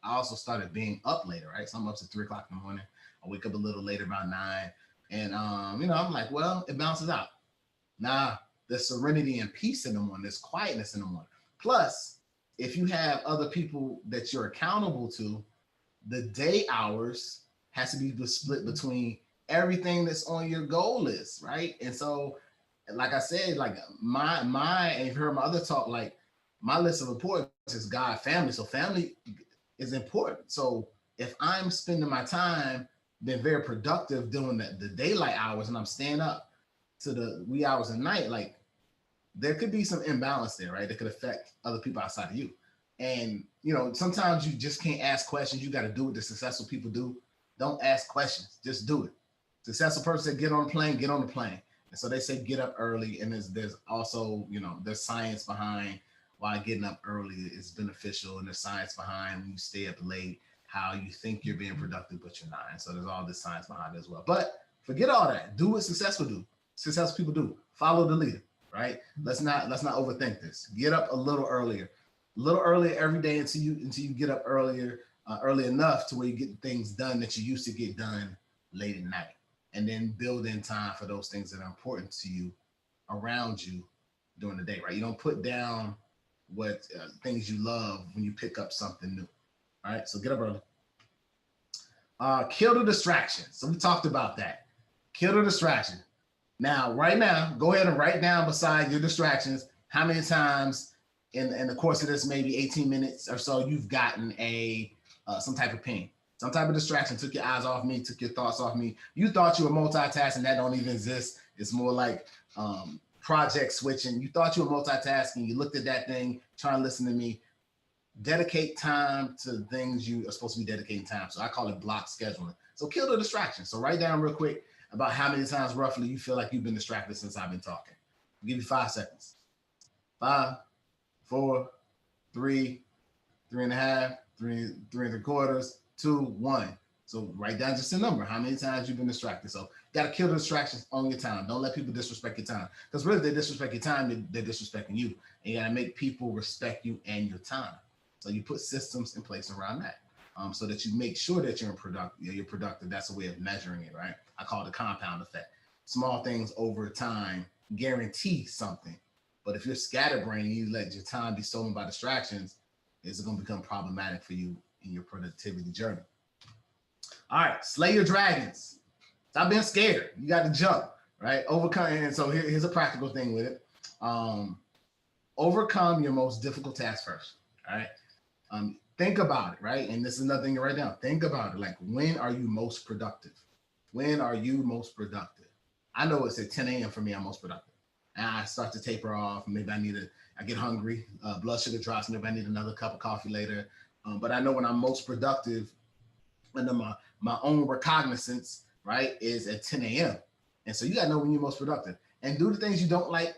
I also started being up later, right? So I'm up to 3 o'clock in the morning. I wake up a little later, about 9. And, I'm like, well, it bounces out. Nah, there's serenity and peace in the morning. There's quietness in the morning. Plus, if you have other people that you're accountable to, the day hours has to be split between everything that's on your goal list, right? And so, like I said, like and you've heard my other talk, like my list of importance is God, family. So family is important. So if I'm spending my time being very productive doing the daylight hours and I'm staying up to the wee hours of night, like there could be some imbalance there, right? That could affect other people outside of you. And, sometimes you just can't ask questions. You got to do what the successful people do. Don't ask questions, just do it. Successful person said, get on the plane, get on the plane. And so they say, get up early. And there's also, there's science behind why getting up early is beneficial. And there's science behind when you stay up late, how you think you're being productive, but you're not. And so there's all this science behind it as well. But forget all that. Do what successful people do. Follow the leader, right? Let's not overthink this. Get up a little earlier every day until you get up early enough to where you get things done that you used to get done late at night. And then build in time for those things that are important to you around you during the day, right? You don't put down what things you love when you pick up something new. All right, so get up early. Kill the distraction. So we talked about that. Kill the distraction. Now, right now, go ahead and write down beside your distractions how many times in the course of this maybe 18 minutes or so you've gotten some type of ping. Some type of distraction took your eyes off me, took your thoughts off me. You thought you were multitasking, that don't even exist. It's more like project switching. You thought you were multitasking, you looked at that thing, trying to listen to me. Dedicate time to things you are supposed to be dedicating time. So I call it block scheduling. So kill the distraction. So write down real quick about how many times roughly you feel like you've been distracted since I've been talking. I'll give you 5 seconds. 5, 4, 3, 3.5, 3.75, 2, 1. So write down just a number, how many times you've been distracted. So you got to kill the distractions on your time. Don't let people disrespect your time. Because really, they disrespect your time, they're disrespecting you. And you got to make people respect you and your time. So you put systems in place around that, so that you make sure that you're productive. That's a way of measuring it, right? I call it the compound effect. Small things over time guarantee something. But if you're scatterbrained and you let your time be stolen by distractions, it's going to become problematic for you in your productivity journey. All right, slay your dragons. Stop being scared. You got to jump, right? Overcome. And so here's a practical thing with it. Overcome your most difficult task first, all right? Think about it, right? And this is another thing to write down. Think about it. Like, when are you most productive? When are you most productive? I know it's at 10 a.m. for me, I'm most productive. And I start to taper off. Maybe I get hungry, blood sugar drops. Maybe I need another cup of coffee later. But I know when I'm most productive under my own recognizance, right, is at 10 a.m. And so you got to know when you're most productive. And do the things you don't like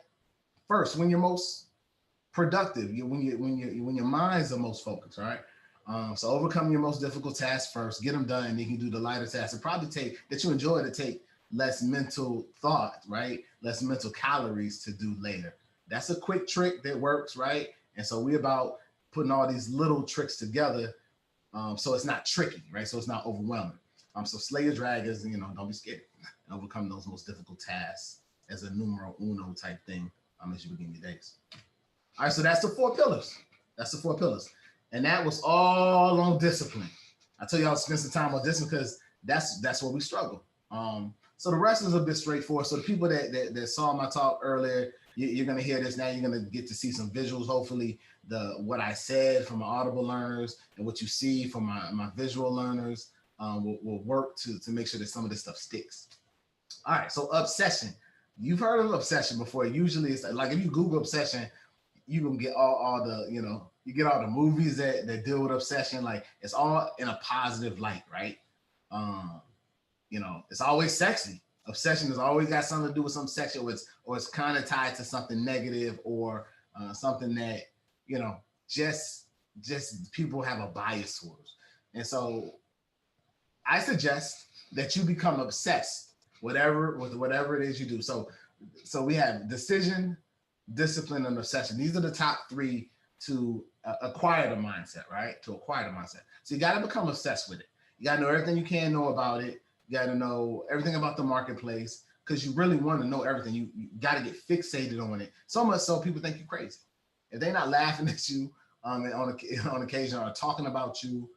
first when you're most productive, when your mind's the most focused, right? So overcome your most difficult tasks first, get them done, and you can do the lighter tasks. It probably that you enjoy to take less mental thought, right? Less mental calories to do later. That's a quick trick that works, right? And so we're about putting all these little tricks together, so it's not tricky, right? So it's not overwhelming. So slay your dragons, don't be scared, and overcome those most difficult tasks as a numero uno type thing as you begin your days. All right, so that's the 4 pillars. And that was all on discipline. I tell you, I'll spend some time on discipline because that's where we struggle. So the rest is a bit straightforward. So the people that saw my talk earlier, you're gonna hear this now. You're gonna get to see some visuals. Hopefully, what I said from my audible learners and what you see from my visual learners will work to make sure that some of this stuff sticks. All right, so obsession. You've heard of obsession before. Usually, it's like if you Google obsession, you can get all the, you get all the movies that deal with obsession. Like, it's all in a positive light, right? It's always sexy. Obsession has always got something to do with something sexual, or it's kind of tied to something negative, or something that, just people have a bias towards. And so I suggest that you become obsessed with whatever it is you do. So we have decision, discipline, and obsession. These are the top 3 to acquire the mindset, right? To acquire the mindset. So you got to become obsessed with it. You got to know everything you can know about it. You got to know everything about the marketplace, because you really want to know everything. You got to get fixated on it. So much so people think you're crazy. If they're not laughing at you on occasion, or talking about you,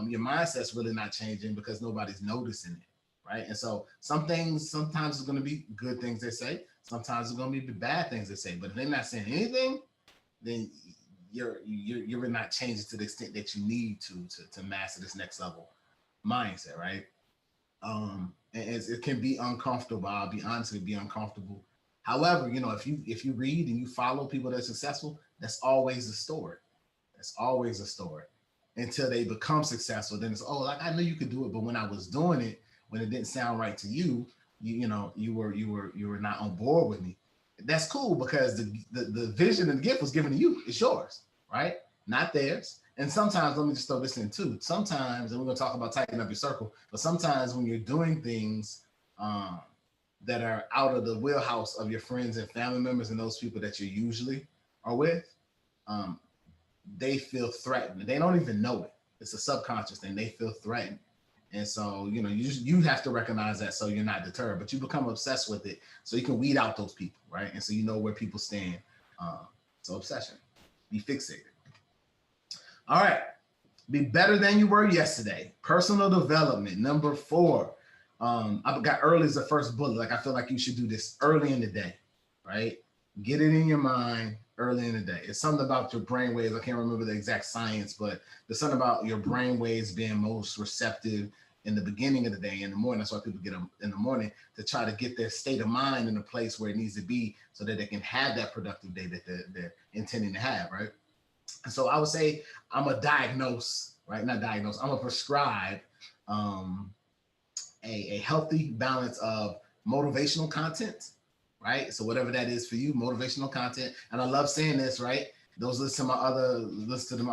your mindset's really not changing because nobody's noticing it, right? And so sometimes it's going to be good things they say. Sometimes it's going to be bad things they say. But if they're not saying anything, then you're really not changing to the extent that you need to master this next level mindset, right? And it can be uncomfortable. I'll be honest, it can be uncomfortable. However, if you read and you follow people that are successful, that's always a story. That's always a story until they become successful. Then it's, like, I knew you could do it, but when I was doing it, when it didn't sound right to you, you were not on board with me. That's cool, because the vision and the gift was given to you. It's yours, right? Not theirs. And sometimes, let me just throw this in too. Sometimes, and we're going to talk about tightening up your circle, but sometimes when you're doing things that are out of the wheelhouse of your friends and family members and those people that you usually are with, they feel threatened. They don't even know it. It's a subconscious thing. They feel threatened. And so, you have to recognize that so you're not deterred, but you become obsessed with it so you can weed out those people, right? And so you know where people stand. So obsession, be fixated. All right, be better than you were yesterday. Personal development, number 4. I got early as the first bullet. Like, I feel like you should do this early in the day, right? Get it in your mind, early in the day. It's something about your brain waves. I can't remember the exact science, but there's something about your brain waves being most receptive in the beginning of the day, in the morning. That's why people get them in the morning, to try to get their state of mind in a place where it needs to be so that they can have that productive day that they're intending to have, right? And so I would say I'm a diagnose, right? Not diagnose, I'm a prescribe a healthy balance of motivational content, right? So whatever that is for you, motivational content. And I love saying this, right? Those listen to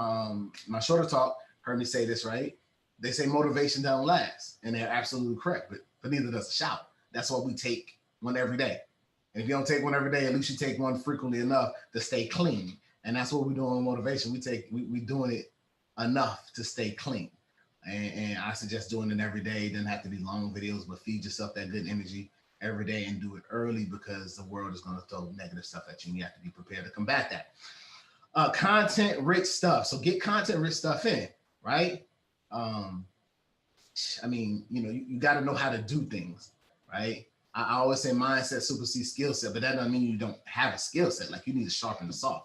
my shorter talk heard me say this, right? They say motivation don't last, and they're absolutely correct, but neither does a shout. That's why we take one every day. And if you don't take one every day, at least you take one frequently enough to stay clean. And that's what we're doing with motivation. We doing it enough to stay clean. And I suggest doing it every day. It doesn't have to be long videos, but feed yourself that good energy every day and do it early, because the world is going to throw negative stuff at you and you have to be prepared to combat that. Content rich stuff. So get content rich stuff in, right? I mean, you got to know how to do things, right? I always say mindset supersedes skill set, but that doesn't mean you don't have a skill set. Like, you need to sharpen the saw.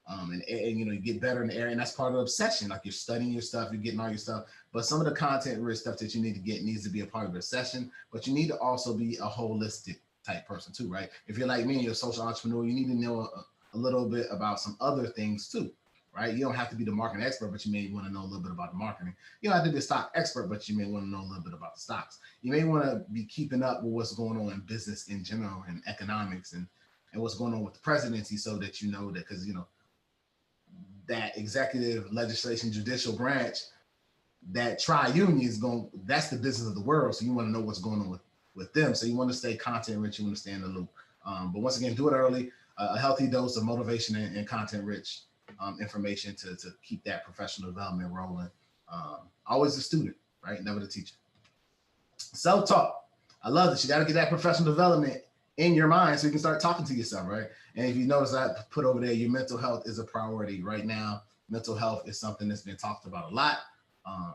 And you get better in the area, and that's part of the obsession. Like, you're studying your stuff, you're getting all your stuff, but some of the content rich stuff that you need to get needs to be a part of your session. But you need to also be a holistic type person too, right? If you're like me and you're a social entrepreneur, you need to know a little bit about some other things too, right? You don't have to be the marketing expert, but you may want to know a little bit about the marketing. You don't have to be a stock expert, but you may want to know a little bit about the stocks. You may want to be keeping up with what's going on in business in general and economics and what's going on with the presidency, so that you know that, because that executive, legislation, judicial branch, that tri-union that's the business of the world. So you want to know what's going on with them. So you want to stay content rich, you want to stay in the loop. But once again, do it early, a healthy dose of motivation and content rich information to keep that professional development rolling. Always a student, right? Never the teacher. Self-talk. I love this. You got to get that professional development in your mind so you can start talking to yourself, right? And if you notice, I put over there, your mental health is a priority right now. Mental health is something that's been talked about a lot.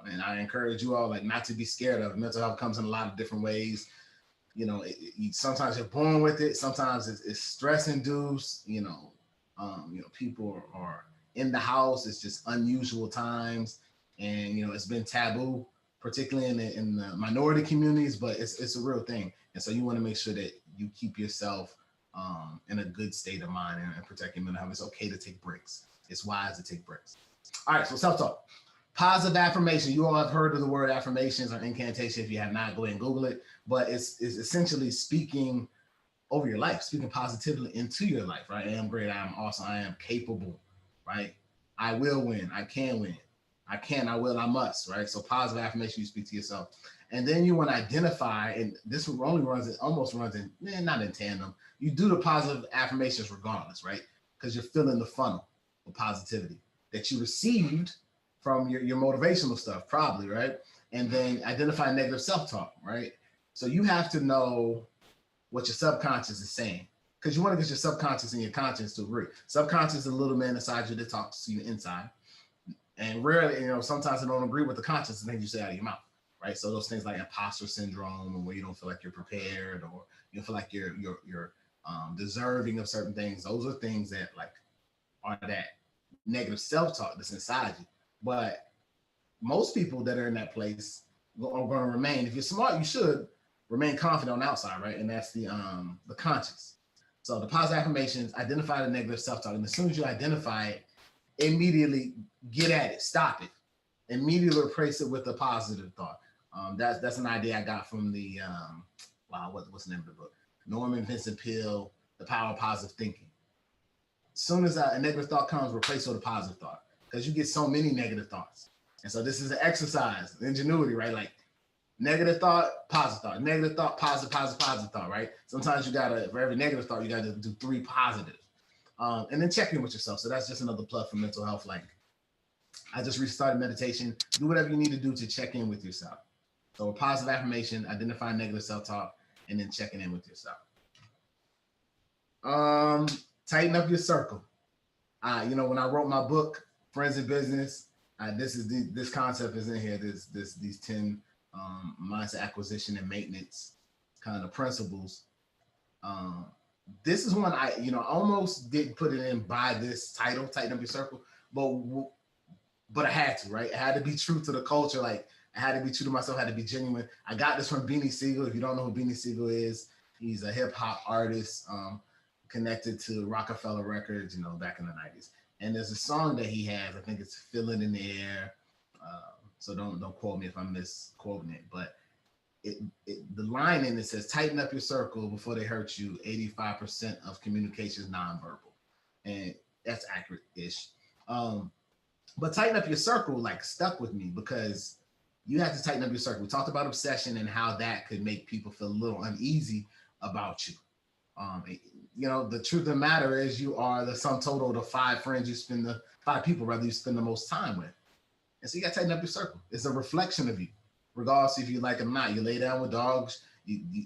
And I encourage you all, like, not to be scared of it. Mental health comes in a lot of different ways. Sometimes you're born with it. Sometimes it's stress induced. People are in the house. It's just unusual times, and it's been taboo, particularly in the minority communities. But it's a real thing, and so you want to make sure that you keep yourself in a good state of mind and protect your mental health. It's okay to take breaks. It's wise to take breaks. All right, so self-talk. Positive affirmation. You all have heard of the word affirmations or incantation. If you have not, go ahead and Google it. But it's essentially speaking over your life, speaking positively into your life, right? I am great. I am awesome. I am capable, right? I will win. I can win. I can, I will, I must, right? So positive affirmation, you speak to yourself. And then you want to identify, and this almost runs in, not in tandem. You do the positive affirmations regardless, right? Because you're filling the funnel of positivity that you received from your motivational stuff, probably, right? And then identify negative self-talk, right? So you have to know what your subconscious is saying, because you want to get your subconscious and your conscious to agree. Subconscious is a little man inside you that talks to you inside. And rarely, sometimes they don't agree with the conscious things you say out of your mouth, right? So those things like imposter syndrome, or where you don't feel like you're prepared, or you feel like you're deserving of certain things. Those are things that are that negative self-talk that's inside you. But most people that are in that place are going to remain. If you're smart, you should remain confident on the outside, right? And that's the conscious. So the positive affirmations, identify the negative self-talk, and as soon as you identify it, immediately get at it, stop it, immediately replace it with a positive thought. That's an idea I got from the what's the name of the book? Norman Vincent Peale, The Power of Positive Thinking. As soon as a negative thought comes, replace it with a positive thought, because you get so many negative thoughts. And so this is an exercise, ingenuity, right? Like, negative thought, positive thought, negative thought, positive thought, right? Sometimes for every negative thought, you got to do 3 positive. And then check in with yourself. So that's just another plug for mental health. Like, I just restarted meditation. Do whatever you need to do to check in with yourself. So a positive affirmation, identify negative self-talk, and then checking in with yourself. Tighten up your circle. When I wrote my book, Friends in Business, this concept is in here. These 10 mindset acquisition and maintenance kind of principles. this is one I, almost did put it in by this title, Tighten Up Your Circle, but I had to, right? I had to be true to the culture. Like, I had to be true to myself, I had to be genuine. I got this from Beanie Siegel. If you don't know who Beanie Siegel is, he's a hip hop artist connected to Rockefeller Records, back in the 90s. And there's a song that he has, I think it's Feel It in the Air. So don't quote me if I'm misquoting it, but the line in it says, tighten up your circle before they hurt you. 85% of communication is nonverbal. And that's accurate-ish. But tighten up your circle like stuck with me because you have to tighten up your circle. We talked about obsession and how that could make people feel a little uneasy about you. The truth of the matter is you are the sum total of the 5 friends five people you spend the most time with. And so you got to tighten up your circle. It's a reflection of you, regardless if you like them or not. You lay down with dogs,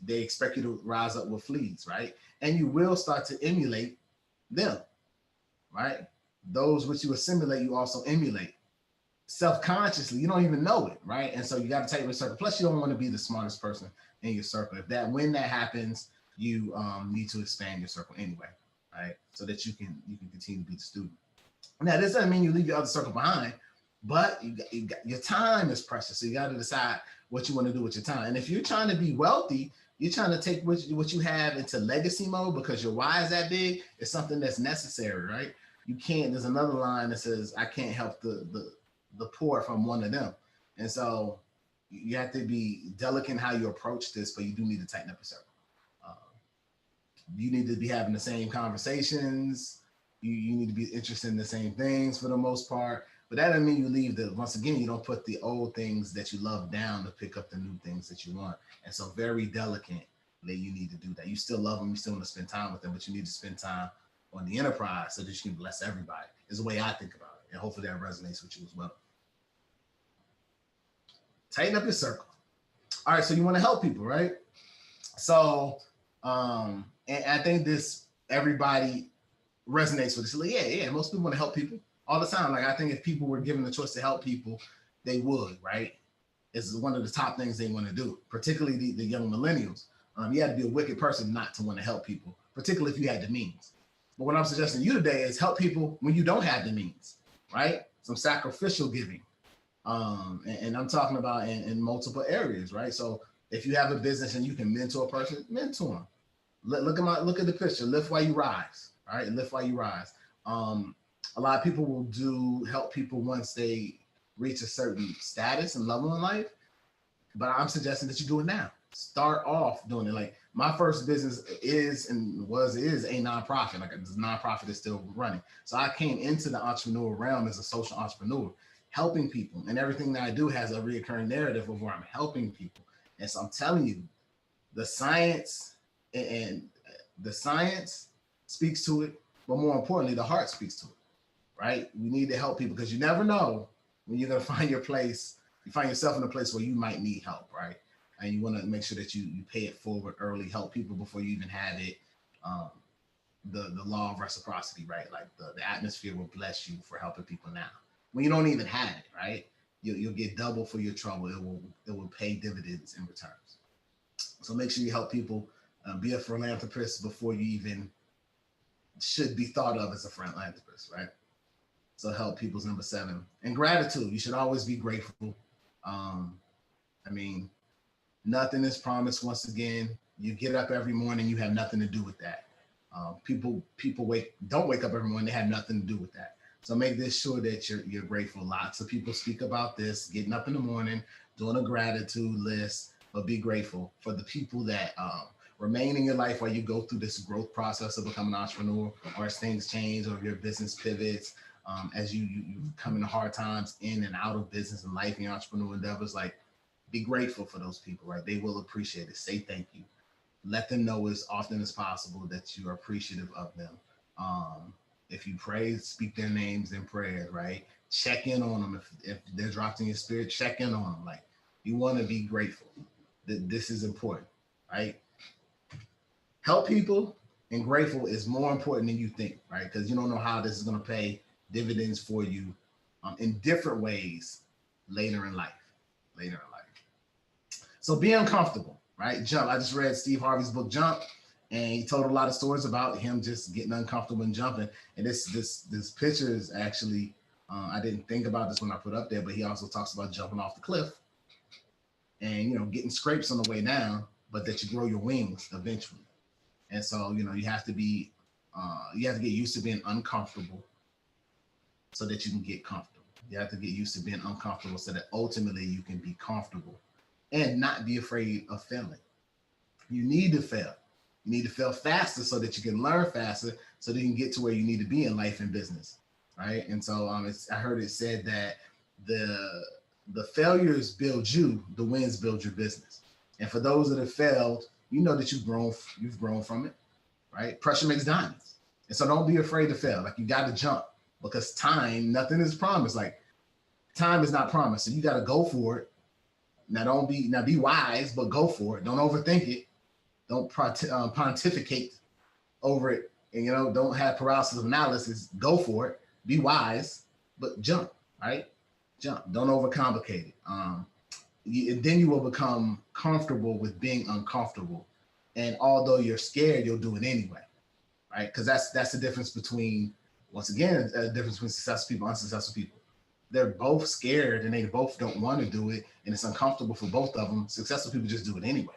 they expect you to rise up with fleas, right? And you will start to emulate them, right? Those which you assimilate, you also emulate. Self-consciously, you don't even know it, right? And so you got to tighten your circle. Plus, you don't want to be the smartest person in your circle. When that happens, you need to expand your circle anyway, right? So that you can continue to be the student. Now, this doesn't mean you leave your other circle behind, but you got your time is precious. So you got to decide what you want to do with your time. And if you're trying to be wealthy, you're trying to take what you have into legacy mode because your why is that big. It's something that's necessary, right? You can't. There's another line that says, "I can't help the poor if I'm one of them." And so you have to be delicate in how you approach this, but you do need to tighten up your circle. You need to be having the same conversations. You need to be interested in the same things for the most part. But that doesn't mean you leave once again, you don't put the old things that you love down to pick up the new things that you want. And so very delicate that you need to do that. You still love them, you still want to spend time with them, but you need to spend time on the enterprise so that you can bless everybody, is the way I think about it. And hopefully that resonates with you as well. Tighten up your circle. All right, so you want to help people, right? So, and I think everybody resonates with this. Like, yeah, most people want to help people all the time. Like, I think if people were given the choice to help people, they would, right? It's one of the top things they want to do, particularly the young millennials. You had to be a wicked person not to want to help people, particularly if you had the means. But what I'm suggesting to you today is help people when you don't have the means, right? Some sacrificial giving. And I'm talking about in multiple areas, right? So if you have a business and you can mentor a person, mentor them. Look at the picture. Lift while you rise, all right? Lift while you rise. A lot of people will help people once they reach a certain status and level in life, but I'm suggesting that you do it now. Start off doing it. Like, my first business is a nonprofit. Like, this nonprofit is still running. So I came into the entrepreneurial realm as a social entrepreneur, helping people, and everything that I do has a reoccurring narrative of where I'm helping people. And so I'm telling you, the science speaks to it, but more importantly, the heart speaks to it, right? We need to help people because you never know when you're going to find your place. You find yourself in a place where you might need help, right? And you want to make sure that you pay it forward early, help people before you even have it. The law of reciprocity, right? Like the atmosphere will bless you for helping people now. When you don't even have it, right? You'll get double for your trouble. It will pay dividends in returns. So make sure you help people. Be a philanthropist before you even should be thought of as a philanthropist, right? So help people's number 7. And gratitude. You should always be grateful. Nothing is promised. Once again, you get up every morning, you have nothing to do with that. People don't wake up every morning, they have nothing to do with that. So make this sure that you're grateful. Lots of people speak about this, getting up in the morning, doing a gratitude list, but be grateful for the people that remain in your life while you go through this growth process of becoming an entrepreneur, or as things change, or your business pivots, as you come into hard times in and out of business and life and your entrepreneurial endeavors. Like, be grateful for those people, right? They will appreciate it. Say thank you. Let them know as often as possible that you are appreciative of them. If you pray, speak their names in prayer, right? Check in on them. If they're dropped in your spirit, check in on them. Like, you want to be grateful. This is important, right? Help people and grateful is more important than you think, right? Because you don't know how this is going to pay dividends for you in different ways later in life. So be uncomfortable, right? Jump. I just read Steve Harvey's book, Jump. And he told a lot of stories about him just getting uncomfortable and jumping. And this picture is actually, I didn't think about this when I put up there, but he also talks about jumping off the cliff and, you know, getting scrapes on the way down, but that you grow your wings eventually. And so, you know, you have to get used to being uncomfortable so that you can get comfortable. You have to get used to being uncomfortable so that ultimately you can be comfortable and not be afraid of failing. You need to fail. You need to fail faster so that you can learn faster so that you can get to where you need to be in life and business, right? And so I heard it said that the failures build you, the wins build your business. And for those that have failed, you know that you've grown from it, right? Pressure makes diamonds. And so don't be afraid to fail. Like, you got to jump, because nothing is promised. Like, time is not promised. So you got to go for it. Now be wise, but go for it. Don't overthink it. Don't pontificate over it. And, you know, don't have paralysis of analysis. Go for it. Be wise, but jump, right? Jump. Don't overcomplicate it. And then you will become comfortable with being uncomfortable. And although you're scared, you'll do it anyway, right? Because that's the difference between, once again, a difference between successful people and unsuccessful people. They're both scared and they both don't want to do it, and it's uncomfortable for both of them. Successful people just do it anyway,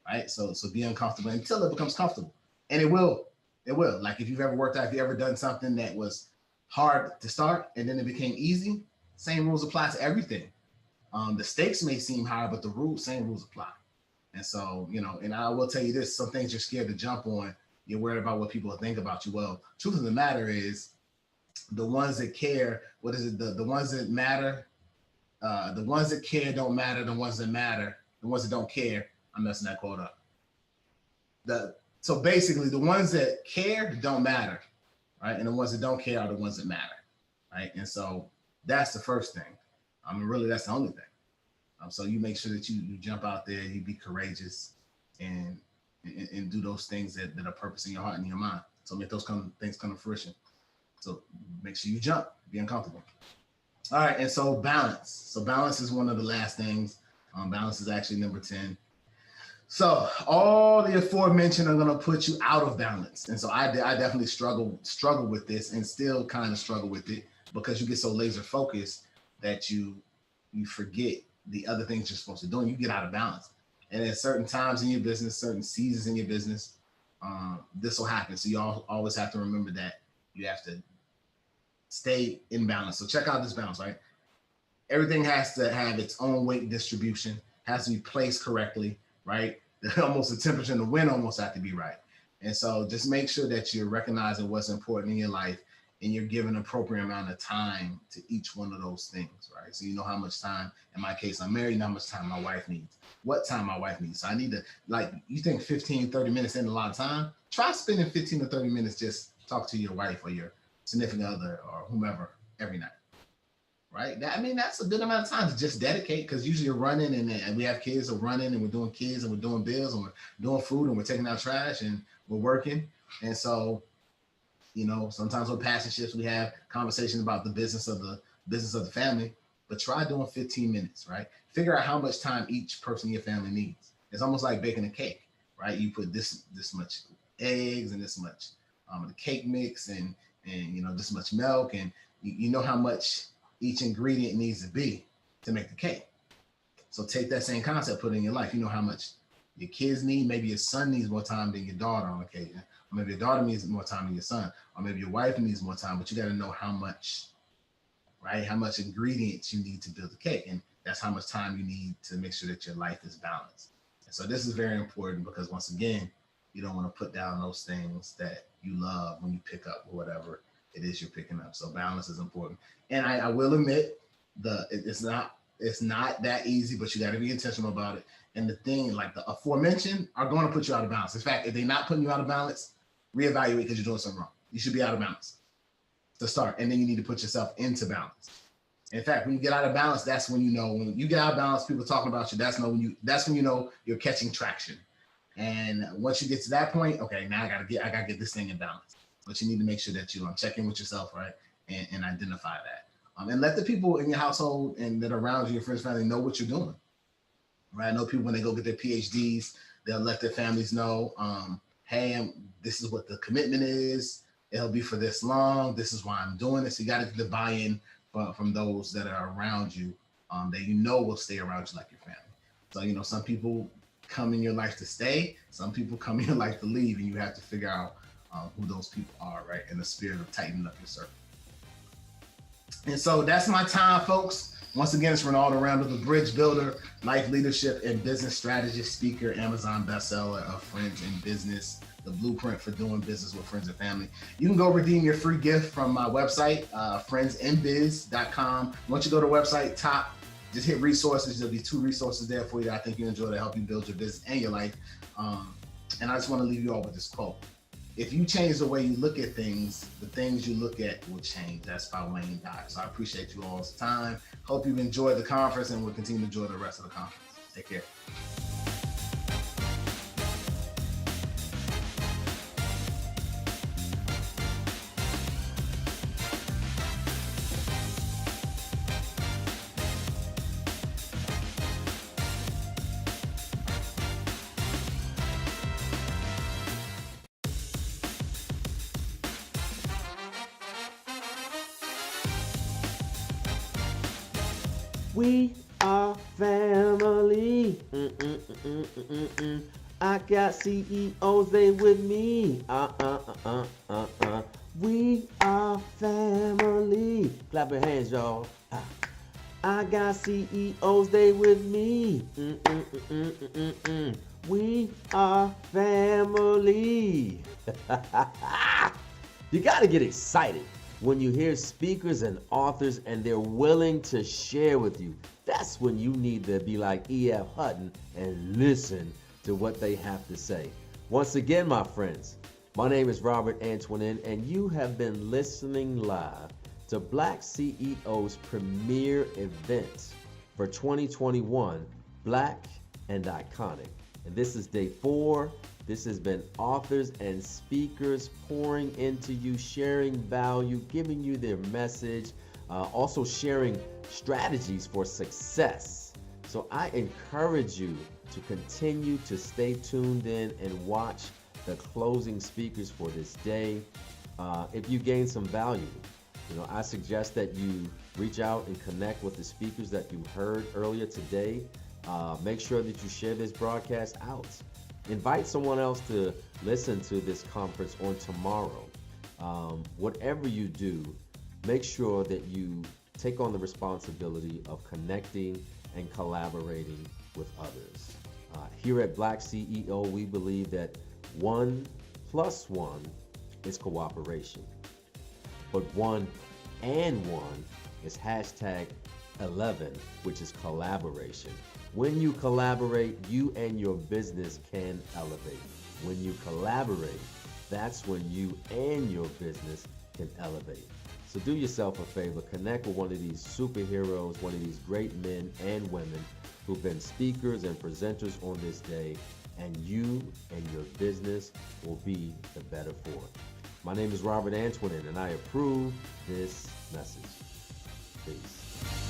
right? So be uncomfortable until it becomes comfortable, and it will. Like, if you've ever worked out, if you ever done something that was hard to start and then it became easy, same rules apply to everything. The stakes may seem higher, but same rules apply. And so, you know, and I will tell you this, some things you're scared to jump on, you're worried about what people think about you. Well, truth of the matter is, the ones that care, the ones that matter, the ones that care don't matter, the ones that matter, the ones that don't care, I'm messing that quote up. So basically, the ones that care don't matter, right? And the ones that don't care are the ones that matter, right? And so that's the first thing. I mean, really, that's the only thing. So you make sure that you jump out there, you be courageous, and do those things that are purpose in your heart and your mind. So make those things come to fruition. So make sure you jump, be uncomfortable. All right, and so balance. So balance is one of the last things. Balance is actually number 10. So all the aforementioned are going to put you out of balance. And so I definitely struggle with this, and still kind of struggle with it, because you get so laser focused that you forget the other things you're supposed to do, and you get out of balance. And at certain times in your business, certain seasons in your business, this will happen. So you always have to remember that you have to stay in balance. So check out this balance, right? Everything has to have its own weight distribution, has to be placed correctly, right? Almost the temperature and the wind almost have to be right. And so just make sure that you're recognizing what's important in your life, and you're giving an appropriate amount of time to each one of those things, right? So you know how much time, in my case, I'm married, how much time my wife needs, what time my wife needs. So I need to, like, you think 15, 30 minutes isn't a lot of time? Try spending 15 to 30 minutes just talk to your wife or your significant other or whomever every night, right? That's a good amount of time to just dedicate, because usually you're running and we have kids, so running, and we're doing kids, and we're doing bills, and we're doing food, and we're taking out trash, and we're working. And so, you know, sometimes with passion shifts, we have conversations about the business of the family, but try doing 15 minutes, right? Figure out how much time each person in your family needs. It's almost like baking a cake, right? You put this much eggs and this much the cake mix and you know, this much milk, and you know how much each ingredient needs to be to make the cake. So take that same concept, put it in your life. You know how much your kids need. Maybe your son needs more time than your daughter on occasion. Or maybe your daughter needs more time than your son. Or maybe your wife needs more time, but you got to know how much, right? How much ingredients you need to build the cake. And that's how much time you need to make sure that your life is balanced. And so this is very important, because once again, you don't want to put down those things that you love when you pick up whatever it is you're picking up. So balance is important. And I will admit, it's not that easy, but you got to be intentional about it. And the thing, like the aforementioned, are going to put you out of balance. In fact, if they're not putting you out of balance, reevaluate, because you're doing something wrong. You should be out of balance to start, and then you need to put yourself into balance. In fact, when you get out of balance, that's when you know. When you get out of balance, people talking about you. That's when you know you're catching traction. And once you get to that point, okay, now I gotta get this thing in balance. But you need to make sure that you check in with yourself, right, and identify that. And let the people in your household and that are around you, your friends, family, know what you're doing. Right? I know people, when they go get their PhDs, they'll let their families know. hey, this is what the commitment is. It'll be for this long. This is why I'm doing this. You got to get the buy-in from those that are around you, that you know will stay around you like your family. So, you know, some people come in your life to stay. Some people come in your life to leave, and you have to figure out who those people are, right? In the spirit of tightening up your circle. And so that's my time, folks. Once again, it's Ronaldo Randall, the bridge builder, life leadership and business strategist, speaker, Amazon bestseller of Friends in Business, the blueprint for doing business with friends and family. You can go redeem your free gift from my website, friendsinbiz.com. Once you go to the website, just hit resources. There'll be 2 resources there for you that I think you enjoy to help you build your business and your life. And I just want to leave you all with this quote. If you change the way you look at things, the things you look at will change. That's by Wayne Dyer. So I appreciate you all's time. Hope you've enjoyed the conference and will continue to enjoy the rest of the conference. Take care. We are family. I got CEOs, they with me. We are family. Clap your hands, y'all. I got CEOs, they with me. We are family. You got to get excited when you hear speakers and authors and they're willing to share with you. That's when you need to be like E.F. Hutton and listen to what they have to say. Once again, my friends, my name is Robert Antoinin, and you have been listening live to BlackCEO's premier event for 2021, Black and Iconic. And this is day 4. This has been authors and speakers pouring into you, sharing value, giving you their message, also sharing strategies for success. So I encourage you to continue to stay tuned in and watch the closing speakers for this day. If you gain some value, I suggest that you reach out and connect with the speakers that you heard earlier today. Make sure that you share this broadcast out. Invite someone else to listen to this conference on tomorrow. Whatever you do, make sure that you take on the responsibility of connecting and collaborating with others. Here at BlackCEO, we believe that 1 + 1 is cooperation, but 1 and 1 is #11, which is collaboration. When you collaborate, you and your business can elevate. When you collaborate, that's when you and your business can elevate. So do yourself a favor, connect with one of these superheroes, one of these great men and women who've been speakers and presenters on this day, and you and your business will be the better for it. My name is Robert Antoinin, and I approve this message. Peace.